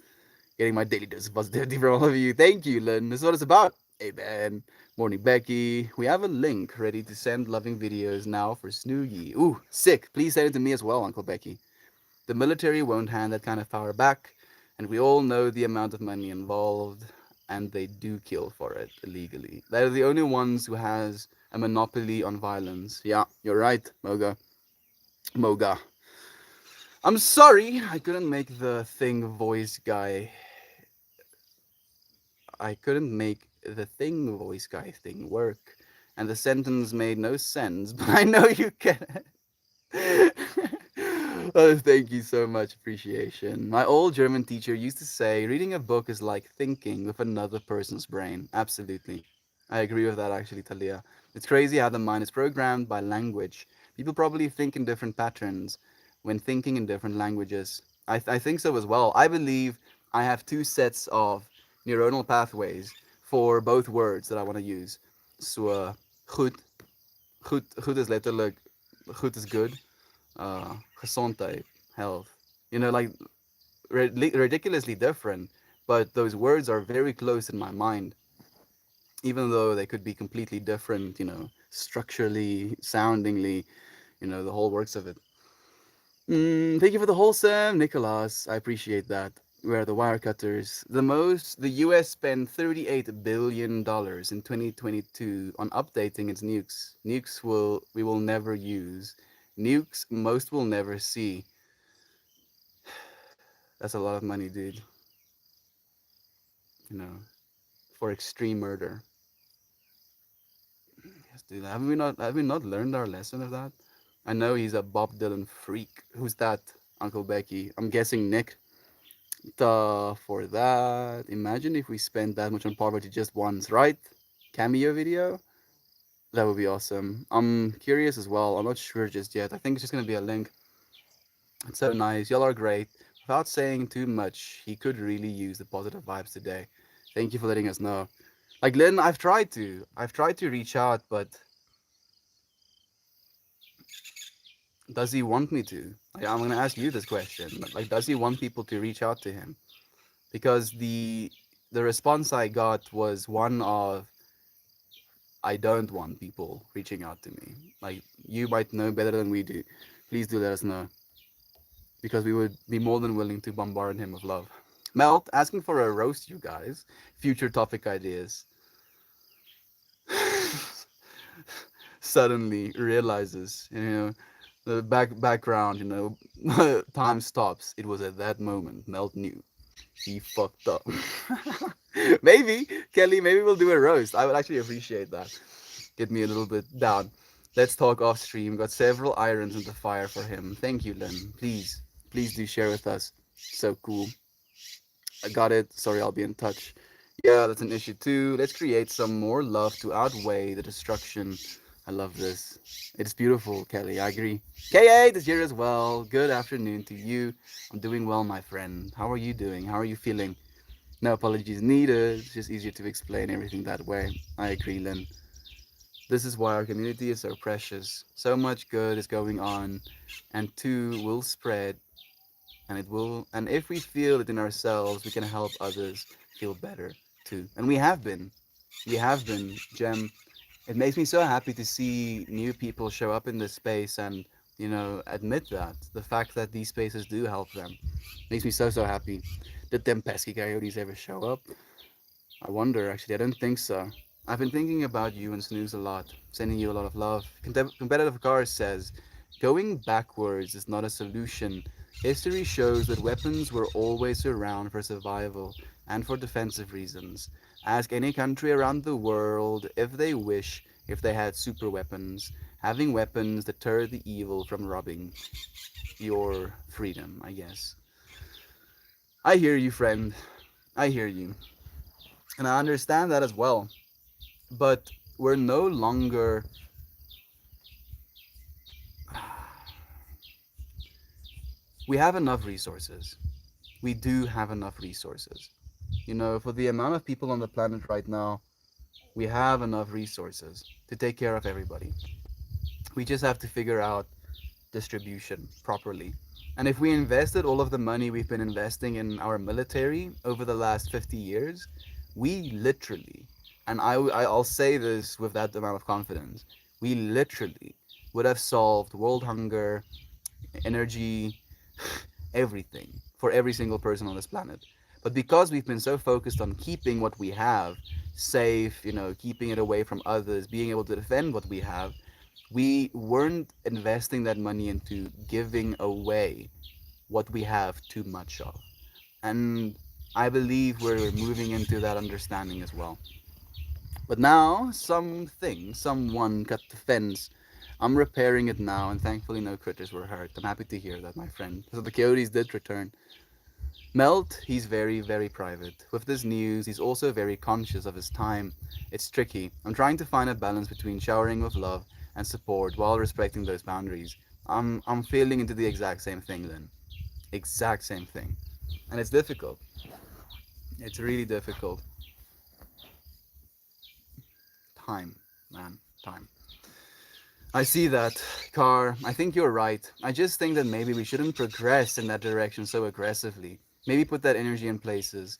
Getting my daily dose of positivity from all of you. Thank you, Lynn. This is what it's about. Amen. Morning, Becky. We have a link ready to send loving videos now for Snoogie. Ooh, sick. Please send it to me as well, Uncle Becky. The military won't hand that kind of power back, and we all know the amount of money involved, and they do kill for it illegally. They're the only ones who has a monopoly on violence. Yeah, you're right, Moga. Moga. I'm sorry I couldn't make the thing voice guy. I couldn't make the thing voice guy thing work. And the sentence made no sense, but I know you can. Oh, thank you so much. Appreciation. My old German teacher used to say reading a book is like thinking with another person's brain. Absolutely. I agree with that, actually, Talia. It's crazy how the mind is programmed by language. People probably think in different patterns when thinking in different languages. I think so as well. I believe I have two sets of neuronal pathways for both words that I want to use. So, goed. Goed is letterlijk, goed is good. Gezondheid, health. Like ridiculously different, but those words are very close in my mind, even though they could be completely different, structurally, soundingly, the whole works of it. Thank you for the wholesome, Nicholas. I appreciate that. We're the wire cutters. The US spent $38 billion in 2022 on updating its nukes. We will never use. Nukes most will never see. That's a lot of money, dude. You know, for extreme murder. Yes, dude. Have we not learned our lesson of that? I know he's a Bob Dylan freak. Who's that, Uncle Becky? I'm guessing Nick. For that, imagine if we spent that much on poverty just once, right? Cameo video? That would be awesome. I'm curious as well. I'm not sure just yet. I think it's just gonna be a link. It's so nice. Y'all are great. Without saying too much, he could really use the positive vibes today. Thank you for letting us know. Like Lynn, I've tried to reach out, but does he want me to? Like, I'm gonna ask you this question. Like, does he want people to reach out to him? Because the response I got was one of I don't want people reaching out to me. Like, you might know better than we do. Please do let us know because we would be more than willing to bombard him with love. Melt asking for a roast, you guys. Future topic ideas. Suddenly realizes, the background, time stops. It was at that moment Melt knew he fucked up. Maybe, Kelly, maybe we'll do a roast. I would actually appreciate that. Get me a little bit down. Let's talk off stream. Got several irons in the fire for him. Thank you, Len. Please do share with us. So cool. I got it. Sorry, I'll be in touch. Yeah, that's an issue too. Let's create some more love to outweigh the destruction. I love this. It's beautiful, Kelly. I agree. K8 is here as well. Good afternoon to you. I'm doing well, my friend. How are you doing? How are you feeling? No apologies needed. It's just easier to explain everything that way. I agree, Lynn. This is why our community is so precious. So much good is going on, and too will spread, and it will. And if we feel it in ourselves, we can help others feel better too. And we have been. We have been, Jem. It makes me so happy to see new people show up in this space and, admit that. The fact that these spaces do help them makes me so, so happy. Did them pesky coyotes ever show up? I wonder, actually. I don't think so. I've been thinking about you and Snooze a lot, sending you a lot of love. Competitive Cars says, going backwards is not a solution. History shows that weapons were always around for survival and for defensive reasons. Ask any country around the world if they wish if they had super weapons. Having weapons deter the evil from robbing your freedom, I guess. I hear you, friend. I hear you. And I understand that as well. But we're no longer, we have enough resources. We do have enough resources. For the amount of people on the planet right now, we have enough resources to take care of everybody. We just have to figure out distribution properly. And if we invested all of the money we've been investing in our military over the last 50 years, we literally, and I'll say this with that amount of confidence, we literally would have solved world hunger, energy, everything for every single person on this planet. But because we've been so focused on keeping what we have safe, keeping it away from others, being able to defend what we have, we weren't investing that money into giving away what we have too much of. And I believe we're moving into that understanding as well. But now, someone cut the fence. I'm repairing it now, and thankfully no critters were hurt. I'm happy to hear that, my friend. So the coyotes did return. Melt, he's very, very private. With this news, he's also very conscious of his time. It's tricky. I'm trying to find a balance between showering with love and support while respecting those boundaries. I'm feeling into the exact same thing then. Exact same thing. And it's difficult. It's really difficult. Time, man. Time. I see that, Car. I think you're right. I just think that maybe we shouldn't progress in that direction so aggressively. Maybe put that energy in places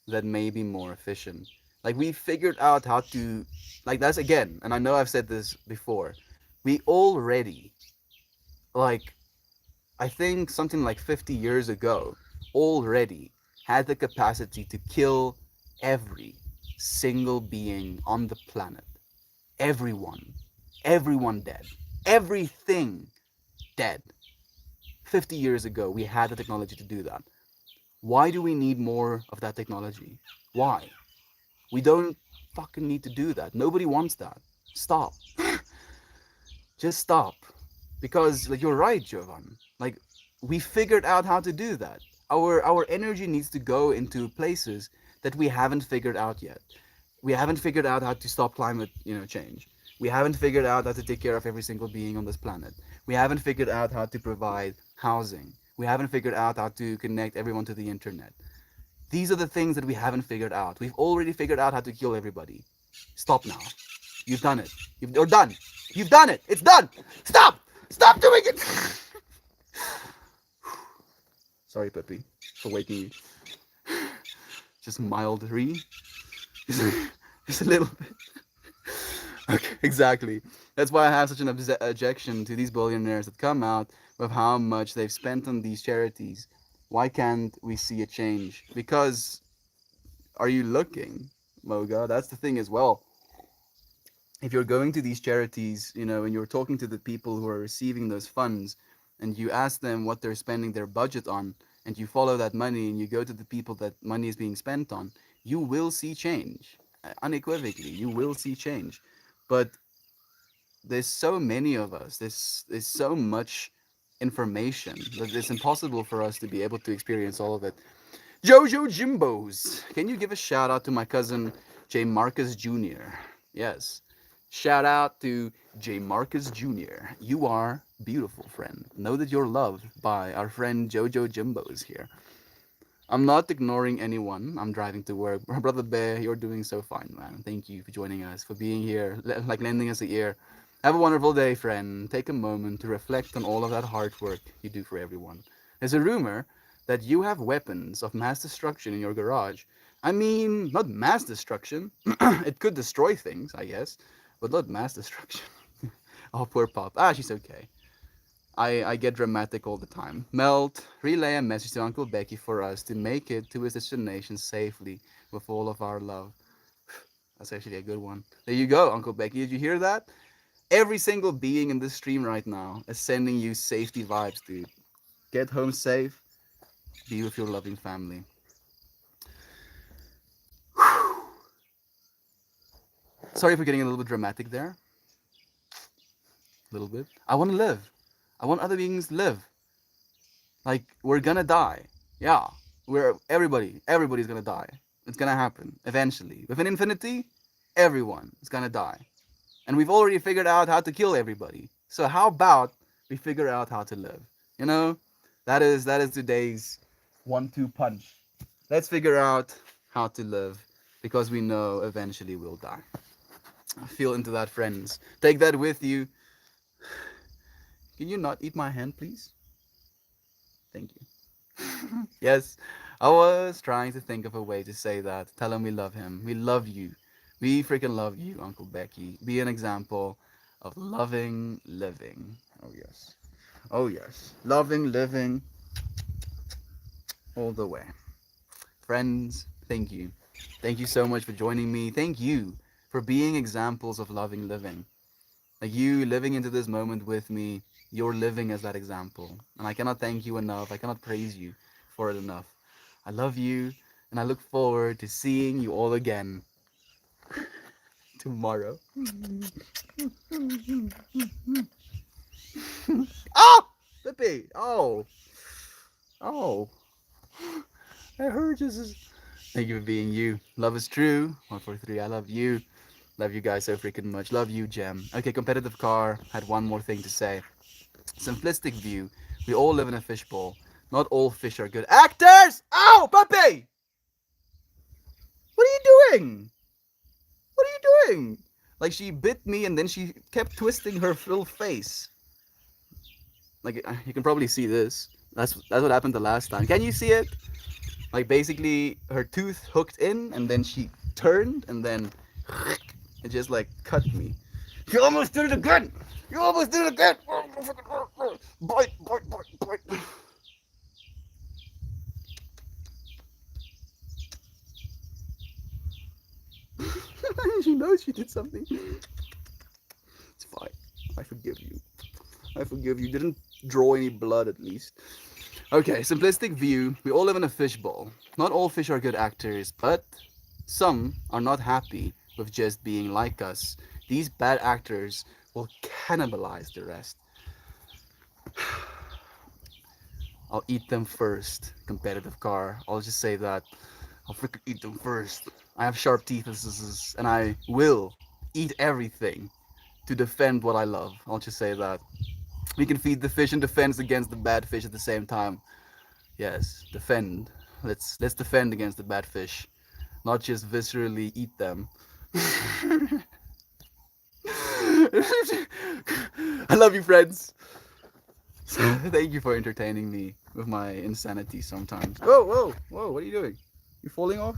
that may be more efficient. Like we figured out how to, like that's again, and I know I've said this before. We already, like I think something like 50 years ago, already had the capacity to kill every single being on the planet. Everyone. Everyone dead. Everything dead. 50 years ago, we had the technology to do that. Why do we need more of that technology? Why? We don't fucking need to do that. Nobody wants that. Stop. Just stop. Because like you're right, Jovan. Like we figured out how to do that. Our energy needs to go into places that we haven't figured out yet. We haven't figured out how to stop climate, change. We haven't figured out how to take care of every single being on this planet. We haven't figured out how to provide housing. We haven't figured out how to connect everyone to the internet. These are the things that we haven't figured out. We've already figured out how to kill everybody. Stop now. You've done it. You're done. You've done it. It's done. Stop. Stop doing it. Sorry, Peppy, for waking you. Just mild re. Just a little bit. Okay, exactly. That's why I have such an objection to these billionaires that come out with how much they've spent on these charities, Why can't we see a change? Because are you looking, Moga? That's the thing as well. If you're going to these charities, and you're talking to the people who are receiving those funds, and you ask them what they're spending their budget on, and you follow that money and you go to the people that money is being spent on, you will see change. Unequivocally, you will see change. But there's so many of us. There's so much information that it's impossible for us to be able to experience all of it. Jojo Jimbos, can you give a shout out to my cousin J Marcus Jr.? Yes. Shout out to J Marcus Jr. You are beautiful, friend. Know that you're loved by our friend Jojo Jimbos here. I'm not ignoring anyone. I'm driving to work. Brother Bear, you're doing so fine, man. Thank you for joining us, for being here, like lending us a ear. Have a wonderful day, friend. Take a moment to reflect on all of that hard work you do for everyone. There's a rumor that you have weapons of mass destruction in your garage. I mean, not mass destruction. It could destroy things, I guess, but not mass destruction. Oh, poor Pop. Ah, she's okay. I get dramatic all the time. Melt, relay a message to Uncle Becky for us to make it to his destination safely with all of our love. That's actually a good one. There you go, Uncle Becky. Did you hear that? Every single being in this stream right now is sending you safety vibes, dude. Get home safe. Be with your loving family. Sorry for getting a little bit dramatic there. A little bit. I want to live. I want other beings to live. Like, we're gonna die. Yeah. Everybody's gonna die. It's gonna happen eventually. With an infinity, everyone is gonna die. And we've already figured out how to kill everybody. So how about we figure out how to live? You know? That is today's 1-2 punch. Let's figure out how to live because we know eventually we'll die. Feel into that, friends. Take that with you. Can you not eat my hand, please? Thank you. Yes, I was trying to think of a way to say that. Tell him we love him. We love you. We freaking love you, Uncle Becky. Be an example of loving living. Oh, yes. Oh, yes. Loving living all the way. Friends, thank you. Thank you so much for joining me. Thank you for being examples of loving living. Like you living into this moment with me, you're living as that example. And I cannot thank you enough. I cannot praise you for it enough. I love you, and I look forward to seeing you all again tomorrow. Oh! Pippi! Oh! Oh! I heard you. Thank you for being you. Love is true. 143, I love you. Love you guys so freaking much. Love you, Gem. Okay, competitive car. Had one more thing to say. Simplistic view. We all live in a fishbowl. Not all fish are good actors! Ow, puppy! What are you doing? What are you doing? Like she bit me and then she kept twisting her little face. Like you can probably see this. That's what happened the last time. Can you see it? Like basically her tooth hooked in and then she turned and then it just like cut me. You almost did it again! You almost did it again! Bite, bite, bite, bite. She knows she did something. It's fine. I forgive you. I forgive you. Didn't draw any blood at least. Okay, simplistic view. We all live in a fishbowl. Not all fish are good actors, but some are not happy with just being like us. These bad actors will cannibalize the rest. I'll eat them first. Competitive car. I'll just say that. I'll freaking eat them first. I have sharp teeth and I will eat everything to defend what I love. I'll just say that. We can feed the fish and defend against the bad fish at the same time. Yes, defend. Let's defend against the bad fish, not just viscerally eat them. I love you, friends. Thank you for entertaining me with my insanity sometimes. Whoa, whoa, whoa! What are you doing? You falling off?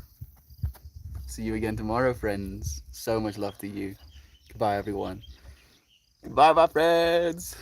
See you again tomorrow, friends. So much love to you. Goodbye, everyone. Goodbye, my friends.